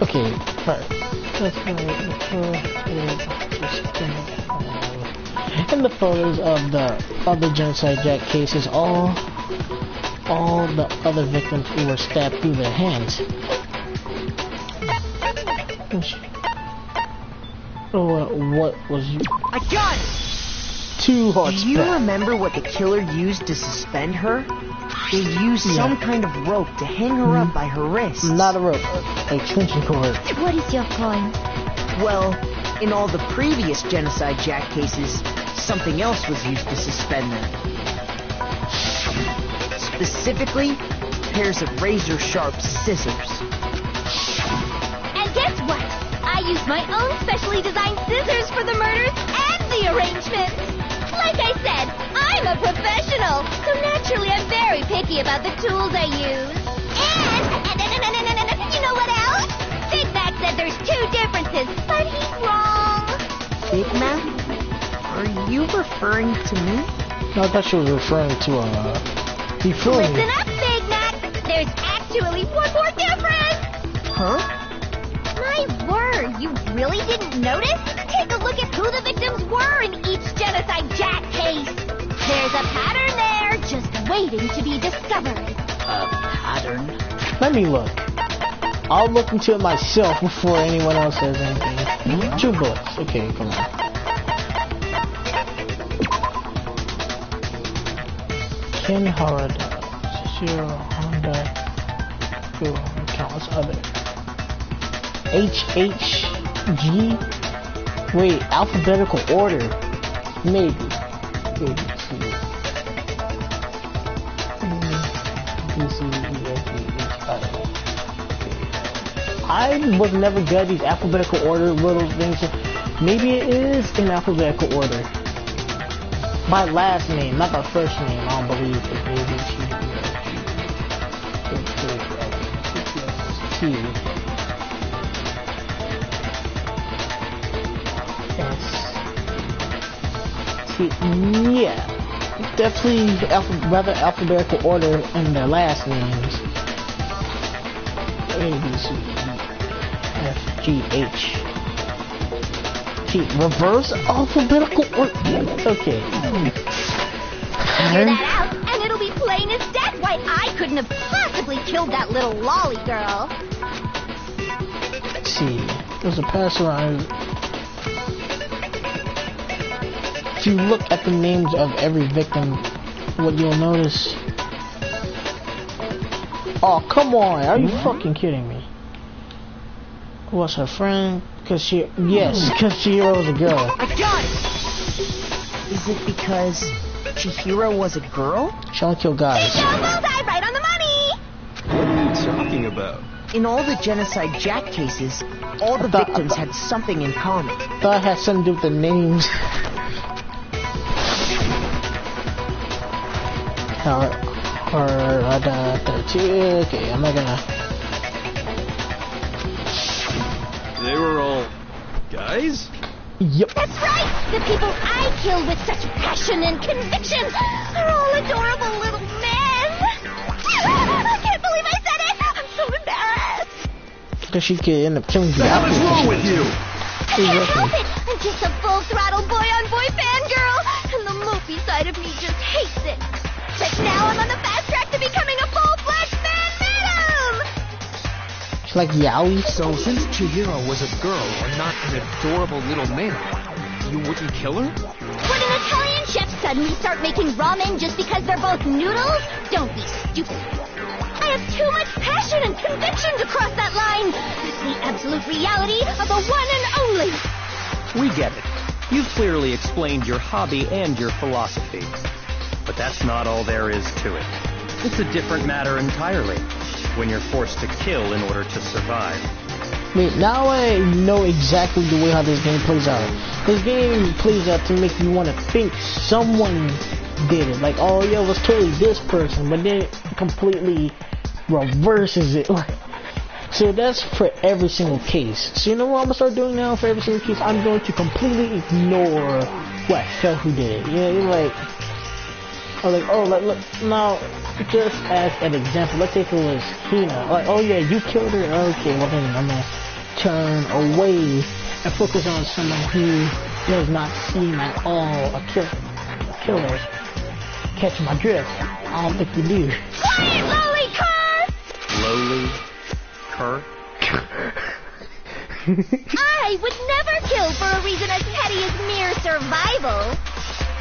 Okay, alright. In the photos of the other Genocide Jack cases, all the other victims who were stabbed through their hands. What was you? I got it! 2 hearts. Do you back. remember what the killer used to suspend her? They used some kind of rope to hang her up by her wrists. Not a rope, a extension cord. What is your point? Well, in all the previous Genocide Jack cases, something else was used to suspend them. Specifically, pairs of razor-sharp scissors. And guess what? I used my own specially designed scissors for the murders and the arrangements. Like I said, I'm a professional, so naturally I'm very picky about the tools I use. And you know what else? Big Mac said there's 2 differences, but he's wrong. Big Mac? Are you referring to me? No, I thought she was referring to before. Listen up, Big Mac. There's actually one more difference. Huh? My My word, you really didn't notice? Take a look at who the victims were in each Genocide Jack case. There's a pattern there, just waiting to be discovered. A pattern? Let me look. I'll look into it myself before anyone else says anything. 2 bullets. Okay, come on. Ken Harada, Chihiro Honda, countless other. HHG? Wait, alphabetical order. Maybe. I was never good at these alphabetical order little things. Maybe it is in alphabetical order. My last name, not my first name. I don't believe it. Yeah, definitely rather alphabetical order in their last names. A, B, C, D, F, G, H. T. Reverse alphabetical order. Okay. Figure that out, and it'll be plain as death why I couldn't have possibly killed that little lolly girl. Let's see. There's a pass around. If you look at the names of every victim, what you'll notice. Oh, come on. Are you fucking kidding me? Was her friend? Because Chihiro was a girl. I got it! Is it because Chihiro was a girl? She only killed guys. Bullseye, right on the money! What are you talking about? In all the Genocide Jack cases, all the victims had something in common. Thought it had something to do with the names. Okay, I'm not gonna. They were all guys? Yep. That's right! The people I killed with such passion and conviction are all adorable little men! I can't believe I said it! I'm so embarrassed! Because she could end up killing you. What the hell is wrong with you? I can't help it! I'm just a full-throttle boy-on-boy fangirl, and the movie side of me just hates it. But now I'm on the fast track to becoming a full-fledged fan madam! She's like Yaoi. So since Chihiro was a girl and not an adorable little man, you wouldn't kill her? Would an Italian chef suddenly start making ramen just because they're both noodles? Don't be stupid. I have too much passion and conviction to cross that line. That's the absolute reality of the one and only. We get it. You've clearly explained your hobby and your philosophy. But that's not all there is to it. It's a different matter entirely, when you're forced to kill in order to survive. Wait, now I know exactly the way how this game plays out. This game plays out to make you want to think someone did it. Like, oh yeah, it was totally this person, but then it completely reverses it. So that's for every single case. So you know what I'm gonna start doing now for every single case? I'm going to completely ignore who I felt who did it. You know, you're like, look, now, just as an example, let's take it was Hina. Like, oh yeah, you killed her? Okay, well then I'm gonna turn away and focus on someone who does not seem at all a killer. Catch my drift? I don't think you do. Quiet, lowly cur! Lowly cur? I would never kill for a reason as petty as mere survival.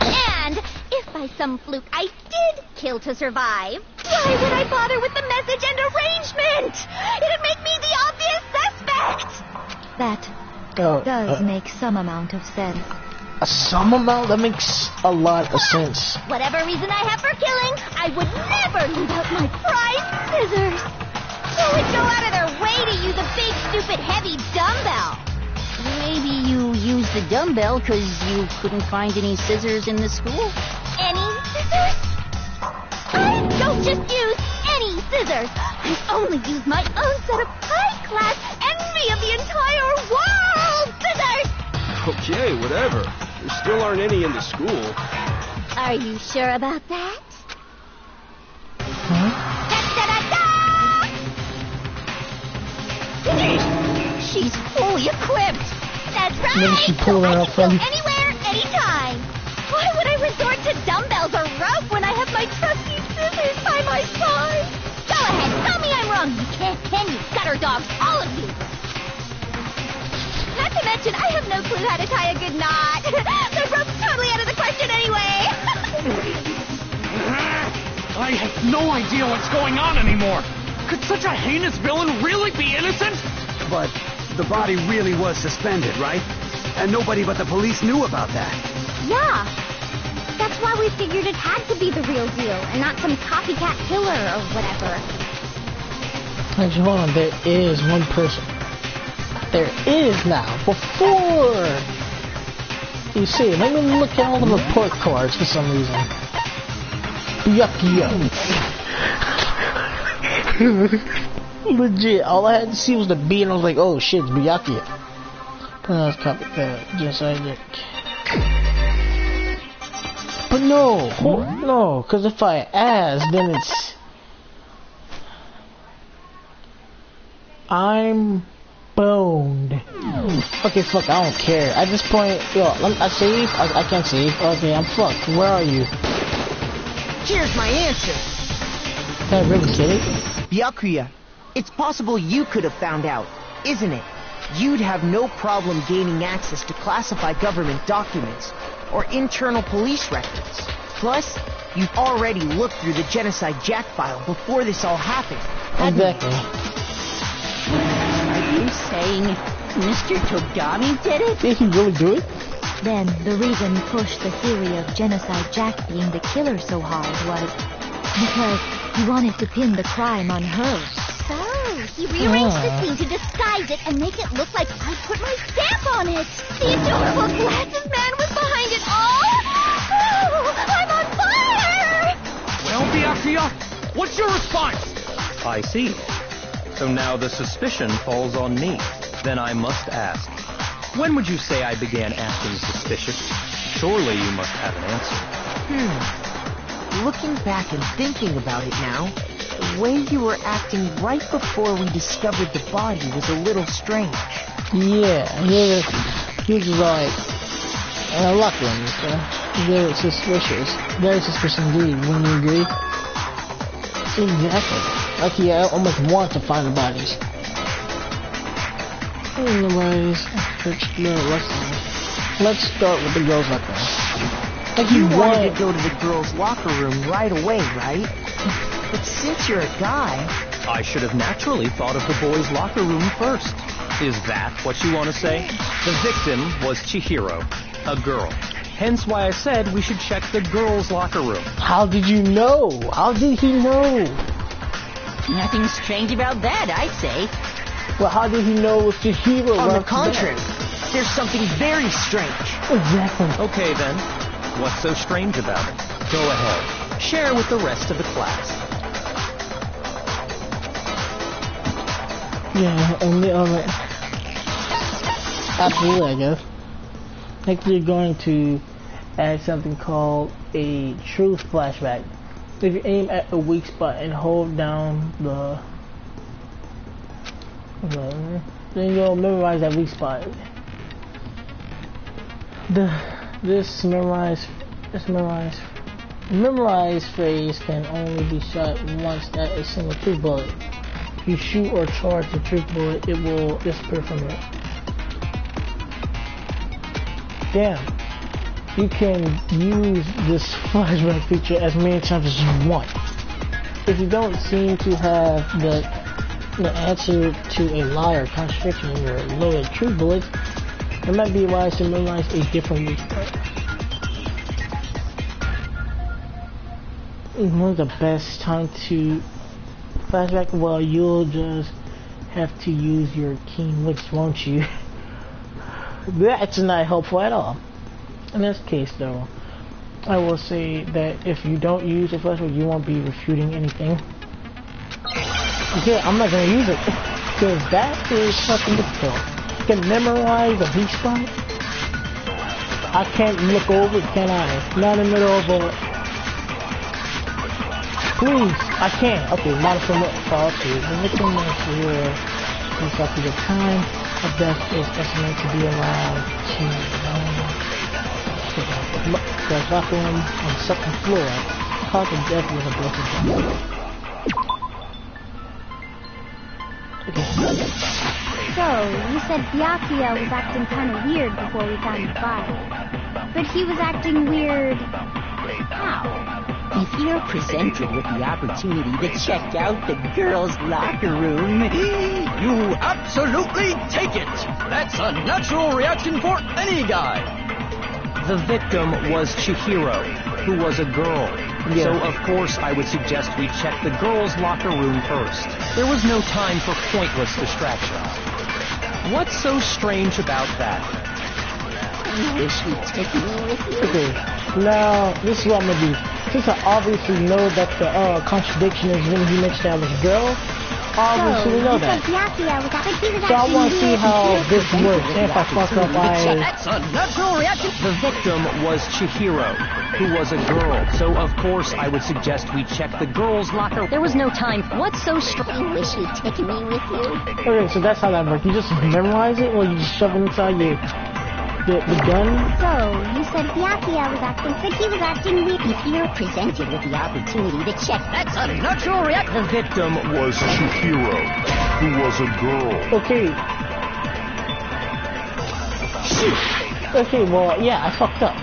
And if by some fluke I did kill to survive, why would I bother with the message and arrangement? It'd make me the obvious suspect. That does make some amount of sense. Some amount? That makes a lot of sense. Whatever reason I have for killing, I would never leave out my prized scissors. Who would go out of their way to use a big, stupid, heavy dumbbell? Maybe you used the dumbbell because you couldn't find any scissors in the school? Any scissors? I don't just use any scissors. I only use my own set of high-class, envy of the entire world scissors! Okay, whatever. There still aren't any in the school. Are you sure about that? Huh? Da-da-da-da! She's Maybe she pulled it out from. Anywhere, anytime. Why would I resort to dumbbells or rope when I have my trusty scissors by my side? Go ahead, tell me I'm wrong. You can't, you gutter dogs, all of you. Not to mention, I have no clue how to tie a good knot. The rope's totally out of the question anyway. I have no idea what's going on anymore. Could such a heinous villain really be innocent? But the body really was suspended, right? And nobody but the police knew about that. Yeah. That's why we figured it had to be the real deal and not some copycat killer or whatever. Actually, hold on. There is one person. There is now. Before. You see, let me look at all the report cards for some reason. Yucky. Legit, all I had to see was the B, and I was like, oh shit, it's Byakuya. But no, because if I ask, then it's... I'm boned. Okay, fuck, I don't care. At this point, yo, I save? I can't save. Okay, I'm fucked. Where are you? Here's my answer. Can I really get it? Byakuya, it's possible you could have found out, isn't it? You'd have no problem gaining access to classified government documents or internal police records. Plus, you've already looked through the Genocide Jack file before this all happened. Exactly. Are you saying Mr. Togami did it? Did he really do it? Then the reason he pushed the theory of Genocide Jack being the killer so hard was because he wanted to pin the crime on her. So, he rearranged the scene to disguise it and make it look like I put my stamp on it. The adorable glasses man was behind it all. Oh, I'm on fire! Well, Byakuya, what's your response? I see. So now the suspicion falls on me. Then I must ask, when would you say I began acting suspicious? Surely you must have an answer. Looking back and thinking about it now, the way you were acting right before we discovered the body was a little strange. Yeah, he was like, luckily, very suspicious. Very suspicious indeed, wouldn't you agree? Exactly. Like he almost wants to find the bodies. Anyways, let's start with the girls' locker room. Like you wanted to go to the girls' locker room right away, right? But since you're a guy... I should have naturally thought of the boys' locker room first. Is that what you want to say? The victim was Chihiro, a girl. Hence why I said we should check the girls' locker room. How did you know? How did he know? Nothing strange about that, I say. Well, how did he know it was Chihiro? On the contrary, there's something very strange. Exactly. Okay then, what's so strange about it? Go ahead, share with the rest of the class. Yeah, absolutely, I guess. Next, we're going to add something called a truth flashback. If you aim at a weak spot and hold down then you'll memorize that weak spot. This memorized phrase can only be shot once at a single truth bullet. If you shoot or charge the truth bullet, it will disappear from it. Damn. You can use this flashback feature as many times as you want. If you don't seem to have the answer to a lie or contradiction in your loaded truth bullets, it might be wise to memorize a different weak spot. One of the best time to flashback, well, you'll just have to use your keen wits, won't you? That's not helpful at all. In this case, though, I will say that if you don't use a flashback, you won't be refuting anything. Okay, I'm not gonna use it because that is fucking difficult. You can memorize a weak spot. I can't look over it, can I? Not in the middle of a. Please, I can't. Okay, modify it. Okay, the victim is here. It's up to the time. of death is estimated to be around 2. The locker room on the second floor. Cause of death was a broken jaw. So, you said Byakuya was acting kind of weird before we found the body. But he was acting weird... how? If you're presented with the opportunity to check out the girls' locker room, You absolutely take it! That's a natural reaction for any guy! The victim was Chihiro, who was a girl. Yeah. So, of course, I would suggest we check the girls' locker room first. There was no time for pointless distractions. What's so strange about that? I wish you'd take me with you. Okay, now, this is what I'm gonna do. Since I obviously know that the contradiction is when he mentioned that was a girl, obviously we know that. So I want to see how this works, and if I fuck up, That's a natural reaction! The victim was Chihiro, who was a girl. So, of course, I would suggest we check the girls' locker. There was no time. What's so strange? I wish you'd taken me with you. Okay, so that's how that works. You just memorize it, or you just shove it inside your the gun? So, you said Byakuya was acting, but he was acting weird. If you're presented with the opportunity to check... That's a natural reaction! The victim Was Chihiro, who was a girl. Okay. Okay, well, yeah, I fucked up.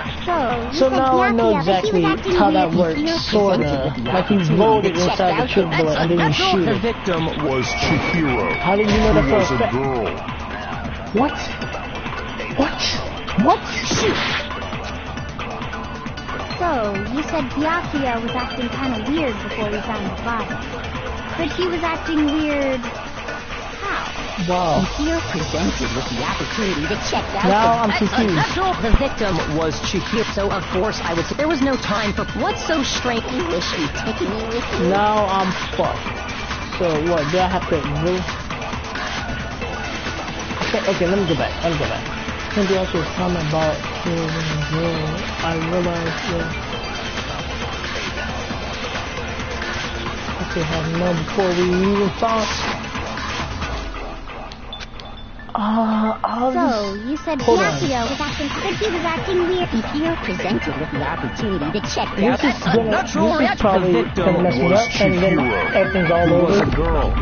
So now I know exactly how that works, sorta. Like he rolled it inside the trick bullet and then you shoot The it. victim Was Chihiro, How did you know that who for a was a fact? girl. What? What? What? So, you said Byakuya was acting kind of weird before we found the body. But he was acting weird... how? Wow. If you're presented with the opportunity to check out... Now I'm confused. The victim was Chihiro, so of course I would say there was no time for... What's so strange? I wish you'd taken me with you. Now I'm fucked. So what, do I have to really... Okay, let me go back. Maybe I should comment about killing a girl. I realized that... Okay, have no before we even thought. So, you said Byakuya was acting, but he was acting weird. If you're presented with the opportunity to check out... This is probably gonna mess me up, and then everything's all was a over. girl.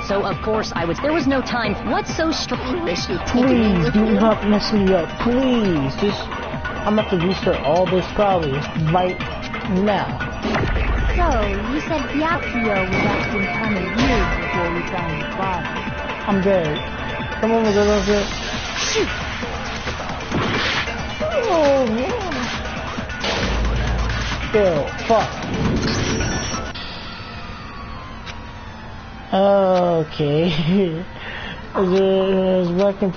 So, of course, I would... There was no time. What's so strange? I wish you'd taken me Please, with do you. not mess me up. Please, just... I'm gonna have to restart all this probably right now. So, you said Byakuya was acting kind of weird before we found the body. I'm dead. Come on, little bit. Shoot! Oh, man. Still, fuck. Okay. It's working.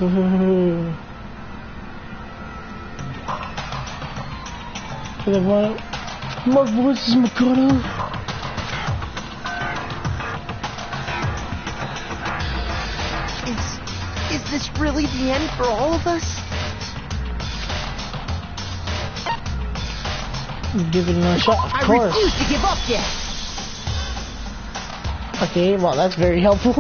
My voice is Makoto. Is this really the end for all of us? Give it another shot, of I course. refuse to give up yet. Okay, well, that's very helpful.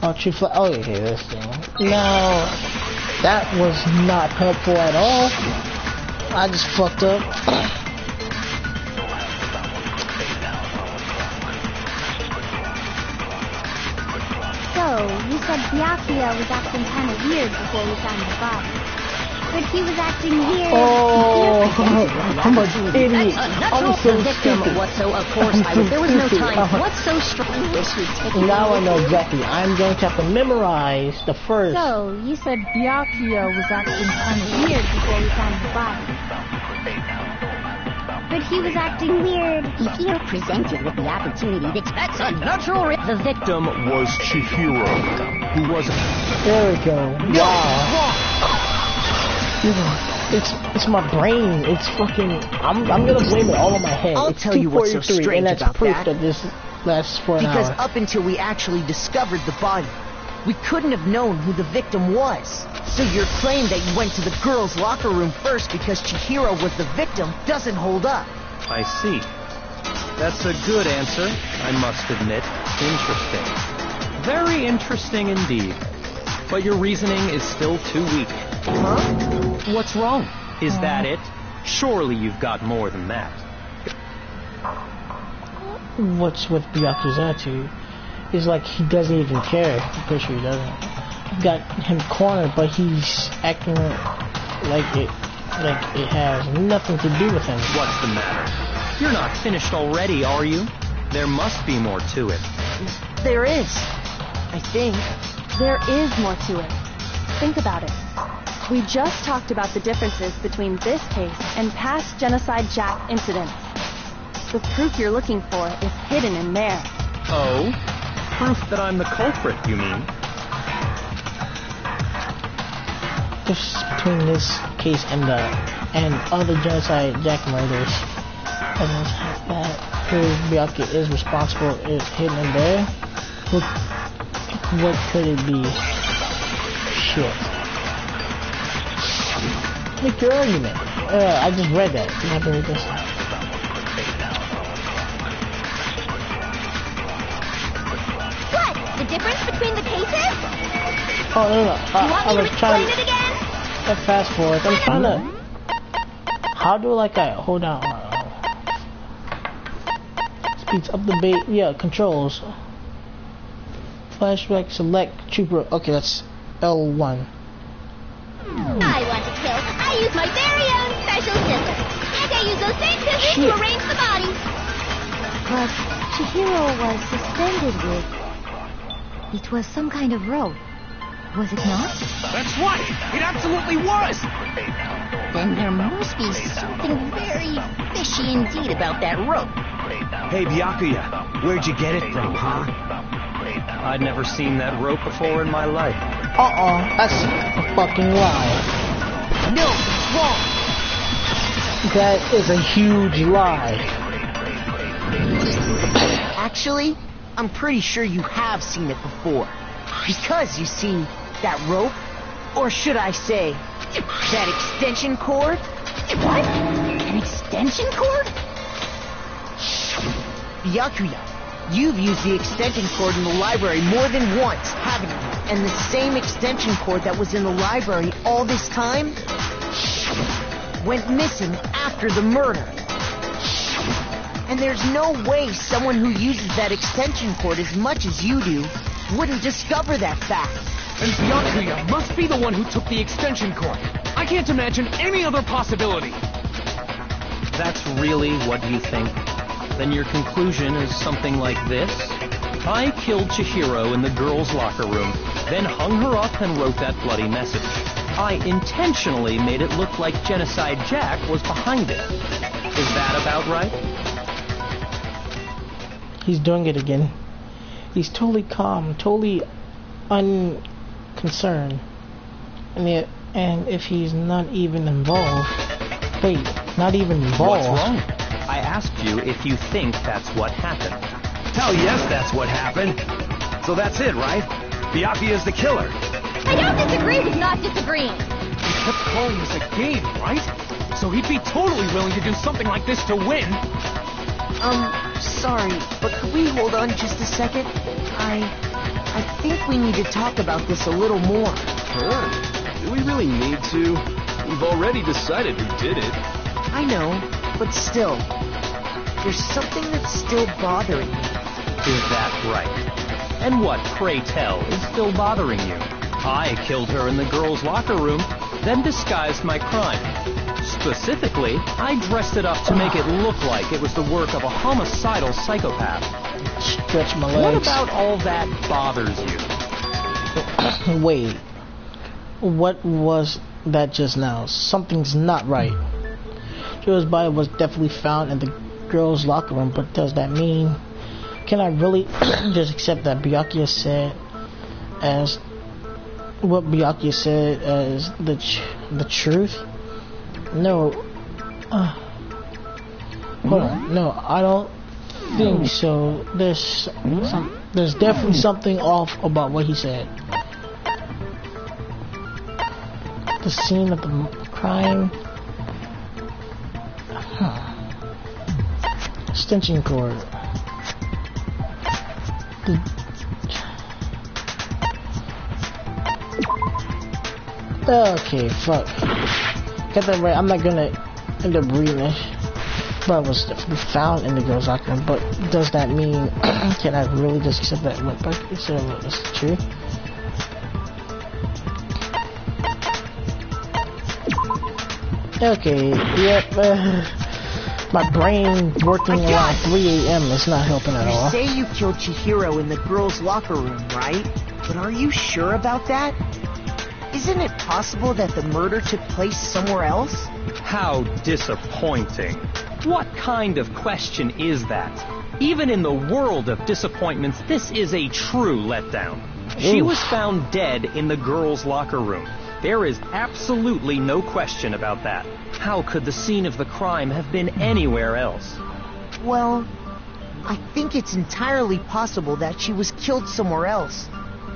Oh, true flag. Oh, okay, this thing. No, that was not helpful at all. I just fucked up. So, you said Byakuya was acting kind of weird before we found the body. But he was acting weird. Oh, I'm an idiot. I'm so stupid. What so? Of course, there was no time. What's so strange? Now I know exactly. I'm going to have to memorize the first. So, you said Byakuya was acting kind of weird before we found the body. But he was acting weird. If you're presented with the opportunity to... That's a natural The victim Was Chihiro, who was a... There we go. Wow. It's my brain. It's fucking. I'm gonna blame it all on my head. I'll it's tell you what's so 2:43, strange and that's about proof that. that this lasts for an Because hour. up until we actually discovered the body, we couldn't have known who the victim was. So your claim that you went to the girls' locker room first because Chihiro was the victim doesn't hold up. I see. That's a good answer, I must admit. Interesting. Very interesting indeed. But your reasoning is still too weak. Huh? What's wrong? Is that it? Surely you've got more than that. What's with Byakuya's attitude? It's like he doesn't even care. I'm pretty sure he doesn't. You got him cornered, but he's acting like it has nothing to do with him. What's the matter? You're not finished already, are you? There must be more to it. There is. I think. There is more to it. Think about it. We just talked about the differences between this case and past Genocide Jack incidents. The proof you're looking for is hidden in there. Oh? Proof that I'm the culprit, you mean? Difference between this case and other Genocide Jack murders. Evidence that proves Byakuya is responsible is hidden in there. What could it be? Shit. Make your argument. I just read that. You have to read this. What? The difference between the cases? Oh, no. You want me to explain it again? Fast forward. I'm trying to... How do I hold on. Speeds up the bait. Yeah, controls. Flashback, select, trooper. Okay, that's L1. I want to kill. I use my very own special scissors. And I use those same scissors to arrange the bodies. But Chihiro was suspended with... It was some kind of rope. Was it not? That's right! It absolutely was! Then there must be something very fishy indeed about that rope. Hey, Byakuya, where'd you get it from, huh? I'd never seen that rope before in my life. That's a fucking lie. No, it's wrong. That is a huge lie. Actually, I'm pretty sure you have seen it before. Because, you see, that rope, or should I say, that extension cord? What? An extension cord? Byakuya, you've used the extension cord in the library more than once, haven't you? And the same extension cord that was in the library all this time went missing after the murder. And there's no way someone who uses that extension cord as much as you do wouldn't discover that fact. And Byakuya must be the one who took the extension cord. I can't imagine any other possibility. That's really what you think? Then your conclusion is something like this? I killed Chihiro in the girls' locker room, then hung her up and wrote that bloody message. I intentionally made it look like Genocide Jack was behind it. Is that about right? He's doing it again. He's totally calm, totally unconcerned. And if he's not even involved... Wait, not even involved. What's wrong? I asked you if you think that's what happened. Hell yes, that's what happened. So that's it, right? Byakuya's the killer. I don't disagree with not disagreeing. He kept calling this a game, right? So he'd be totally willing to do something like this to win. Sorry, but could we hold on just a second? I think we need to talk about this a little more. Sure. Do we really need to? We've already decided who did it. I know, but still, there's something that's still bothering me. Is that right? And what, pray tell, is still bothering you? I killed her in the girls' locker room, then disguised my crime. Specifically, I dressed it up to make it look like it was the work of a homicidal psychopath. Stretch my legs. What about all that bothers you? Wait. What was that just now? Something's not right. Chihira's body was definitely found in the girls' locker room, but does that mean... Can I really just accept that Byakuya said as... What Byakuya said as the truth? No. Hold on. No, I don't think so. There's definitely something off about what he said. The scene of the crime. extension cord. Okay, fuck. Get that right. I'm not gonna end up reading this. But was found in the girl's locker room. But does that mean can I really just accept that? What? So that's true. Okay. Yep. My brain working around 3 a.m. is not helping at all. You say you killed Chihiro in the girls' locker room, right? But are you sure about that? Isn't it possible that the murder took place somewhere else? How disappointing. What kind of question is that? Even in the world of disappointments, this is a true letdown. She was found dead in the girls' locker room. There is absolutely no question about that. How could the scene of the crime have been anywhere else? Well, I think it's entirely possible that she was killed somewhere else,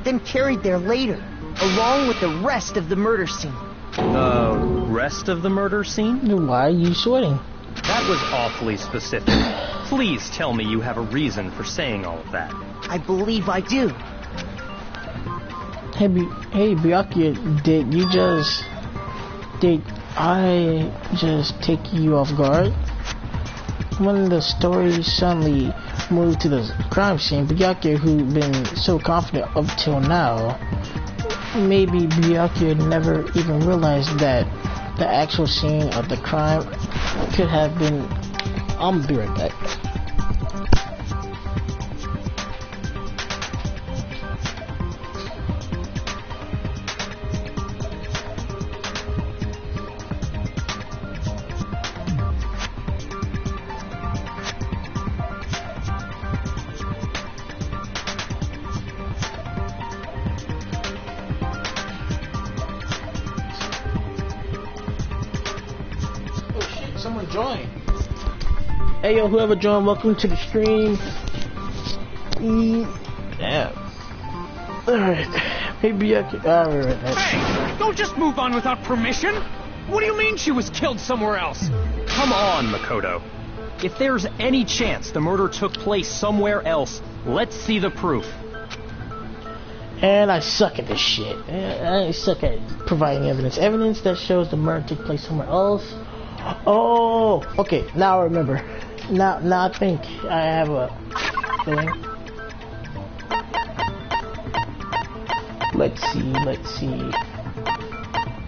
then carried there later, along with the rest of the murder scene. The rest of the murder scene? Then why are you sweating? That was awfully specific. Please tell me you have a reason for saying all of that. I believe I do. Hey, Byakuya, did I just take you off guard? When the story suddenly moved to the crime scene, Byakuya, who'd been so confident up till now, maybe Byakuya never even realized that the actual scene of the crime could have been... I'm gonna be right back. Someone join. Hey yo, whoever joined, welcome to the stream. Yeah. Alright. Maybe I can. Alright. Hey! Don't just move on without permission! What do you mean she was killed somewhere else? Come on, Makoto. If there's any chance the murder took place somewhere else, let's see the proof. And I suck at this shit. I suck at providing evidence. Evidence that shows the murder took place somewhere else. Oh, okay. Now I remember. Now I think I have a thing. Let's see.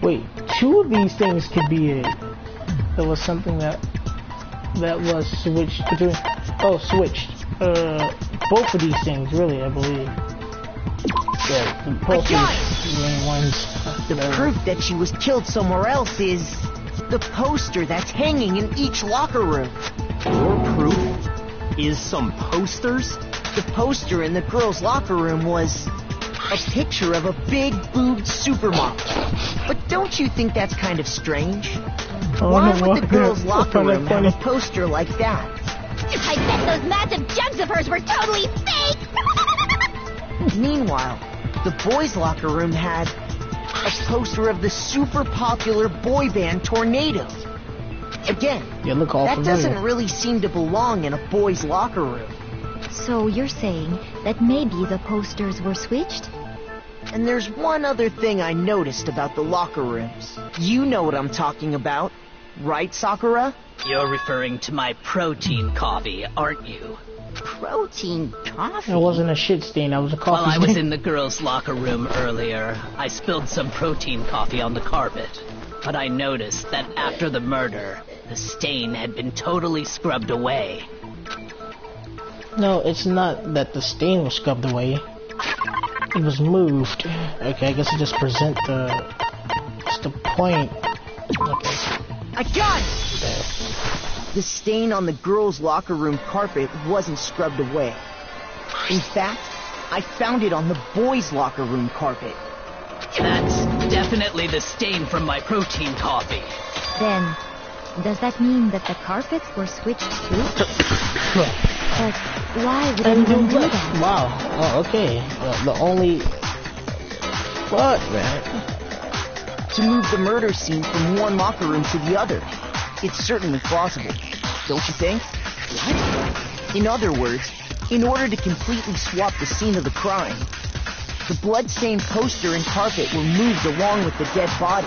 Wait, 2 of these things could be it. There was something that was switched between. Oh, switched. Both of these things, really, I believe. Yeah, the main ones. The proof that she was killed somewhere else is the poster that's hanging in each locker room. Your proof is some posters? The poster in the girls' locker room was a picture of a big boobed supermodel. But don't you think that's kind of strange? Why would the girls' locker room have a poster like that? I bet those massive jugs of hers were totally fake! Meanwhile, the boys' locker room had a poster of the super popular boy band Tornado. Again, that doesn't really seem to belong in a boy's locker room. So you're saying that maybe the posters were switched? And there's one other thing I noticed about the locker rooms. You know what I'm talking about, right, Sakura? You're referring to my protein coffee, aren't you? Protein coffee? It wasn't a shit stain, that was a coffee While I stain. was in the girls' locker room earlier, I spilled some protein coffee on the carpet. But I noticed that after the murder, the stain had been totally scrubbed away. No, it's not that the stain was scrubbed away. It was moved. Okay, I guess it just present what's the point? Okay. I got it! The stain on the girls' locker room carpet wasn't scrubbed away. In fact, I found it on the boys' locker room carpet. That's definitely the stain from my protein coffee. Then, does that mean that the carpets were switched too? But why would anyone do that? Wow. Oh, okay. The only... What, man? To move the murder scene from one locker room to the other. It's certainly plausible, don't you think? What? In other words, in order to completely swap the scene of the crime, the blood-stained poster and carpet were moved along with the dead body.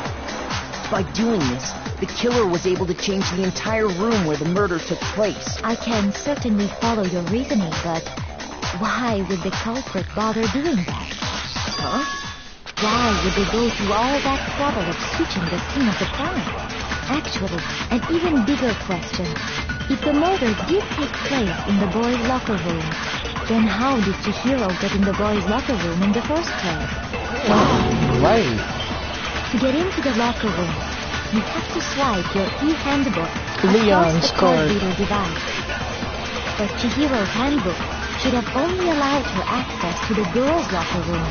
By doing this, the killer was able to change the entire room where the murder took place. I can certainly follow your reasoning, but why would the culprit bother doing that? Huh? Why would they go through all that trouble of switching the scene of the crime? Actually, an even bigger question. If the murder did take place in the boys' locker room, then how did Chihiro get in the boys' locker room in the first place? Right. To get into the locker room, you have to swipe your e-handbook Leon's across the card card. reader device. But Chihiro's handbook should have only allowed her access to the girls' locker room.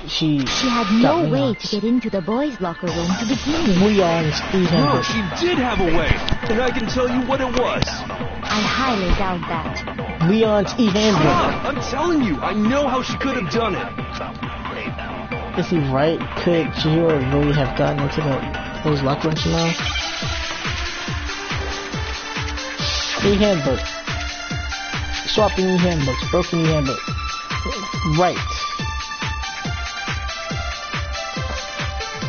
She had no way to get into the boys' locker room to begin with. Leon's No, e-handbook. she did have a way, and I can tell you what it was. I highly doubt that. Leon's e-handbook. Ah, I'm telling you, I know how she could have done it. Is he right? Could Chihiro really have gotten into those locker rooms now? E-handbook. Swapping e-handbooks. Broken e-handbook. Right.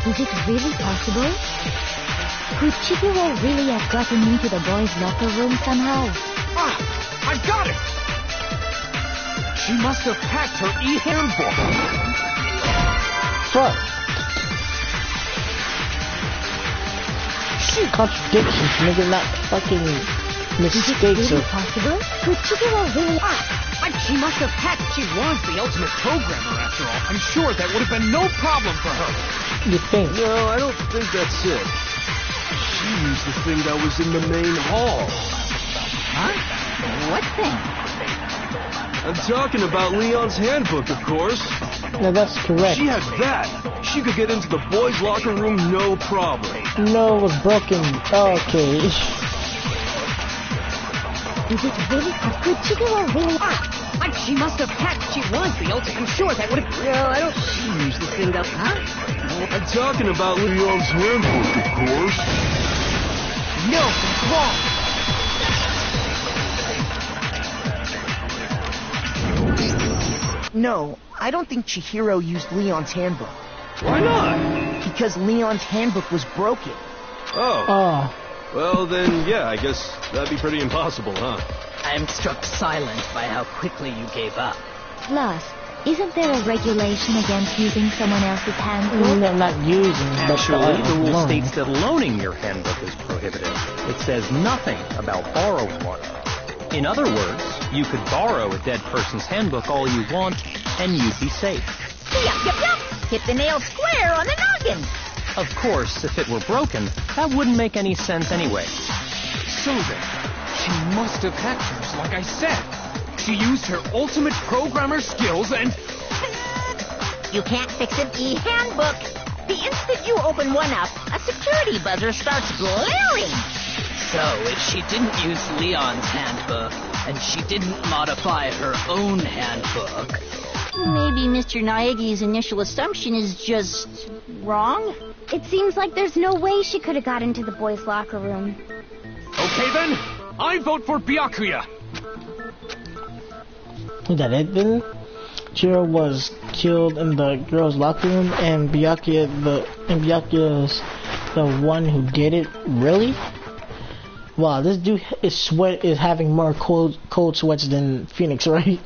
Is it really possible? Could Chihiro really have gotten into the boys' locker room somehow? Ah, I got it! She must have packed her e-handbook. Fuck. Contradictions, nigga, not fucking mistakes Is it or... really possible? Could Chihiro really... She must have packed. She was the ultimate programmer, after all. I'm sure that would have been no problem for her. You think? No, I don't think that's it. She used the thing that was in the main hall. Huh? What thing? I'm talking about Leon's handbook, of course. No, that's correct. She had that. She could get into the boys' locker room no problem. No, it was broken. Okay. Is it really? Could Chihiro really... She must have packed. She was the ultimate. I'm sure that would have... No, I don't... She used the thing that... Huh? I'm talking about Leon's handbook, of course. No, that's wrong. No, I don't think Chihiro used Leon's handbook. Why not? Because Leon's handbook was broken. Oh. Well, then, yeah, I guess that'd be pretty impossible, huh? I'm struck silent by how quickly you gave up. Plus, isn't there a regulation against using someone else's handbook? No, not using, but Actually, the rule loan. states that loaning your handbook is prohibited. It says nothing about borrowing one. In other words, you could borrow a dead person's handbook all you want, and you'd be safe. Yup, yup, yup! Hit the nail square on the noggin! Of course, if it were broken, that wouldn't make any sense anyway. So then, she must have hacked hers, like I said. She used her ultimate programmer skills and... You can't fix an e-handbook. The instant you open one up, a security buzzer starts blaring. So, if she didn't use Leon's handbook, and she didn't modify her own handbook... Maybe Mr. Naegi's initial assumption is just... wrong? It seems like there's no way she could have got into the boys' locker room. Okay then, I vote for Byakuya. Is that it then? Chihiro was killed in the girls' locker room, and Byakuya's the one who did it? Really? Wow, this dude is having more cold sweats than Phoenix, right?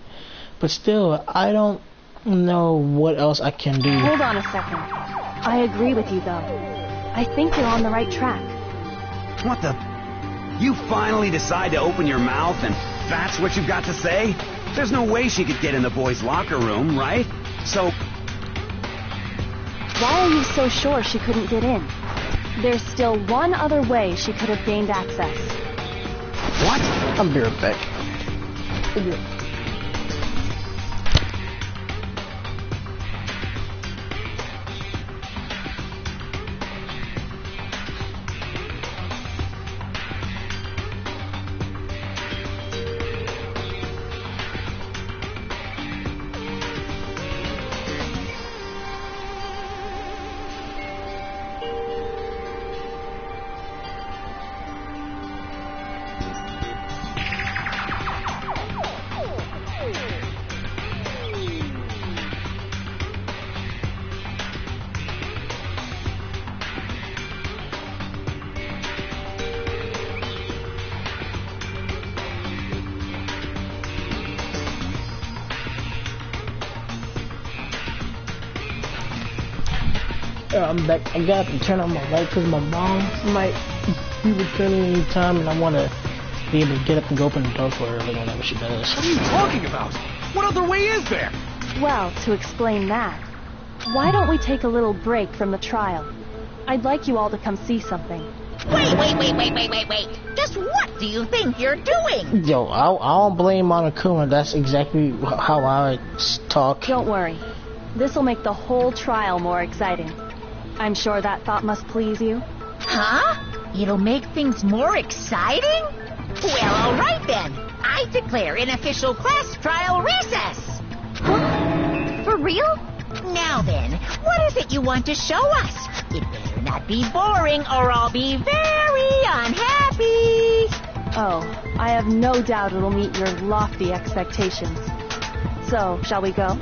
But still, I don't know what else I can do. Hold on a second. I agree with you, though. I think you're on the right track. What the? You finally decide to open your mouth and that's what you've got to say? There's no way she could get in the boys' locker room, right? So... Why are you so sure she couldn't get in? There's still one other way she could have gained access. What? I'll be right back. I'm back. I got to turn on my light because my mom might be returning any time, and I want to be able to get up and go open the door for her early whenever she does. What are you talking about? What other way is there? Well, to explain that, why don't we take a little break from the trial? I'd like you all to come see something. Wait. Just what do you think you're doing? Yo, I don't blame Monokuma. That's exactly how I talk. Don't worry. This'll make the whole trial more exciting. I'm sure that thought must please you. Huh? It'll make things more exciting? Well, all right then. I declare an official class trial recess. Huh? For real? Now then, what is it you want to show us? It better not be boring or I'll be very unhappy. Oh, I have no doubt it'll meet your lofty expectations. So, shall we go?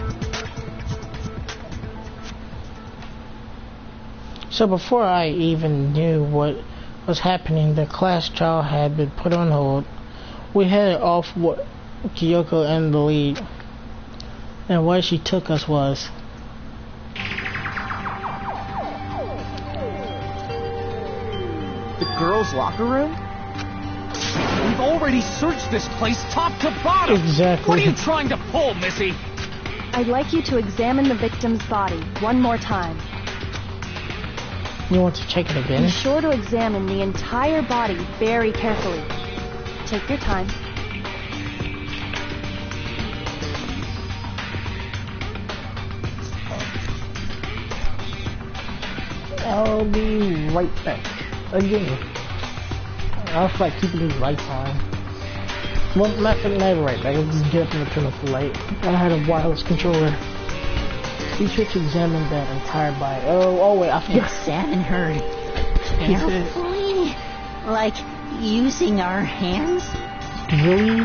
So before I even knew what was happening, the class trial had been put on hold. We headed off with Kyoko in the lead. And where she took us was... The girls' locker room? We've already searched this place top to bottom! Exactly. What are you trying to pull, Missy? I'd like you to examine the victim's body one more time. You want to check it again? Be sure to examine the entire body very carefully. Take your time. I'll be right back. Again. I'll feel like keeping these lights on. Well, matter right back. I'll just get up and turn off the light. I had a wireless controller. Be sure to examine that entire body. Oh wait, I forgot. Examine her carefully? Like using our hands? Really?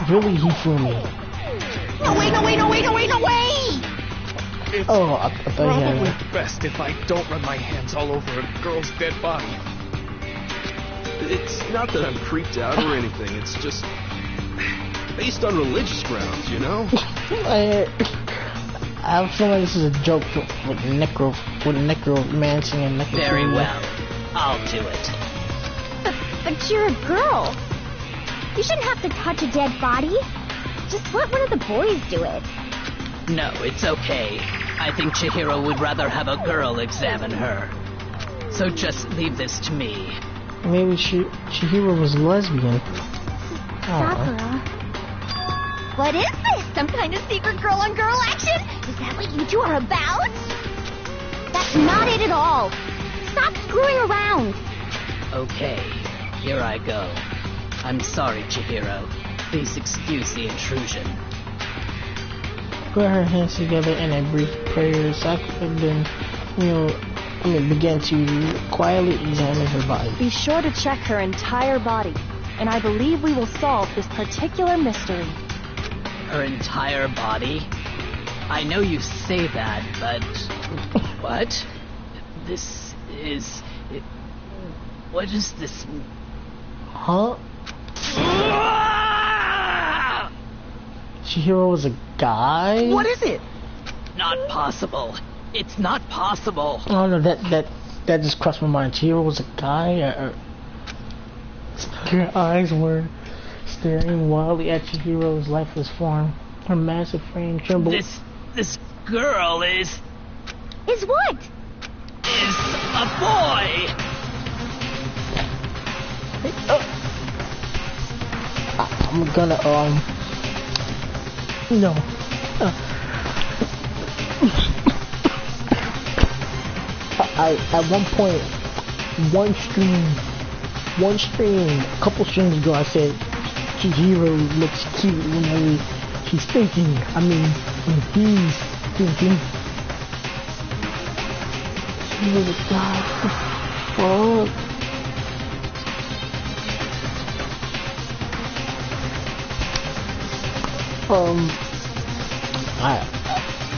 Really, he flew me. No way! Oh, I thought he had Probably it. best if I don't run my hands all over a girl's dead body. It's not that I'm creeped out or anything, it's just based on religious grounds, you know? I feel like this is a joke with necromancy and necrophilia. Very well. I'll do it. But you're a girl. You shouldn't have to touch a dead body. Just let one of the boys do it. No, it's okay. I think Chihiro would rather have a girl examine her. So just leave this to me. Maybe Chihiro was lesbian. Sakura. What is this? Some kind of secret girl-on-girl action? Is that what you two are about? That's not it at all. Stop screwing around. Okay, here I go. I'm sorry, Chihiro. Please excuse the intrusion. Put her hands together in a brief prayer. Sakura then, began to quietly examine her body. Be sure to check her entire body, and I believe we will solve this particular mystery. Her entire body? I know you say that, but... What? This is... What is this... Huh? Chihiro was a guy? What is it? Not possible. It's not possible. Oh no, that just crossed my mind. Chihiro was a guy? Her eyes were staring wildly at Chihiro's lifeless form. Her massive frame trembled. This girl is what? a boy! I'm gonna, no. At one point, a couple streams ago, I said Chihiro looks cute whenever she's thinking. I mean, when he's thinking. She was a guy. Fuck.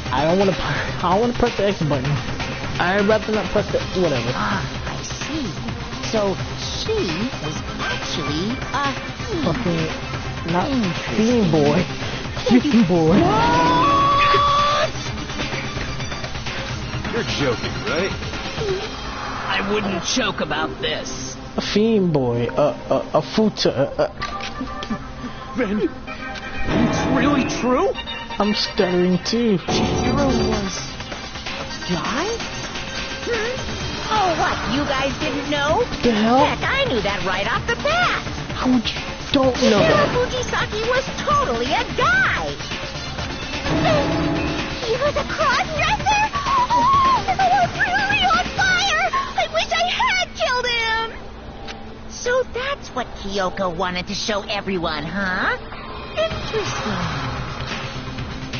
I don't want to press the X button. I'd rather not press the whatever. Ah, I see. So she was actually a Fucking not Bean Boy. Bean Boy. You're joking, right? I wouldn't joke about this. A fiend boy, a futa. Then, it's really true? I'm stuttering too. Chihiro was a guy? Oh, what? You guys didn't know? The hell? Heck, I knew that right off the bat. How would you don't know Chihiro that? Fujisaki was totally a guy. He was a cross-dresser? Oh, I was really on fire! I wish I had killed him! So that's what Kyoko wanted to show everyone, huh? Interesting.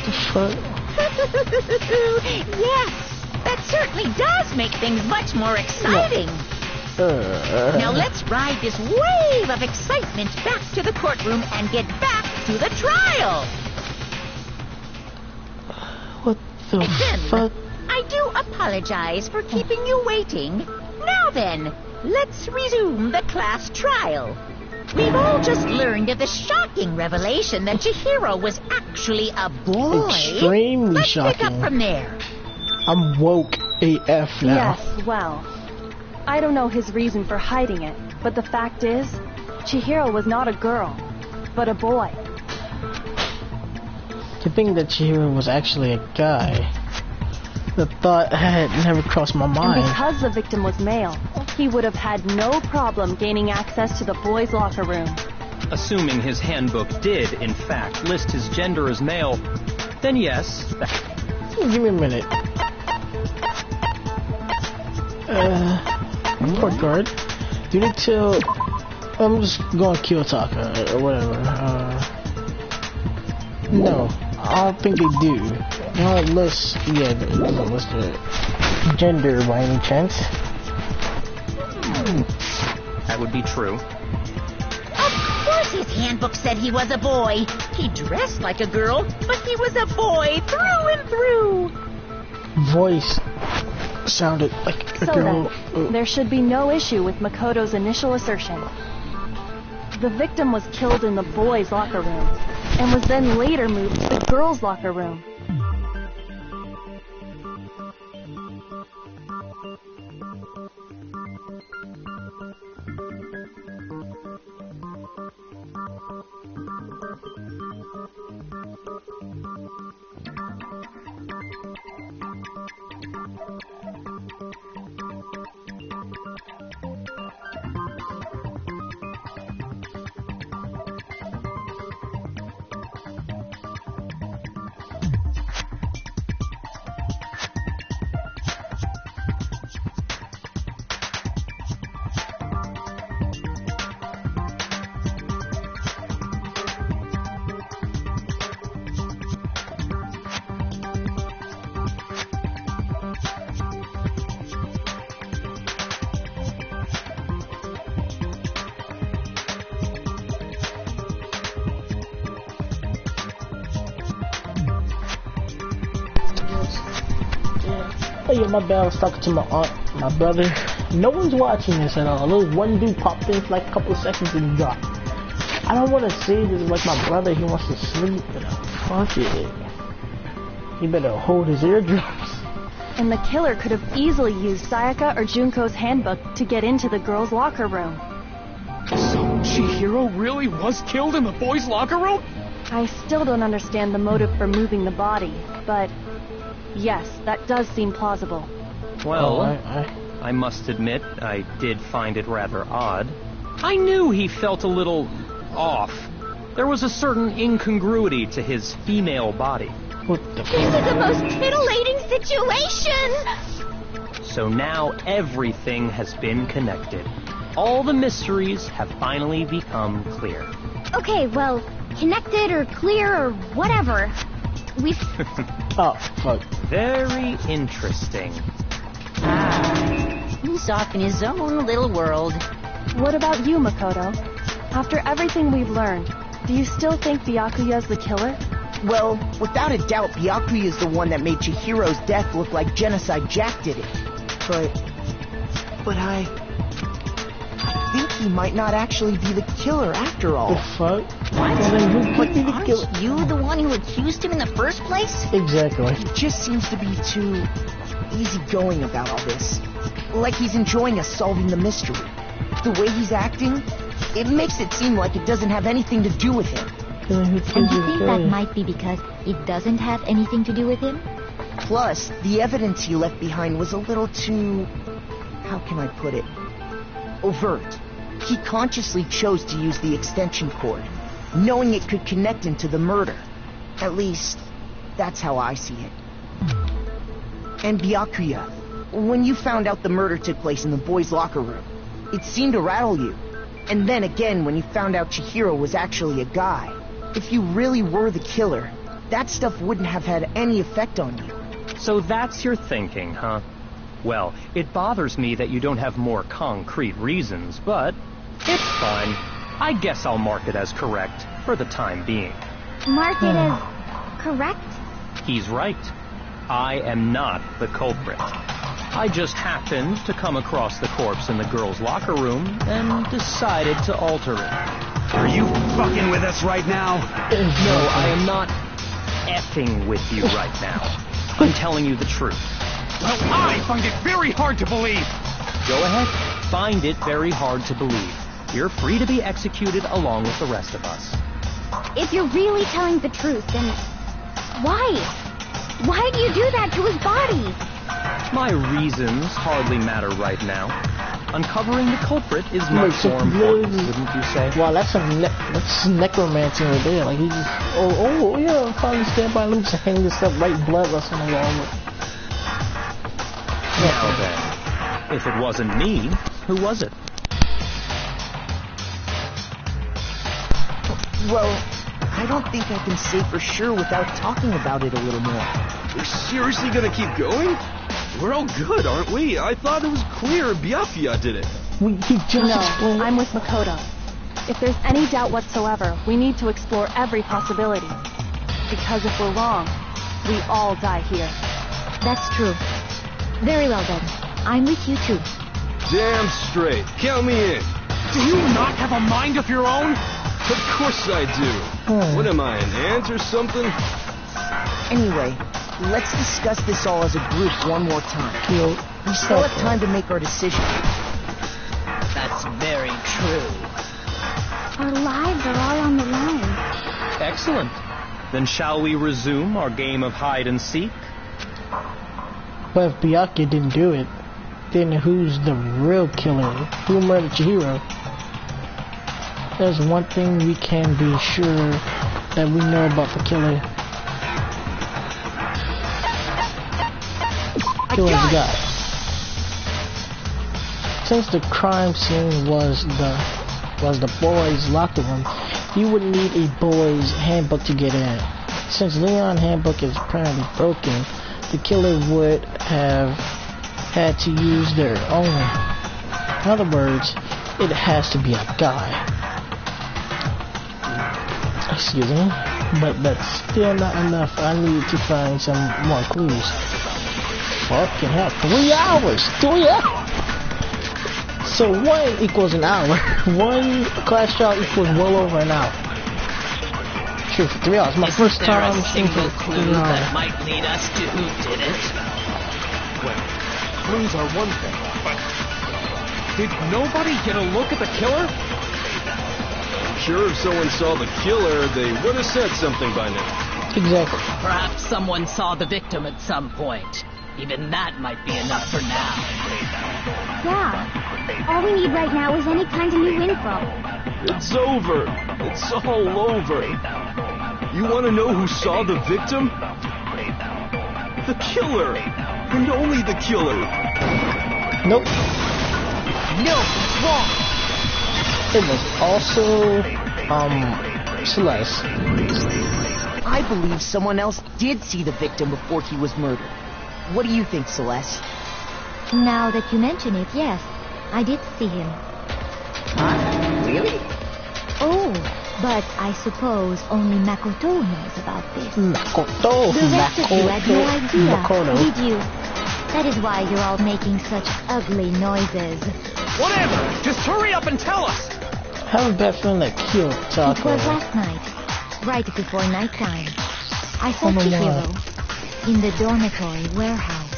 The fuck? Yes, that certainly does make things much more exciting. Now let's ride this wave of excitement back to the courtroom and get back to the trial. What the Again, fuck? I do apologize for keeping you waiting. Now then, let's resume the class trial. We've all just learned of the shocking revelation that Chihiro was actually a boy. Extremely Let's shocking. pick up from there. I'm woke AF now. Yes, well, I don't know his reason for hiding it, but the fact is, Chihiro was not a girl, but a boy. To think that Chihiro was actually a guy. The thought had never crossed my And mind. because the victim was male, he would have had no problem gaining access to the boys' locker room. Assuming his handbook did, in fact, list his gender as male, then yes, Give me a minute. Report card. Do they tell... I'm just going Kiyotaka or whatever. No, I don't think they do. Well, unless, yeah, they don't list the gender by any chance. that would be true. Of course his handbook said he was a boy. He dressed like a girl, but he was a boy through and through. Voice sounded like a So girl. then, there should be no issue with Makoto's initial assertion. The victim was killed in the boys' locker room, and was then later moved to the girls' locker room. Oh yeah, my bad. I was talking to my aunt, my brother. No one's watching this at all. Little one dude popped in for like a couple of seconds and dropped. I don't want to say this is like my brother. He wants to sleep, but fuck it. He better hold his eardrums. And the killer could have easily used Sayaka or Junko's handbook to get into the girls' locker room. So Chihiro really was killed in the boys' locker room? I still don't understand the motive for moving the body, but yes, that does seem plausible. Well, I I must admit, I did find it rather odd. I knew he felt a little off. There was a certain incongruity to his female body. what the This fuck? is the most titillating situation! So now everything has been connected. All the mysteries have finally become clear. Okay, well, connected or clear or whatever. We've... Oh fuck. Very interesting. He's off in his own little world. What about you, Makoto? After everything we've learned, do you still think Byakuya's the killer? Well, without a doubt, Byakuya is the one that made Chihiro's death look like Genocide Jack did it. But I think he might not actually be the killer after all. The fuck? What? Well, then who could be the Aren't killer? you the one who accused him in the first place? Exactly. He just seems to be too easygoing about all this. Like he's enjoying us solving the mystery. The way he's acting, it makes it seem like it doesn't have anything to do with him. And you think that might be because it doesn't have anything to do with him? Plus, the evidence he left behind was a little too... how can I put it? Overt. He consciously chose to use the extension cord, knowing it could connect him to the murder. At least, that's how I see it. And Byakuya, when you found out the murder took place in the boys' locker room, it seemed to rattle you. And then again, when you found out Chihiro was actually a guy, if you really were the killer, that stuff wouldn't have had any effect on you. So that's your thinking, huh? Well, it bothers me that you don't have more concrete reasons, but it's fine. I guess I'll mark it as correct for the time being. Mark it as correct? He's right. I am not the culprit. I just happened to come across the corpse in the girls' locker room and decided to alter it. Are you fucking with us right now? No, I am not effing with you right now. I'm telling you the truth. Well, I find it very hard to believe. Go ahead. Find it very hard to believe. You're free to be executed along with the rest of us. If you're really telling the truth, then why? Why do you do that to his body? My reasons hardly matter right now. Uncovering the culprit is much more important, wouldn't you say? Wow, that's necromancy right there. Like he just, yeah, finally stand by and hang this up right bloodless on the wall. Now then, if it wasn't me, who was it? Well, I don't think I can say for sure without talking about it a little more. We're seriously gonna keep going? We're all good, aren't we? I thought it was clear Byakuya did it. No, I'm with Makoto. If there's any doubt whatsoever, we need to explore every possibility. Because if we're wrong, we all die here. That's true. Very well then. I'm with you too. Damn straight. Count me in. Do you not have a mind of your own? Of course I do. What am I, an ant or something? Anyway, let's discuss this all as a group one more time. We still have time to make our decision. That's very true. Our lives are all on the line. Excellent. Then shall we resume our game of hide and seek? But if Byakuya didn't do it, then who's the real killer? Who murdered Chihiro? There's one thing we can be sure that we know about the killer. Killer's a guy. Since the crime scene was the boys' locker room, you would need a boys' handbook to get in. Since Leon's handbook is apparently broken, the killer would have had to use their own. In other words, it has to be a guy. Excuse me, but that's still not enough. I need to find some more clues. Fucking hell, 3 hours! 3 hours! So 1 equals an hour. 1 class trial equals well over an hour. True, for 3 hours. My first time seeing a clue that might lead us to who did it? Well, clues are one thing, but did nobody get a look at the killer? Sure, if someone saw the killer, they would have said something by now. Exactly. Perhaps someone saw the victim at some point. Even that might be enough for now. Yeah. All we need right now is any kind of new info. It's over. It's all over. You want to know who saw the victim? The killer. And only the killer. Nope. No, it's wrong. It was also, Celeste. I believe someone else did see the victim before he was murdered. What do you think, Celeste? Now that you mention it, yes. I did see him. Really? Oh, but I suppose only Makoto knows about this. Makoto. The rest of you had no idea, Makoto. did you? That is why you're all making such ugly noises. Whatever! Just hurry up and tell us! I have a bad feeling that killed It Taco. was last night, right before nighttime. I saw Oh, no. Chihiro in the dormitory warehouse.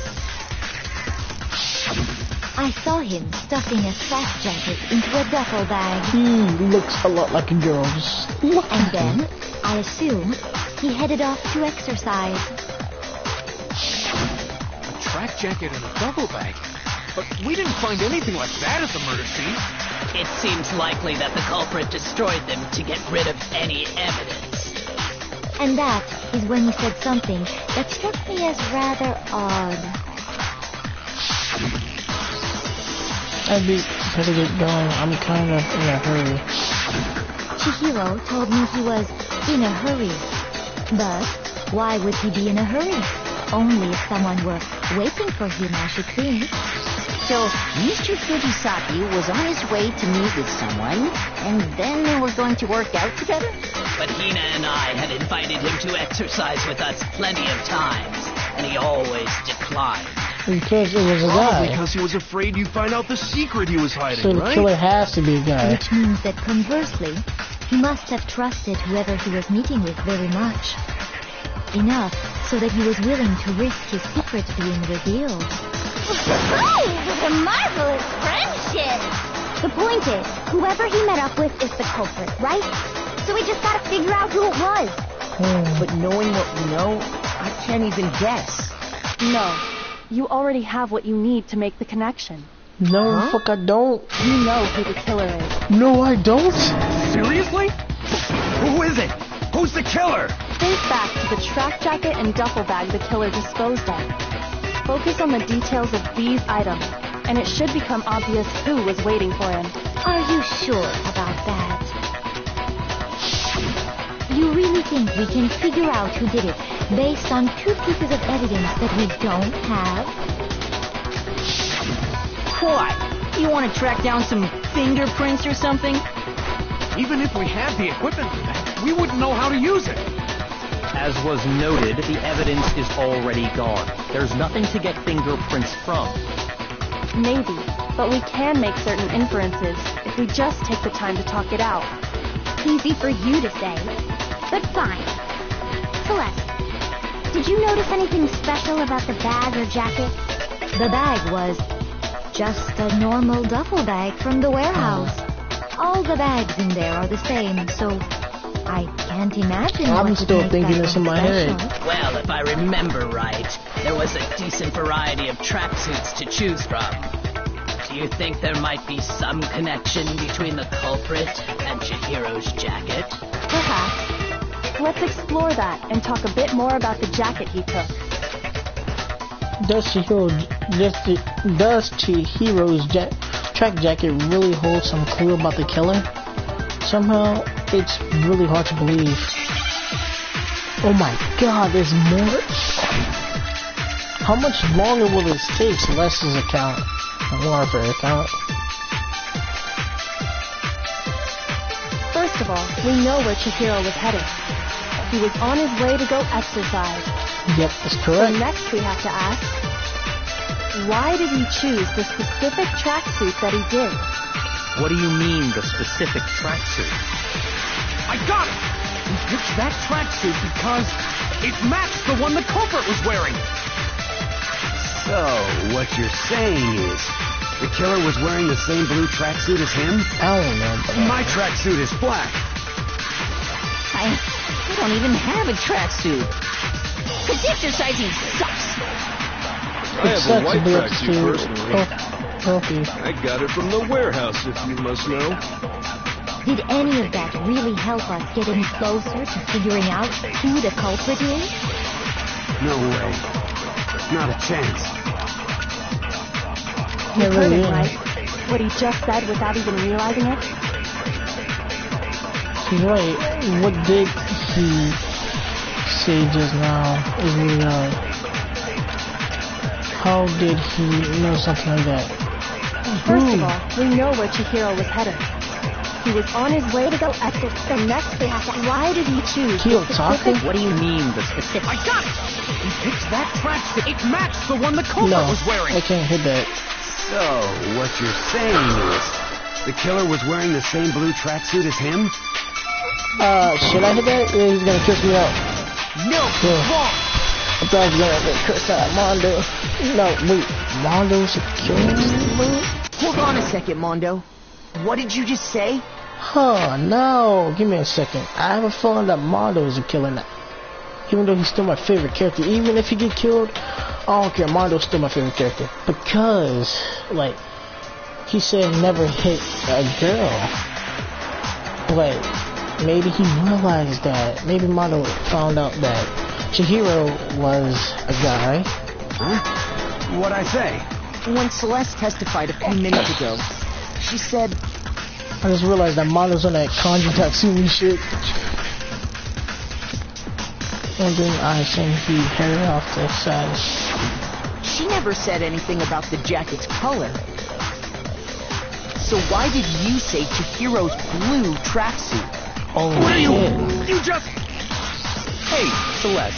I saw him stuffing a track jacket into a duffel bag. He looks a lot like a girl. Just look And at him. then, I assume, he headed off to exercise. A track jacket and a duffel bag. But we didn't find anything like that at the murder scene. It seems likely that the culprit destroyed them to get rid of any evidence. And that is when he said something that struck me as rather odd. I'd better get going. I'm kind of in a hurry. Chihiro told me he was in a hurry. But why would he be in a hurry? Only if someone were waiting for him, I should think. So, Mr. Fujisaki was on his way to meet with someone, and then they were going to work out together? But Hina and I had invited him to exercise with us plenty of times, and he always declined. Because it was a Probably guy. because he was afraid you'd find out the secret he was hiding, So the right? killer has to be a guy. Which means that conversely, he must have trusted whoever he was meeting with very much. Enough so that he was willing to risk his secret being revealed. Oh, what a marvelous friendship! The point is, whoever he met up with is the culprit, right? So we just gotta figure out who it was. But knowing what we know, I can't even guess. No. You already have what you need to make the connection. No, fuck, I don't. You know who the killer is. No, I don't. Seriously? Who is it? Who's the killer? Think back to the track jacket and duffel bag the killer disposed of. Focus on the details of these items, and it should become obvious who was waiting for him. Are you sure about that? You really think we can figure out who did it based on two pieces of evidence that we don't have? What? You want to track down some fingerprints or something? Even if we had the equipment for that, we wouldn't know how to use it. As was noted, the evidence is already gone. There's nothing to get fingerprints from. Maybe, but we can make certain inferences if we just take the time to talk it out. Easy for you to say, but fine. Celeste, did you notice anything special about the bag or jacket? The bag was just a normal duffel bag from the warehouse. All the bags in there are the same, so I can't imagine I'm what would still make thinking that this in my special. head. Well, if I remember right, there was a decent variety of tracksuits to choose from. Do you think there might be some connection between the culprit and Chihiro's jacket? Perhaps. Let's explore that and talk a bit more about the jacket he took. Does Chihiro's track jacket really hold some clue about the killer? Somehow, it's really hard to believe. Oh my god, there's more? How much longer will this take? Celeste's account. Warfare account. First of all, we know where Chihiro was headed. He was on his way to go exercise. Yep, that's So correct. next we have to ask, why did he choose the specific tracksuit that he did? What do you mean, the specific tracksuit? I got it! He picked that tracksuit because it matched the one the culprit was wearing. So, what you're saying is, the killer was wearing the same blue tracksuit as him? I don't know. My tracksuit is black. I don't even have a tracksuit. Because exercising sucks. I have a sucks white to be able tracksuit to personally. healthy. I got it from the warehouse, if you must know. Did any of that really help us get any closer to figuring out who the culprit is? No way. Not a chance. You Yeah, heard really it is. right. What he just said without even realizing it? Right, what did he say just now is really how did he know something like that? First Who? of all, we know where Chihiro was headed. He was on his way to go exercise. So next we have to, why did he choose the Kiyotake? specific... What do you mean, the specific? I got it! He picked that tracksuit. It matched the one the culprit No, was wearing. I can't hit that. So, what you're saying is, the killer was wearing the same blue tracksuit as him? Should I hit that? Yeah, he's gonna kiss me out. No, Yeah. wrong. I thought he was gonna get cursed out. Mondo. No, wait. Mondo security? Hold on a second, Mondo. What did you just say? Huh, no. Give me a second. I have a feeling that Mondo is a killer now. Even though he's still my favorite character. Even if he get killed, I don't care. Mondo's still my favorite character. Because, like, he said never hit a girl. Like, maybe he realized that. Maybe Mondo found out that Chihiro was a guy. Huh? What'd I say? When Celeste testified a few minutes ago, she said... I just realized that Mondo's on that Kanji Tatsumi shit. And then I assume he headed off to the side. She never said anything about the jacket's color. So why did you say Chihiro's blue tracksuit? Oh, What are you? shit. You just... Hey, Celeste,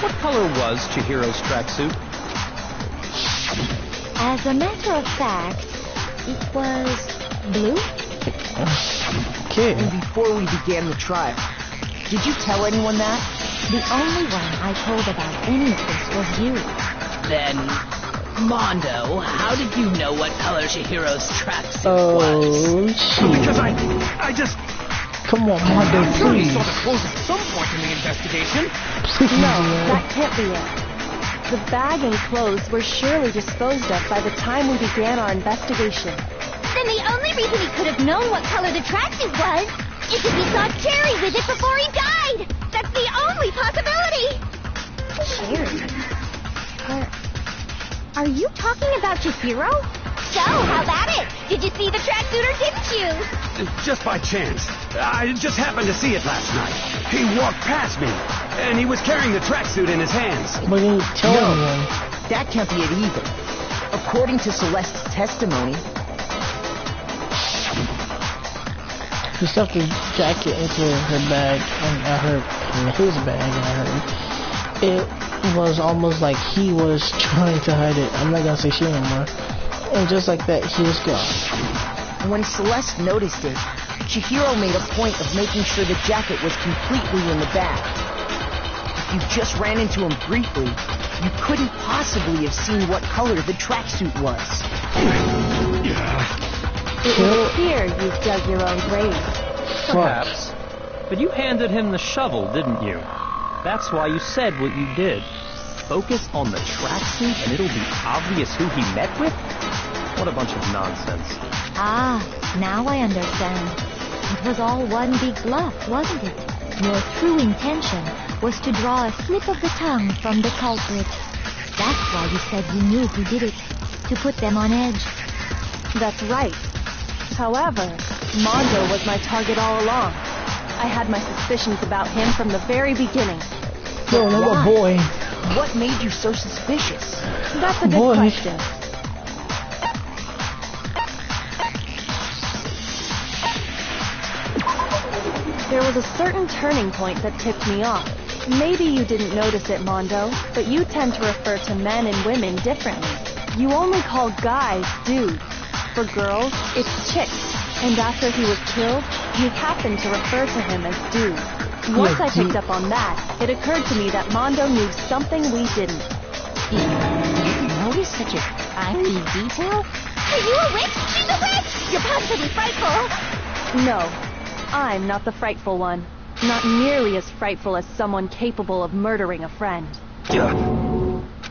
what color was Chihiro's tracksuit? As a matter of fact, it was blue? Okay. And before we began the trial, did you tell anyone that? The only one I told about any of this was you. Then, Mondo, how did you know what color Chihiro's tracksuit Oh, was? shit. Because I just... Come on, Mondo, I'm sure he please. saw the clothes at some point in the investigation. Please, No, man. that can't be it. The bag and clothes were surely disposed of by the time we began our investigation. Then the only reason he could have known what color the tracksuit was is if he saw Cherry with it before he died. That's the only possibility. Cherry? Are you talking about Chihiro? So, how about it? Did you see the tracksuit or didn't you? Just by chance. I just happened to see it last night. He walked past me, and he was carrying the tracksuit in his hands. But he didn't tell anyone. That can't be it either. According to Celeste's testimony, He stuffed the jacket into her bag, in his bag, and it was almost like he was trying to hide it. I'm not gonna say she anymore. And just like that, he was gone. when Celeste noticed it, Chihiro made a point of making sure the jacket was completely in the bag. If you just ran into him briefly, you couldn't possibly have seen what color the tracksuit was. It would appear you've dug your own grave. Perhaps. But you handed him the shovel, didn't you? That's why you said what you did. Focus on the tracksuit and it'll be obvious who he met with? What a bunch of nonsense. Ah, now I understand. It was all one big bluff, wasn't it? Your true intention was to draw a slip of the tongue from the culprit. That's why you said you knew who did it, to put them on edge. That's right. However, Mondo was my target all along. I had my suspicions about him from the very beginning. Yo, another boy. What made you so suspicious? That's a good Boy. question. There was a certain turning point that tipped me off. Maybe you didn't notice it, Mondo, but you tend to refer to men and women differently. You only call guys dudes. For girls, it's chicks. And after he was killed, you happened to refer to him as dude. Once I picked up on that, it occurred to me that Mondo knew something we didn't. You notice such a tiny detail? Are you a witch? She's a witch! You're positively frightful! No, I'm not the frightful one. Not nearly as frightful as someone capable of murdering a friend.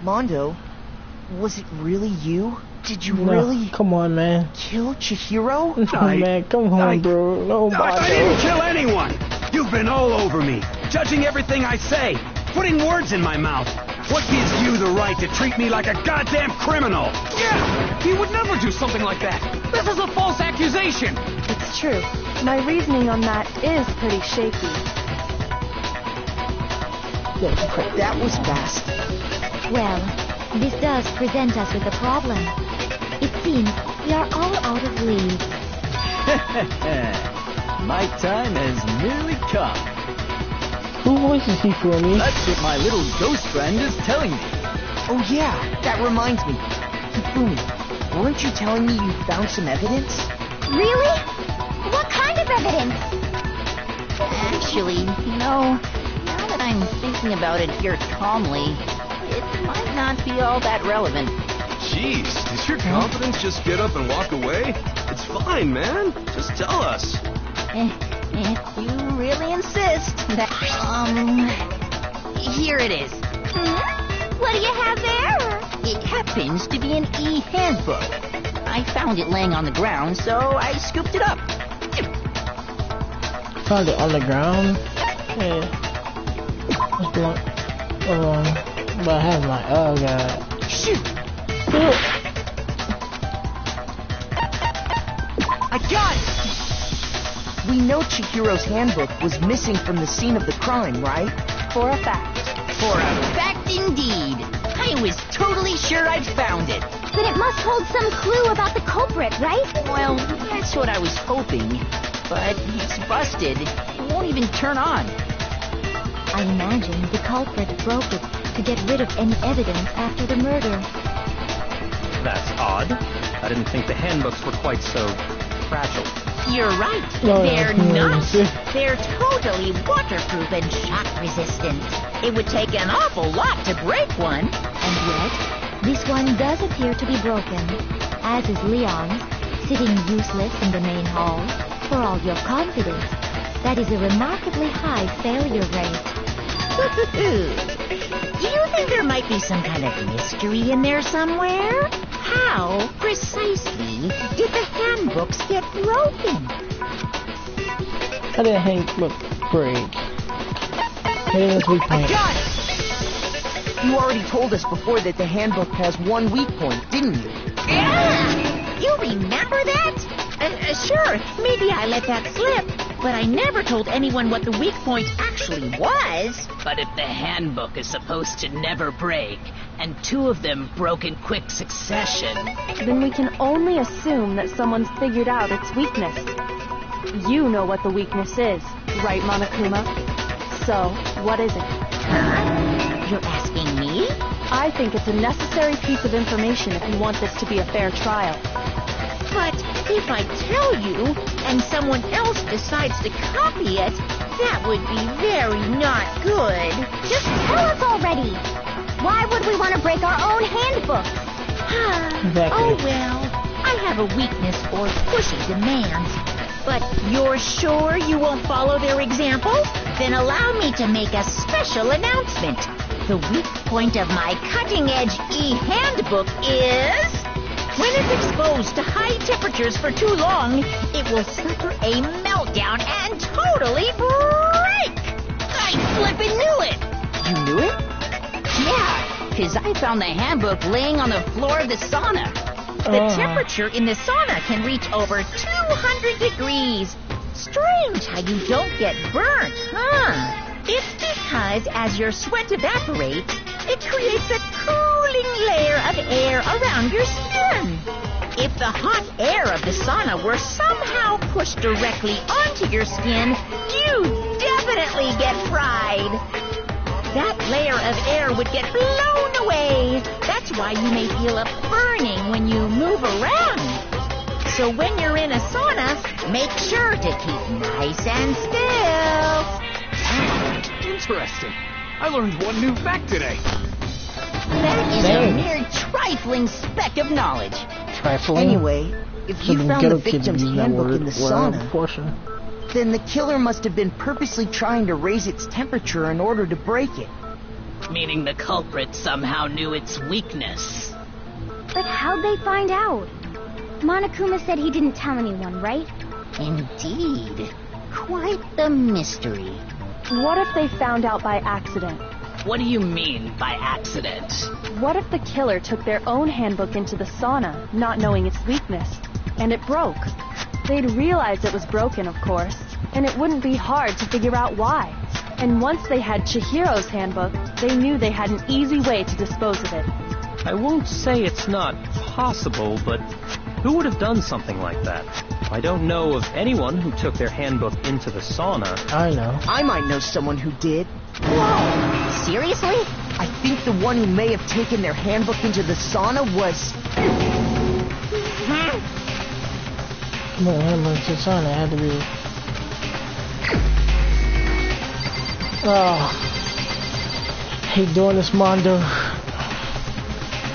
Mondo, was it really you? Did you No, really come on, man. kill Chihiro? No, man, come on, bro. No, I didn't kill anyone! You've been all over me, judging everything I say, putting words in my mouth. What gives you the right to treat me like a goddamn criminal? Yeah! He would never do something like that! This is a false accusation! It's true. My reasoning on that is pretty shaky. That was fast. Well, this does present us with a problem. It seems we are all out of leads. My time has nearly come. Who voices he for me? That's what my little ghost friend is telling me. Oh yeah, that reminds me. Hifumi, weren't you telling me you found some evidence? Really? What kind of evidence? Actually, now that I'm thinking about it here calmly, it might not be all that relevant. Jeez, did your confidence just get up and walk away? It's fine, man. Just tell us. If you really insist. Here it is. What do you have there? It happens to be an e-handbook. I found it laying on the ground, so I scooped it up. Found it on the ground? Yeah. But I have my, oh god. Shoot! I got it! We know Chihiro's handbook was missing from the scene of the crime, right? For a fact. For a fact indeed. I was totally sure I'd found it. Then it must hold some clue about the culprit, right? Well, that's what I was hoping. But it's busted. It won't even turn on. I imagine the culprit broke it to get rid of any evidence after the murder. That's odd. I didn't think the handbooks were quite so fragile. You're right. No, They're no, not. no. They're totally waterproof and shock resistant. It would take an awful lot to break one. And yet, this one does appear to be broken, as is Leon's, sitting useless in the main hall. For all your confidence, that is a remarkably high failure rate. Do you think there might be some kind of mystery in there somewhere? How precisely did the handbooks get broken? How did the handbook break? Here's weak I point. got it! You already told us before that the handbook has one weak point, didn't you? You remember that? Sure, maybe I let that slip. But I never told anyone what the weak point actually was. But if the handbook is supposed to never break, and two of them broke in quick succession, Then we can only assume that someone's figured out its weakness. You know what the weakness is, right, Monokuma? So, what is it? You're asking me? I think it's a necessary piece of information if you want this to be a fair trial. But if I tell you, and someone else decides to copy it, that would be very not good. Just tell us already! Why would we want to break our own handbook? Exactly. Oh well, I have a weakness for pushy demands. But you're sure you won't follow their example? Then allow me to make a special announcement. The weak point of my cutting-edge e-handbook is... when it's exposed to high temperatures for too long, it will suffer a meltdown and totally break! I flippin' knew it! You knew it? Yeah, because I found the handbook laying on the floor of the sauna. The temperature in the sauna can reach over 200 degrees. Strange how you don't get burnt, huh? It's because as your sweat evaporates, it creates a cooling layer of air around your skin. If the hot air of the sauna were somehow pushed directly onto your skin, you'd definitely get fried. That layer of air would get blown away. That's why you may feel a burning when you move around. So when you're in a sauna, make sure to keep nice and still. Interesting. I learned one new fact today. That is a mere trifling speck of knowledge. Trifling. Anyway, if you found the victim's handbook in the sauna, Portion. then the killer must have been purposely trying to raise its temperature in order to break it. meaning the culprit somehow knew its weakness. But how'd they find out? Monokuma said he didn't tell anyone, right? Indeed. Quite the mystery. What if they found out by accident? What do you mean by accident? What if the killer took their own handbook into the sauna, not knowing its weakness, and it broke? They'd realize it was broken, of course, and it wouldn't be hard to figure out why. And once they had Chihiro's handbook, they knew they had an easy way to dispose of it. I won't say it's not possible, but who would have done something like that? I don't know of anyone who took their handbook into the sauna. I know. I might know someone who did. Whoa! Seriously? I think the one who may have taken their handbook into the sauna was... No, handbook to the sauna had to be... Oh. Hate doing this, Mondo.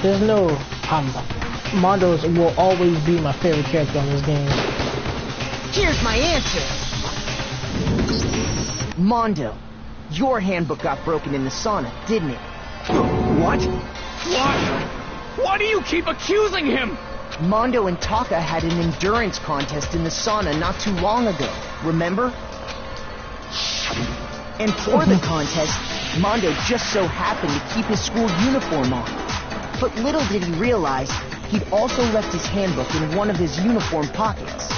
There's no Mondo will always be my favorite character on this game. Here's my answer. Mondo, your handbook got broken in the sauna, didn't it? What? Why? Why do you keep accusing him? Mondo and Taka had an endurance contest in the sauna not too long ago, remember? And for the contest, Mondo just so happened to keep his school uniform on. But little did he realize, he'd also left his handbook in one of his uniform pockets.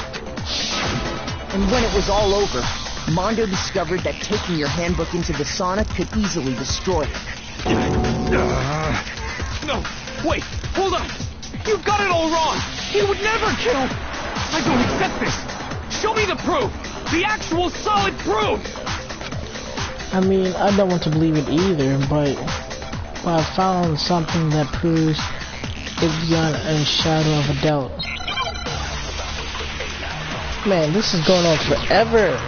And when it was all over, Mondo discovered that taking your handbook into the sauna could easily destroy it. No, wait, hold on. You've got it all wrong. He would never kill. I don't accept this. Show me the proof. The actual solid proof. I mean, I don't want to believe it either, but I found something that proves it beyond a shadow of a doubt. Man, this is going on forever.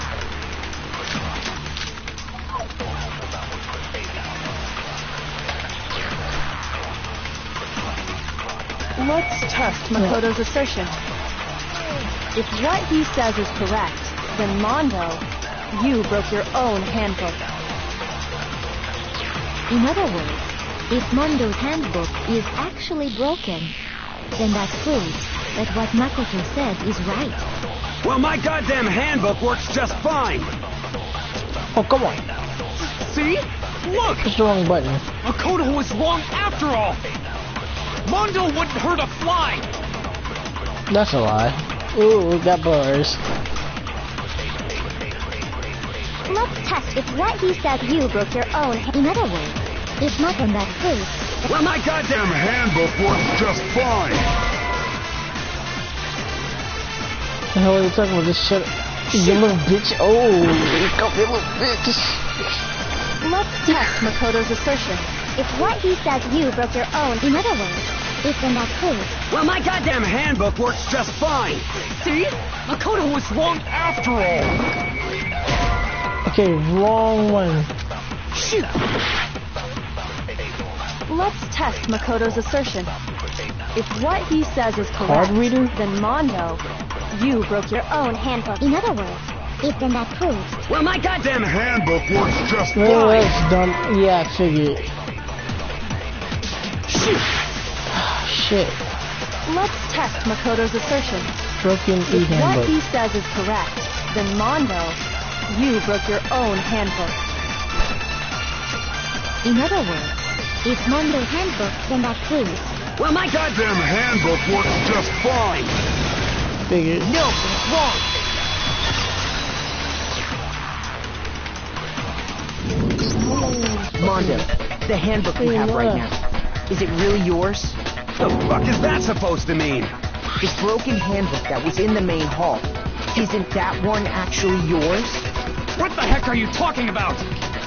Let's test Makoto's assertion. If what he says is correct, then Mondo, you broke your own handbook. In other words, if Mondo's handbook is actually broken, then that proves that what Makoto said is right. Well, my goddamn handbook works just fine. Oh, come on. See? Look! It's the wrong button. Makoto was wrong after all. Mondo wouldn't hurt a fly. That's a lie. Ooh, we got bars. Let's test if what he says you broke your own. In other words, it's not on that proof. Well, my goddamn handbook works just fine. What the hell are you talking about? This shit. You little bitch. Oh, you little bitch. Let's test Makoto's assertion. If what he says you broke your own. In other words, it's on that proof. Well, my goddamn handbook works just fine. See? Makoto was wrong after all. Okay, wrong one. Shit. Let's test Makoto's assertion. If what he says is correct, Card reader? then Mondo, you broke your own handbook. In other words, it's on that proof. Well, my goddamn handbook works just Oh, fine. that's dumb. Yeah, I figured. Shit. Let's test Makoto's assertion. Broken If what e-handbook. he says is correct, then Mondo, you broke your own handbook. In other words, it's Mondo's handbook, then that proves. Well, my goddamn handbook works just fine. Figured. No, it's wrong. Mondo, the handbook you have right now, is it really yours? The fuck is that supposed to mean? The broken handbook that was in the main hall, isn't that one actually yours? What the heck are you talking about?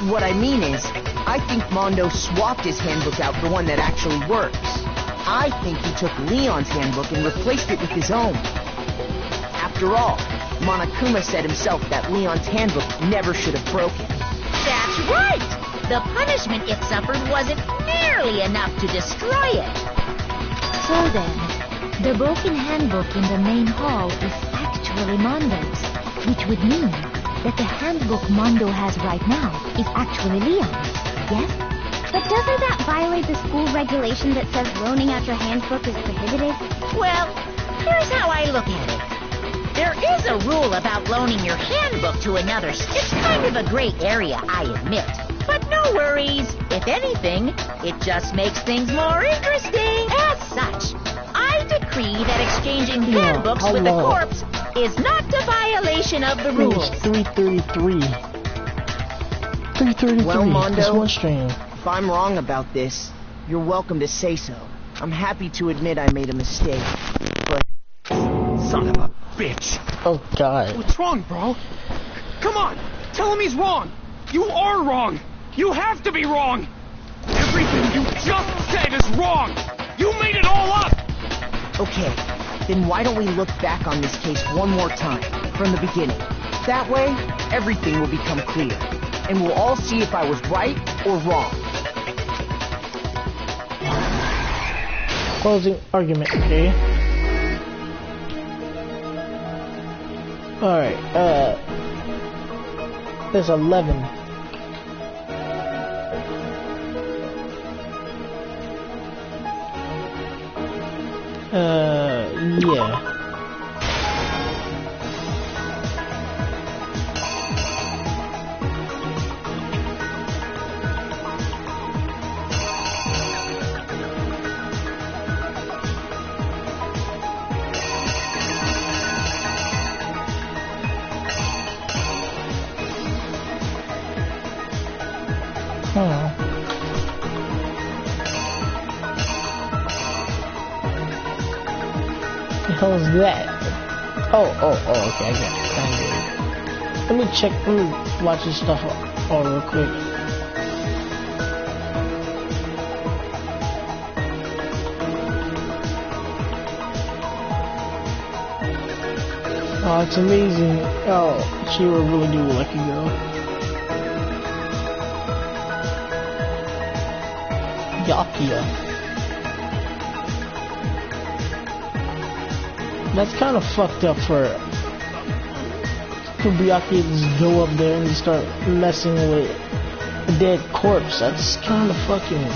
What I mean is, I think Mondo swapped his handbook out for one that actually works. I think he took Leon's handbook and replaced it with his own. After all, Monokuma said himself that Leon's handbook never should have broken. That's right! The punishment it suffered wasn't nearly enough to destroy it. So then, the broken handbook in the main hall is actually Mondo's, which would mean that the handbook Mondo has right now is actually Leon's, yes? But doesn't that violate the school regulation that says loaning out your handbook is prohibited? Well, here's how I look at it. There is a rule about loaning your handbook to another. It's kind of a gray area, I admit. But no worries. If anything, it just makes things more interesting. As such, I decree that exchanging handbooks with a corpse is not a violation of the rules. 333. 333. Well, Mondo, That's one string. if I'm wrong about this, you're welcome to say so. I'm happy to admit I made a mistake, but... Son of a bitch. Oh, God. What's wrong, bro? Come on, tell him he's wrong. You are wrong. You have to be wrong. Everything you just said is wrong. You made it all up. Okay, then why don't we look back on this case one more time, from the beginning. That way, everything will become clear, and we'll all see if I was right or wrong. closing argument, okay? Alright, there's 11. Yeah. The hell is that? Oh, okay, I got it. Let me check, let me watch this stuff all real quick. Oh, it's amazing. Oh, Chihiro really do look like a girl. Yakia. That's kind of fucked up for Byakuya to just go up there and start messing with a dead corpse. That's kind of fucking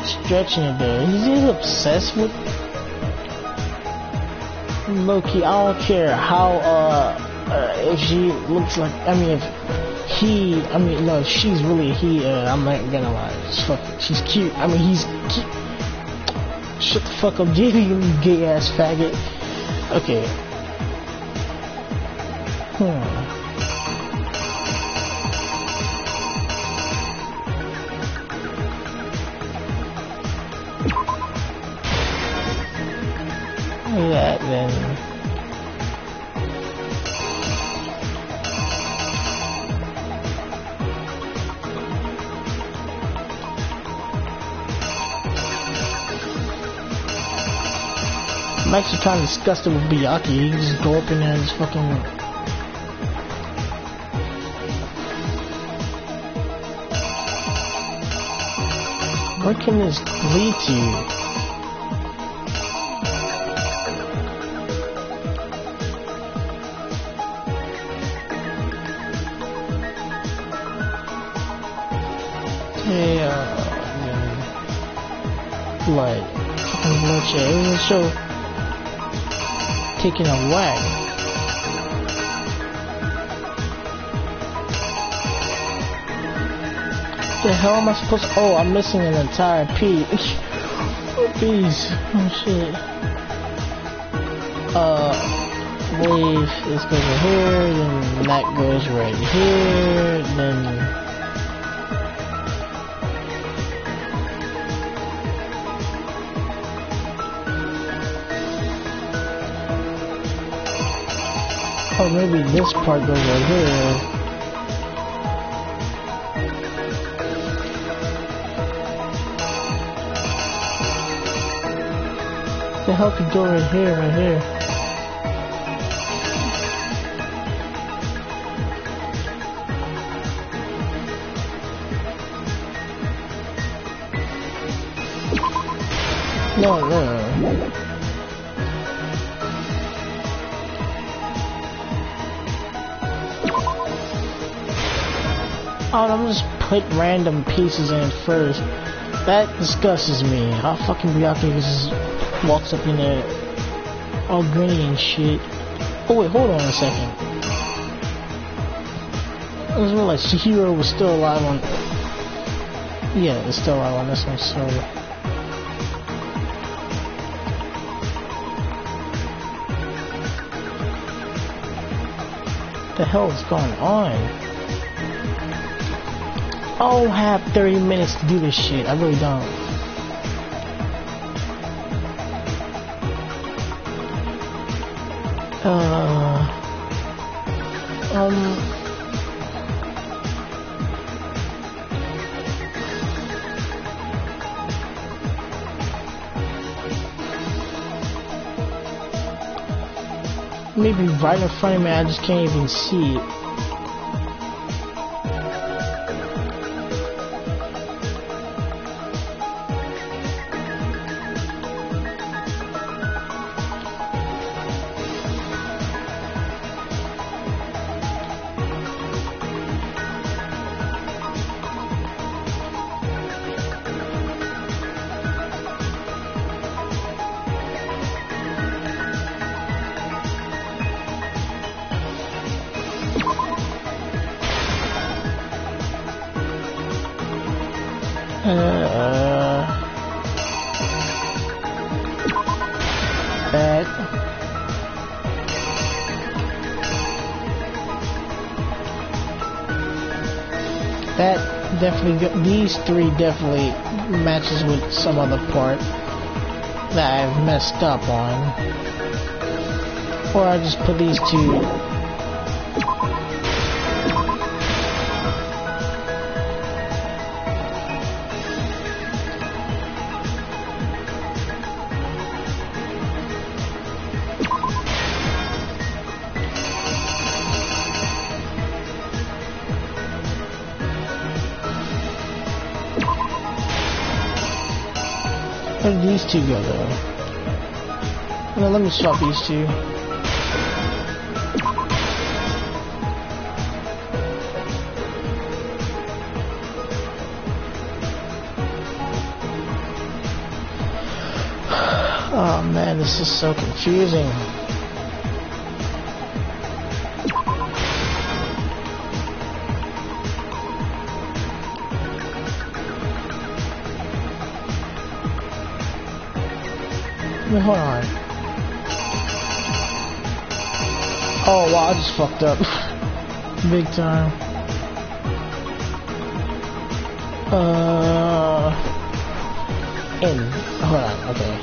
stretching it there. Is he obsessed with Loki? I don't care how if she looks like, I mean, if he, I mean, no, if she's really he, I'm not gonna lie, she's cute. I mean, he's cute. Shut the fuck up, JD, you gay ass faggot. Okay. That then. I'm actually kind of disgusted with Byakuya. He can just go up in there and just fucking. Where can this lead to? Like fucking bloodshed. It was so taking a whack. The hell am I supposed to? Oh, I'm missing an entire piece. Piece. Oh shit. Wave. This goes right here, then that goes right here, then. Oh, maybe this part goes right here. The hell could go right here, right here. No. Oh, I'm just put random pieces in first. That disgusts me. How fucking Byakuya just walks up in there all grinny and shit. Oh wait, hold on a second. I just realized Chihiro was still alive on. Yeah, it's still alive on this one. Sorry. What the hell is going on? I don't have 30 minutes to do this shit. I really don't. Maybe right in front of me, I just can't even see it. That. That definitely, these three definitely matches with some other part that I've messed up on. Or I just put these two. Where did these two go though? No, let me swap these two. Oh man, this is so confusing. Wait, hold on. Oh wow, I just fucked up. Big time. In. Hold on, okay.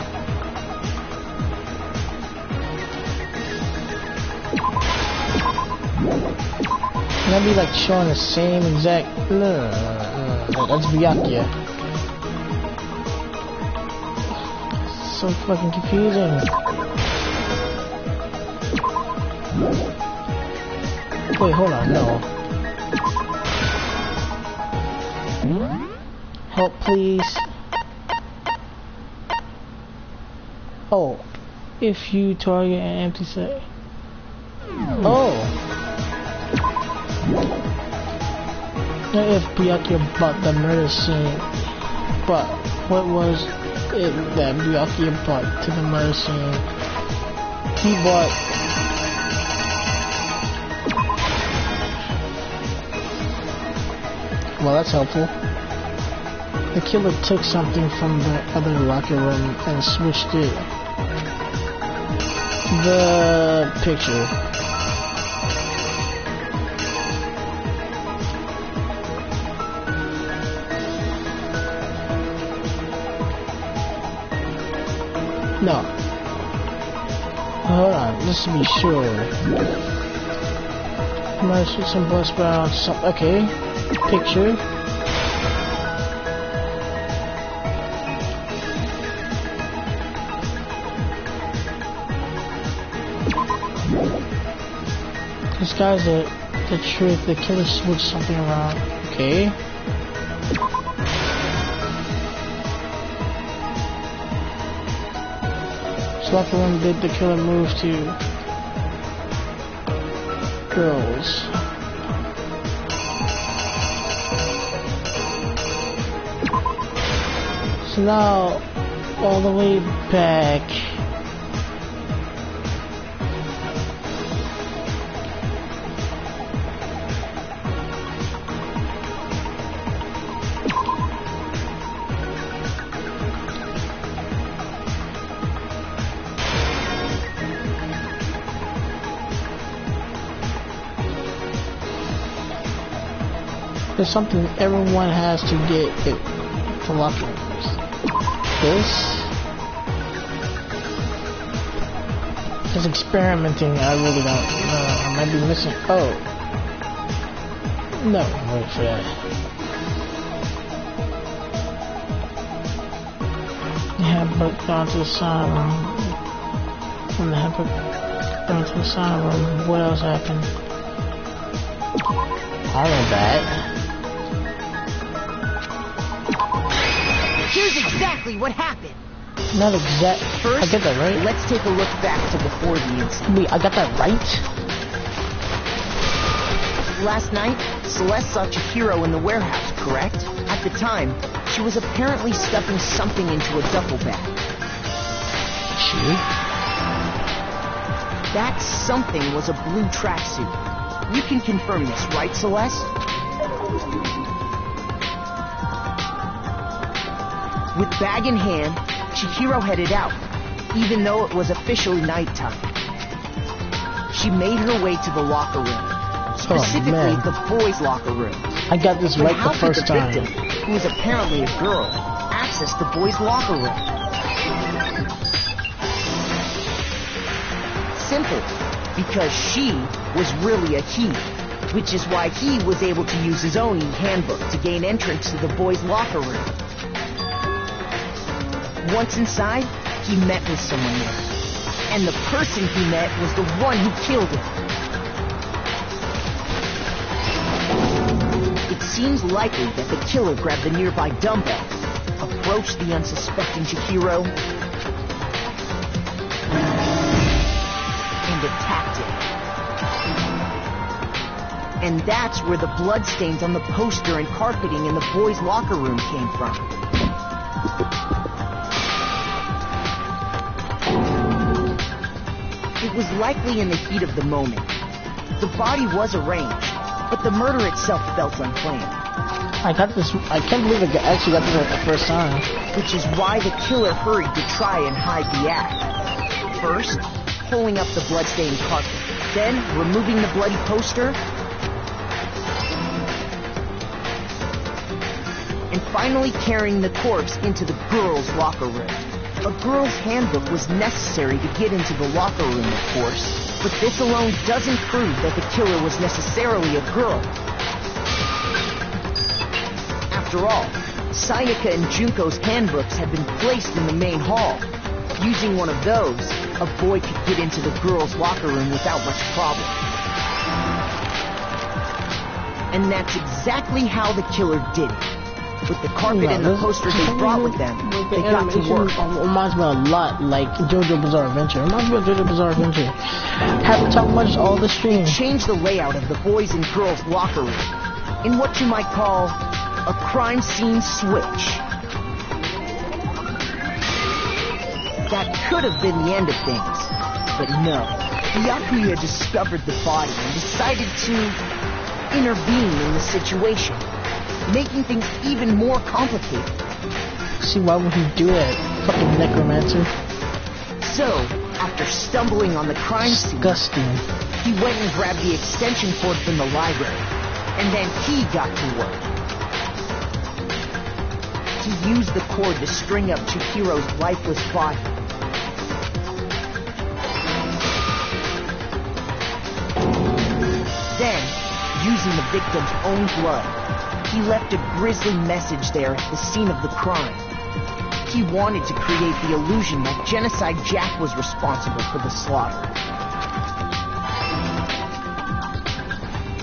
Can I be like showing the same exact... No, that's Byakuya. So fucking confusing. Wait, hold on, no. Help, please. Oh, if you target an empty set. Oh. Now if Byakuya bought the murder scene, but what was it that Byakuya bought to the murder scene? He bought... Well, that's helpful. The killer took something from the other locker room and switched it. The picture. No. Hold on, just to be sure. I'm gonna shoot some blood sprouts. Okay. Picture. This guy's the trick. The killer switched something around. Okay. Locker room did the killer move to girls. So now, all the way back. There's something everyone has to get it to locker rooms. This is experimenting. I really don't know. I might be missing. Oh, no, wait for that. Yeah, but gone to the sign room. From the hamper gone to the sign room. What else happened? I know that. Here's exactly what happened. Not exact. First, I get that right. Let's take a look back to before these. Wait, I got that right? Last night, Celeste saw Chihiro in the warehouse, correct? At the time, she was apparently stuffing something into a duffel bag. She? That something was a blue tracksuit. You can confirm this, right, Celeste? With bag in hand, Chihiro headed out, even though it was officially nighttime. She made her way to the locker room, specifically the boys' locker room. I got this right the first time. Victim, who was apparently a girl, access the boys' locker room? Simple, because she was really a he, which is why he was able to use his own e-handbook to gain entrance to the boys' locker room. Once inside, he met with someone there, and the person he met was the one who killed him. It seems likely that the killer grabbed the nearby dumbbell, approached the unsuspecting Chihiro, and attacked him. And that's where the bloodstains on the poster and carpeting in the boys' locker room came from. It was likely in the heat of the moment. The body was arranged, but the murder itself felt unplanned. I can't believe I actually got this at the first time. Which is why the killer hurried to try and hide the act. First, pulling up the bloodstained carpet, then removing the bloody poster, and finally carrying the corpse into the girls' locker room. A girl's handbook was necessary to get into the locker room, of course, but this alone doesn't prove that the killer was necessarily a girl. After all, Sayaka and Junko's handbooks had been placed in the main hall. Using one of those, a boy could get into the girls' locker room without much problem. And that's exactly how the killer did it. With the carpet and the poster they brought with them, they got to work. Reminds me a lot like JoJo Bizarre Adventure. Reminds me of JoJo Bizarre Adventure. Haven't talked much all the stream. Changed the layout of the boys and girls' locker room in what you might call a crime scene switch. That could have been the end of things, but no. Byakuya discovered the body and decided to intervene in the situation, making things even more complicated. See, why would he do it? Fucking necromancer. So, after stumbling on the crime scene, he went and grabbed the extension cord from the library, and then he got to work. He used the cord to string up Chihiro's lifeless body. Then, using the victim's own blood, he left a grisly message there at the scene of the crime. He wanted to create the illusion that Genocide Jack was responsible for the slaughter.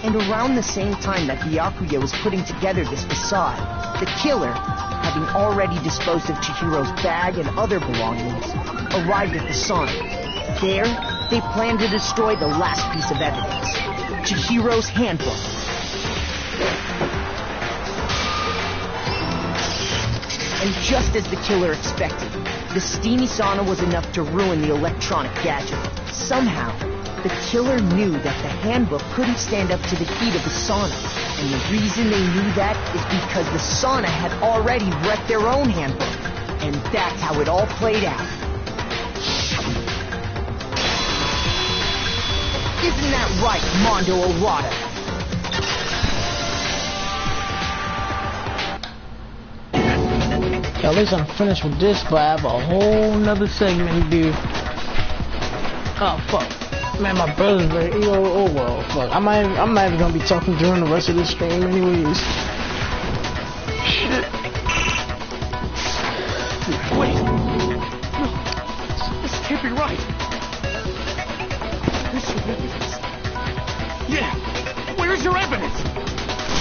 And around the same time that Byakuya was putting together this facade, the killer, having already disposed of Chihiro's bag and other belongings, arrived at the sauna. There, they planned to destroy the last piece of evidence, Chihiro's handbook. And just as the killer expected, the steamy sauna was enough to ruin the electronic gadget. Somehow, the killer knew that the handbook couldn't stand up to the heat of the sauna. And the reason they knew that is because the sauna had already wrecked their own handbook. And that's how it all played out. Isn't that right, Mondo Orada? At least I'm finished with this, but I have a whole nother segment to do. Oh fuck. Man, my brother's very oh well, fuck. I'm not even gonna be talking during the rest of this stream anyways. Shit. Wait. No. This can't be right. There should be evidence. Yeah. Where's your evidence?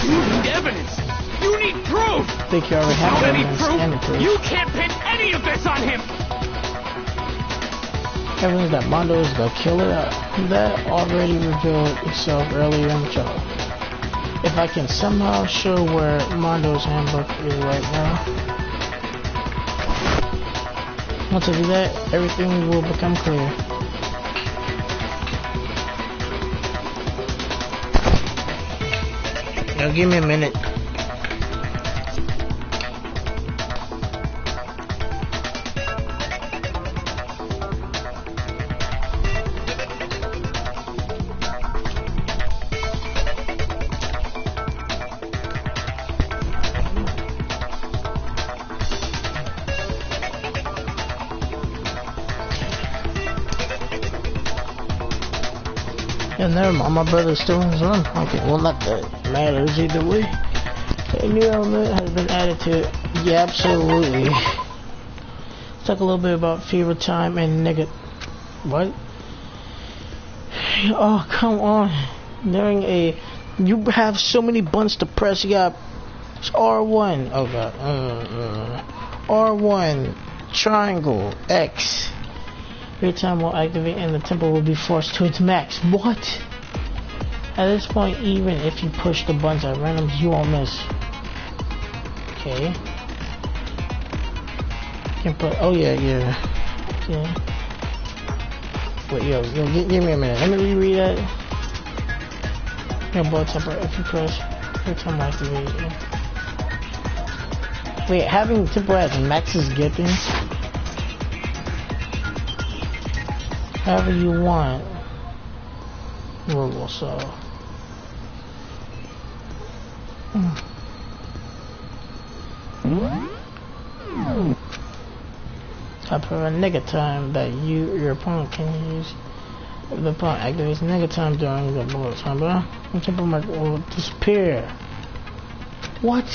You need evidence. You need proof! I think you already have evidence. Proof, you can't pin any of this on him! Evidence that Mondo is the killer, that already revealed itself earlier in the show. If I can somehow show where Mondo's handbook is right now. Once I do that, everything will become clear. Now give me a minute. Yeah, never mind. My brother's still in his room. Okay, well, not that matters either way. A new element has been added to it. Yeah, absolutely. Let's talk a little bit about fever time and negative. What? Oh, come on. During a... You have so many buttons to press. You got R1. Oh, God. R1. Triangle. X. Your time will activate and the tempo will be forced to its max. What? At this point, even if you push the buttons at random, you won't miss. Okay. Can put. Oh yeah. Okay. Wait, yo, give me a minute. Let me reread that. Your ball tempo if you press. Your time will activate. Yeah. Wait, having tempo as max is good thing. However you want. Rule so. Type of a nigga time that your opponent can use. If the opponent activates nigga time during the bullet time, bro, the tempo will disappear. What?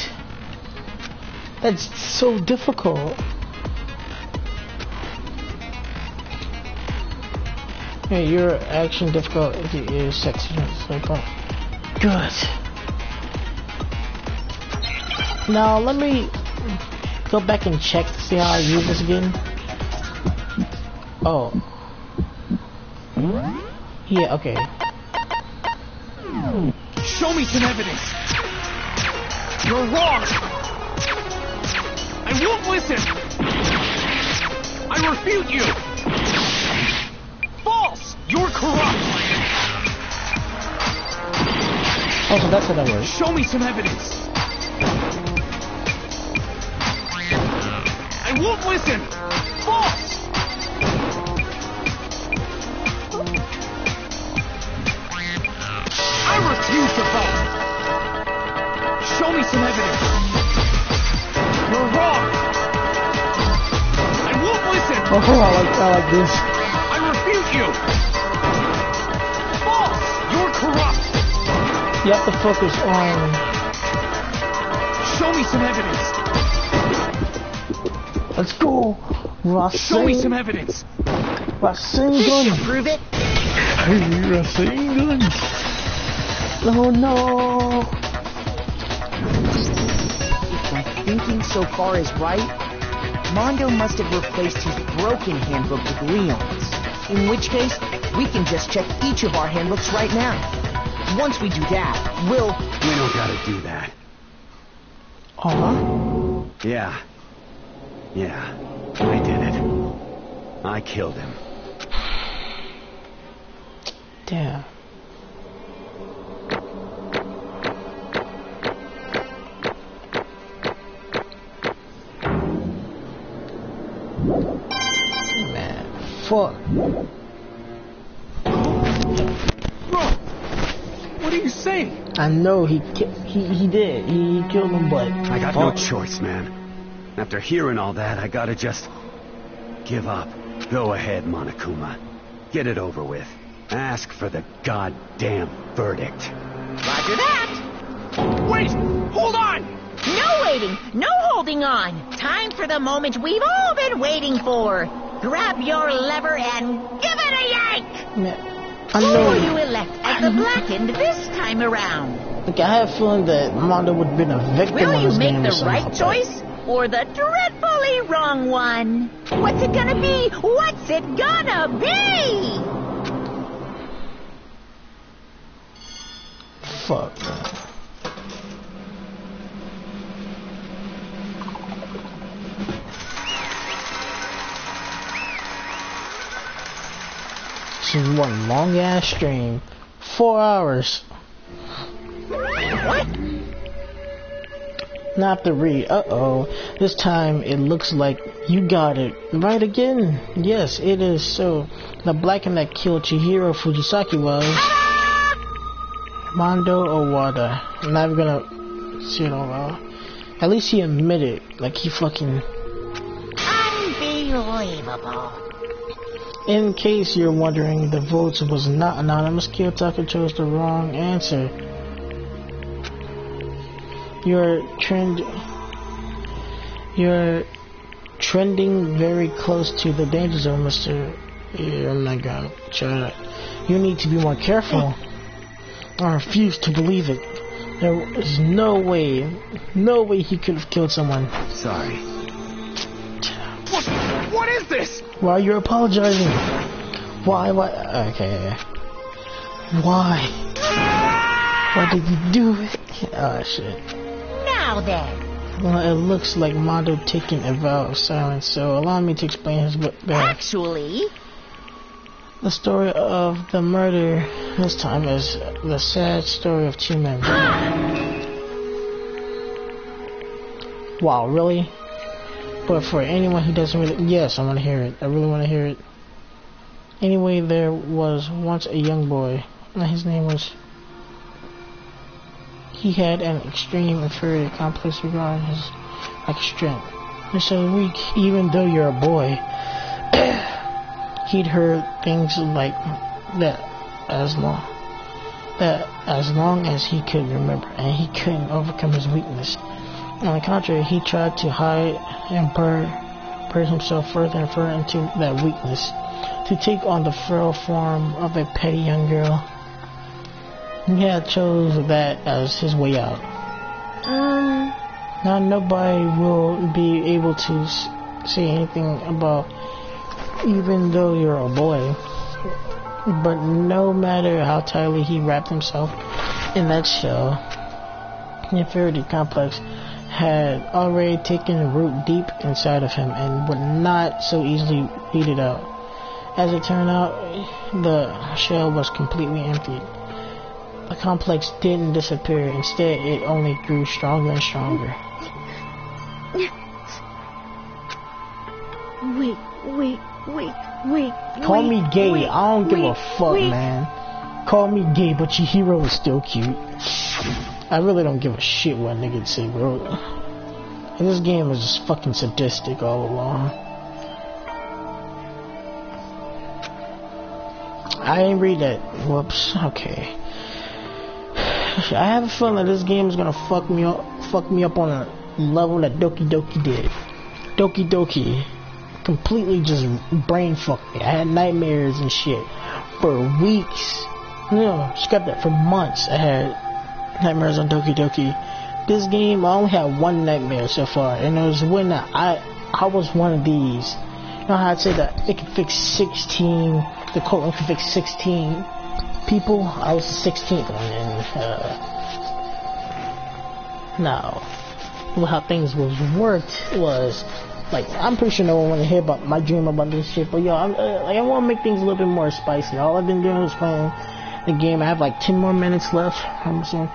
That's so difficult. Hey, your action difficult if you use section. Good. Now let me go back and check to see how I use this again. Oh. Yeah, okay. Show me some evidence. You're wrong. I won't listen. I refute you. False. You're corrupt. Oh, so that's how that works. Show me some evidence. I won't listen. False. I refuse to vote. Show me some evidence. You're wrong. I won't listen. Oh, I like this. I refute you. False. You're corrupt. You have to focus on. Show me some evidence. Let's go. Show me some evidence. Racing gun. Prove it. Racing gun. No. If my thinking so far is right, Mondo must have replaced his broken handbook with Leon's. In which case, we can just check each of our handbooks right now. Once we do that, we'll... We don't gotta do that. Yeah, I did it. I killed him. Damn. Man, fuck. What are you saying? I know he did. He killed him, but I got no choice, man. After hearing all that, I gotta just give up. Go ahead, Monokuma. Get it over with. Ask for the goddamn verdict. Roger that. Wait! Hold on! No waiting, no holding on. Time for the moment we've all been waiting for. Grab your lever and give it a yank! man, Who will you elect as the blackened this time around? Look, I have a feeling that Mondo would have been a victim Will on you this make game the or something right like that. choice or the dreadfully wrong one? What's it gonna be? What's it gonna be? Fuck, man. This is one long ass stream. 4 hours. What? Not to read. Uh-oh. This time it looks like you got it right again. Yes, it is so. The blackened that killed Chihiro Fujisaki was Mondo Owada. I'm not even gonna see it all. At least he admitted, like he fucking... Unbelievable. In case you're wondering, the vote was not anonymous. Kiyotaka chose the wrong answer. You're trending very close to the danger zone, Mr. Yeah, I'm not gonna try that. You need to be more careful. I refuse to believe it. There is no way he could have killed someone. Sorry. What is this? Why are you apologizing? Why? Okay. Why? Why did you do it? Oh, shit. Now then. Well, it looks like Mondo taking a vow of silence, so allow me to explain his back. Actually... The story of the murder this time is the sad story of two men. Wow, really? But for anyone who doesn't really... Yes, I want to hear it. I really want to hear it. Anyway, there was once a young boy, and his name was... He had an extreme inferiority complex regarding his strength. You're so weak, even though you're a boy. He'd heard things like that as long as he could remember, and he couldn't overcome his weakness. On the contrary, he tried to hide and burn himself further and further into that weakness, to take on the frail form of a petty young girl. He had chose that as his way out. Now nobody will be able to say anything about, even though you're a boy. But no matter how tightly he wrapped himself in that shell, the inferiority complex had already taken root deep inside of him and would not so easily beat it out. As it turned out, the shell was completely empty. The complex didn't disappear. Instead, it only grew stronger and stronger. Wait. Call me gay. I don't give a fuck, man. Call me gay, but Chihiro is still cute. I really don't give a shit what niggas say, bro. And this game is just fucking sadistic all along. I didn't read that. Whoops. Okay. I have a feeling that this game is gonna fuck me up on a level that Doki Doki did. Doki Doki completely just brain fucked me. I had nightmares and shit for weeks. No, scrap that, for months. I had nightmares on Doki Doki. This game, I only had one nightmare so far, and it was when I was one of these. You know how I'd say that it could fix 16, the colon could fix 16 people? I was the 16th one, and now, how things worked was, like, I'm pretty sure no one want to hear about my dream about this shit, but yo, I want to make things a little bit more spicy. All I've been doing is playing the game. I have like 10 more minutes left. I'm saying,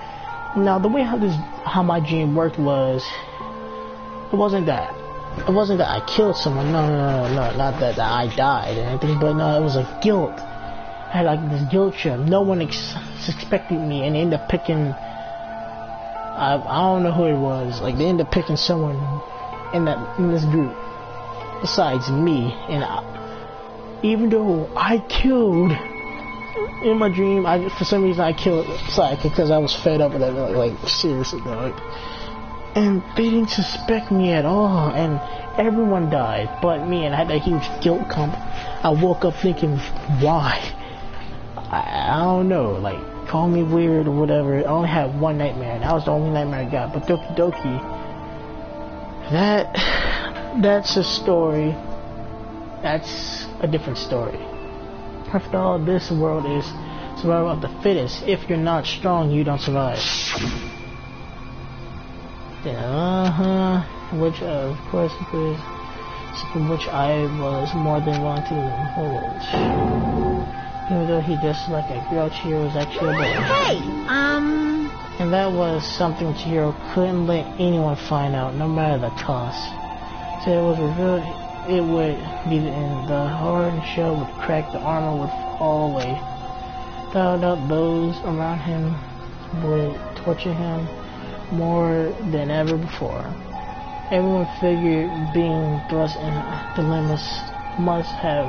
now the way how my dream worked was, it wasn't that I killed someone. No, not that I died or anything, but no, it was a guilt. I had like this guilt trip. No one expected me, and they ended up picking. I don't know who it was. Like, they ended up picking someone in this group besides me, and even though I killed in my dream, for some reason I killed Sayaka because I was fed up with that. Like seriously, dog. And they didn't suspect me at all, and everyone died but me, and I had that huge guilt comp. I woke up thinking, why? I don't know, like, call me weird or whatever. I only had one nightmare, and that was the only nightmare I got. But Doki Doki, that's a story. That's a different story. After all, this world is survival of the fittest. If you're not strong, you don't survive. Which, of course, is something which I was more than willing to indulge. Even though he just like a girl, Chihiro was actually a boy. Hey, And that was something Chihiro couldn't let anyone find out, no matter the cost. So it was revealed it would be the end. The hard shell would crack, the armor would fall away. Without doubt, those around him would torture him more than ever before. Everyone figured being thrust in dilemmas must have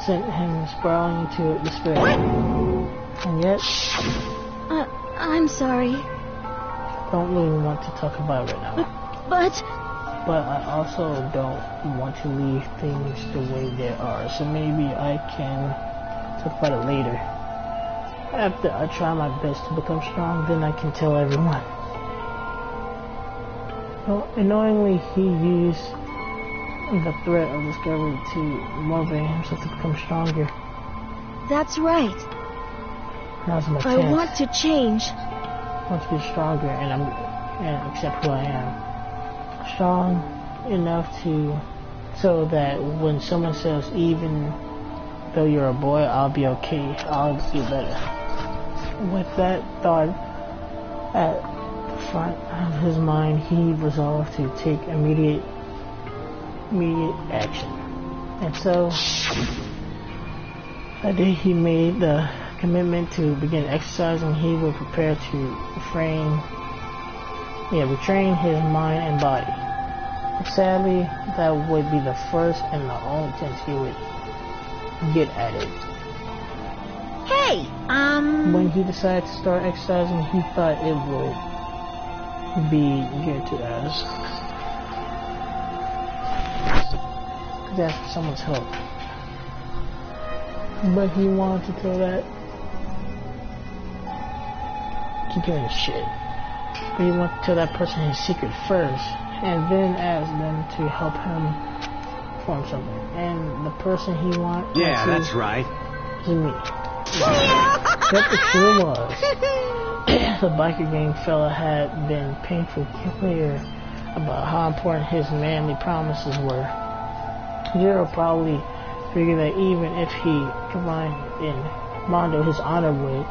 sent him spiraling into despair. And yet, I'm sorry. don't really want to talk about it right now. But I also don't want to leave things the way they are, so maybe I can talk about it later. After I try my best to become strong, then I can tell everyone. Well, annoyingly, he used the threat of discovery to motivate himself to become stronger. that's right. Now's my I chance. want to change. I want to be stronger and accept who I am. Strong enough so that when someone says, even though you're a boy, I'll be okay, I'll do better. With that thought at the front of his mind, he resolved to take immediate action. And so that day he made the commitment to begin exercising. He would prepare to retrain his mind and body. Sadly, that would be the first and the only chance he would get at it. Hey, When he decided to start exercising, he thought it would be good to ask for someone's help. But he wanted to tell that. Keep hearing this shit. But he wanted to tell that person his secret first, and then ask them to help him form something. And the person he wanted Yeah, that's right. is me. Yep, it sure was. The biker gang fella had been painfully clear about how important his manly promises were. Chihiro probably figured that even if he combined in Mondo, his honor would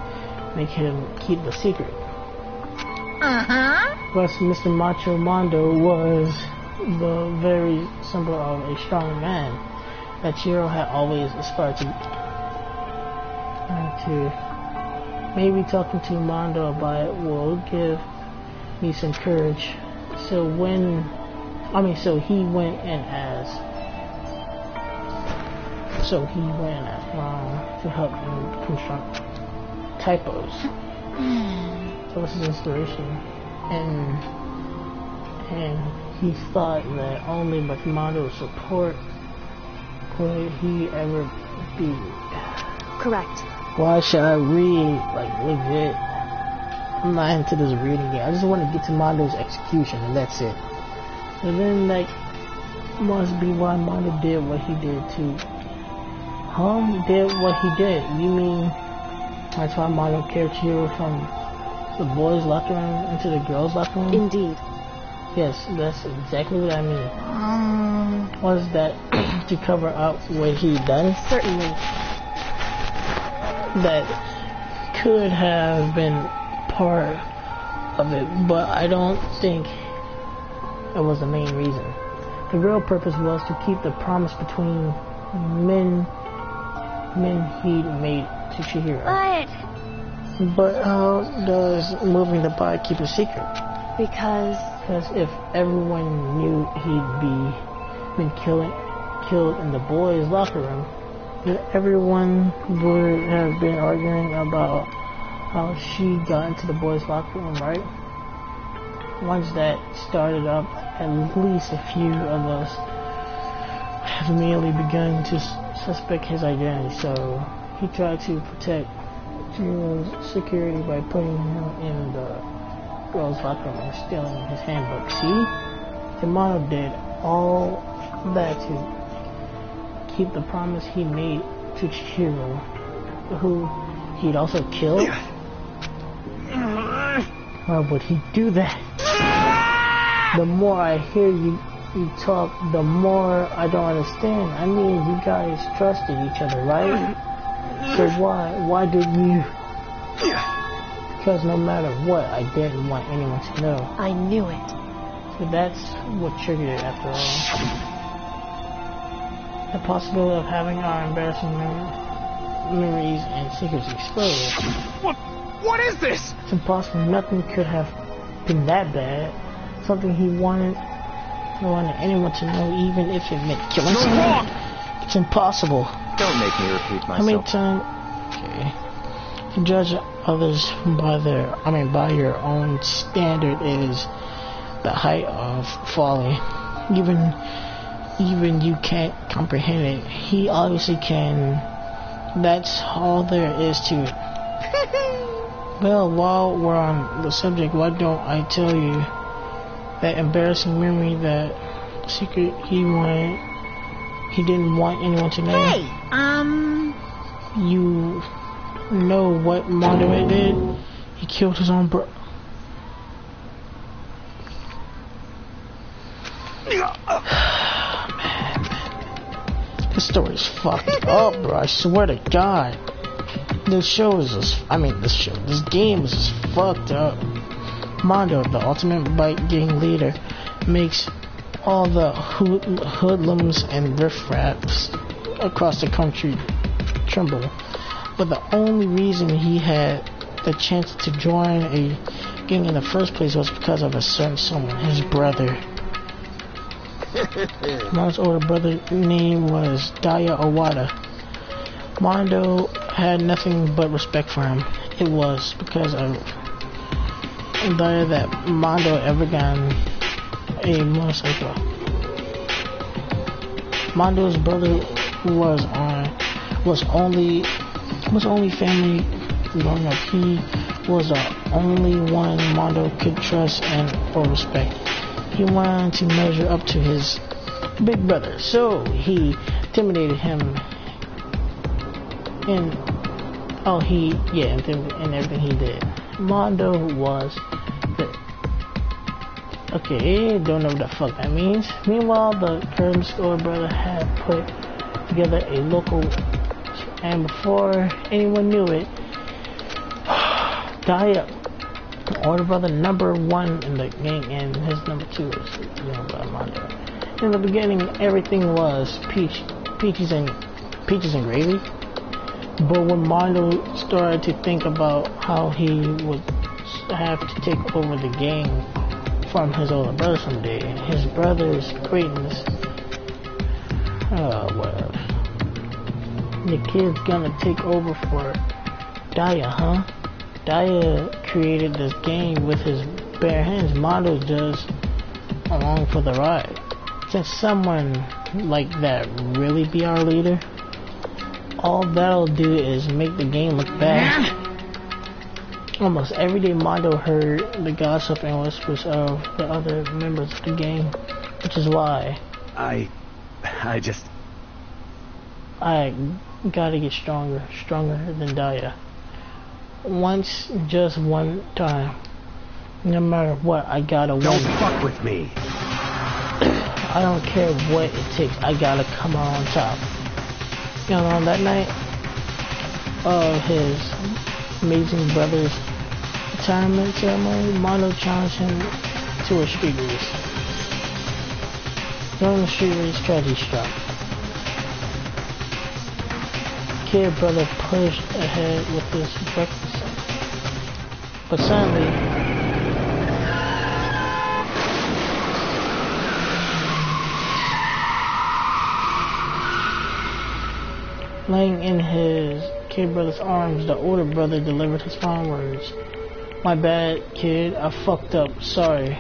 make him keep the secret. Plus, Mr. Macho Mondo was the very symbol of a strong man that Chihiro had always aspired to. Maybe talking to Mondo about it will give me some courage. So he went and asked. So he went to help him construct typos. So this is inspiration, and he thought that only with Mondo's support could he ever be. Correct. Why should I read like legit? I'm not into this reading yet. I just want to get to Mondo's execution, and that's it. And then that must be why Mondo did what he did too. Did what he did? You mean that's why Mondo carried Chihiro from the boys' locker room into the girls' locker room? Indeed. Yes, that's exactly what I mean. Was that to cover up what he done? Certainly. That could have been part of it, but I don't think it was the main reason. The real purpose was to keep the promise between men he made to Chihiro. But how does moving the body keep a secret? Because if everyone knew he'd been killed in the boys' locker room, then everyone would have been arguing about how she got into the boys' locker room, right? Once that started up, at least a few of us have immediately begun to suspect his identity, so he tried to protect Chihiro's security by putting him in the girls' locker room and stealing his handbook. See? Mondo did all that to keep the promise he made to Chihiro, who he'd also killed. Why would he do that? The more I hear you talk, the more I don't understand. I mean, you guys trusted each other, right? So why didn't you? Because no matter what, I didn't want anyone to know. I knew it. So that's what triggered it after all. The possibility of having our embarrassing memories and secrets exposed. What is this? It's impossible. Nothing could have been that bad. Something he wanted anyone to know, even if it meant killing someone. It's impossible. Don't make me repeat myself. How many times? Okay. To judge others by by your own standard is the height of folly. Even you can't comprehend it. He obviously can. That's all there is to it. Well, while we're on the subject, why don't I tell you that embarrassing memory, that secret he didn't want anyone to know? Hey, You know what Mondo did? He killed his own bro. Man. This story's fucked up, bro. I swear to God. This game is just fucked up. Mondo, the ultimate bike gang leader, makes all the hoodlums and riffraffs across the country tremble. But the only reason he had the chance to join a gang in the first place was because of a certain someone, his brother. Mondo's older brother's name was Daya Owada. Mondo had nothing but respect for him. It was because of Daya that Mondo ever got a motorcycle. Mondo's brother was only family growing up. He was the only one Mondo could trust and or respect. He wanted to measure up to his big brother, so he intimidated him in everything he did. Mondo was don't know what the fuck that means. Meanwhile, the Kerm's older brother had put together a local, and before anyone knew it, Daya, older brother number 1 in the gang, and his number 2 is Mondo. In the beginning, everything was peaches and gravy. But when Mondo started to think about how he would have to take over the gang from his older brother someday, his brother's greatness, whatever. The kid's gonna take over for Daya, huh? Daya created this game with his bare hands. Mondo just along for the ride. Can someone like that really be our leader? All that'll do is make the game look bad. Almost every day Mondo heard the gossip and whispers of the other members of the gang, which is why I gotta get stronger than Daya. Just one time. No matter what, I gotta win. Don't fuck with me. I don't care what it takes, I gotta come out on top. On that night of his amazing brother's retirement ceremony, Mondo challenged him to a street race. During the street race, tragedy struck. Kid brother pushed ahead with his breakfast, but suddenly laying in his kid brother's arms, the older brother delivered his final words. "My bad, kid. I fucked up. Sorry."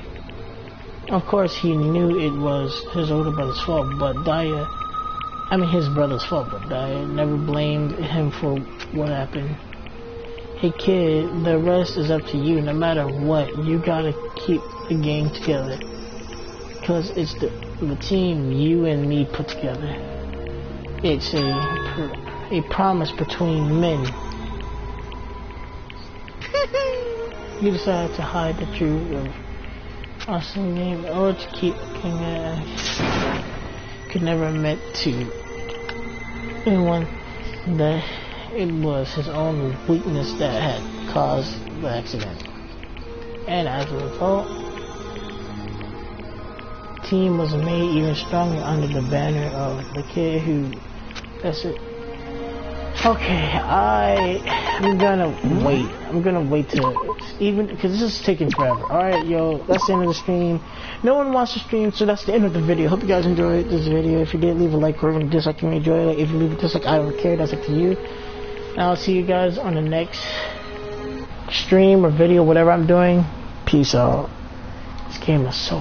Of course, he knew it was his older brother's fault, but his brother's fault, but Daya never blamed him for what happened. "Hey, kid, the rest is up to you. No matter what, you gotta keep the game together. 'Cause it's the team you and me put together. It's a promise between men." You decided to hide the truth of us in the game in order to keep looking at could never admit to anyone that it was his own weakness that had caused the accident. And as a result, the team was made even stronger under the banner of the kid who, that's it. Okay, I'm gonna wait. I'm gonna wait to even because this is taking forever. Alright, yo, that's the end of the stream. No one wants to stream, so that's the end of the video. Hope you guys enjoyed this video. If you did, leave a like or even a dislike. You may enjoy it. If you leave a dislike, I don't care. That's up to you. And I'll see you guys on the next stream or video, whatever I'm doing. Peace out. This game is so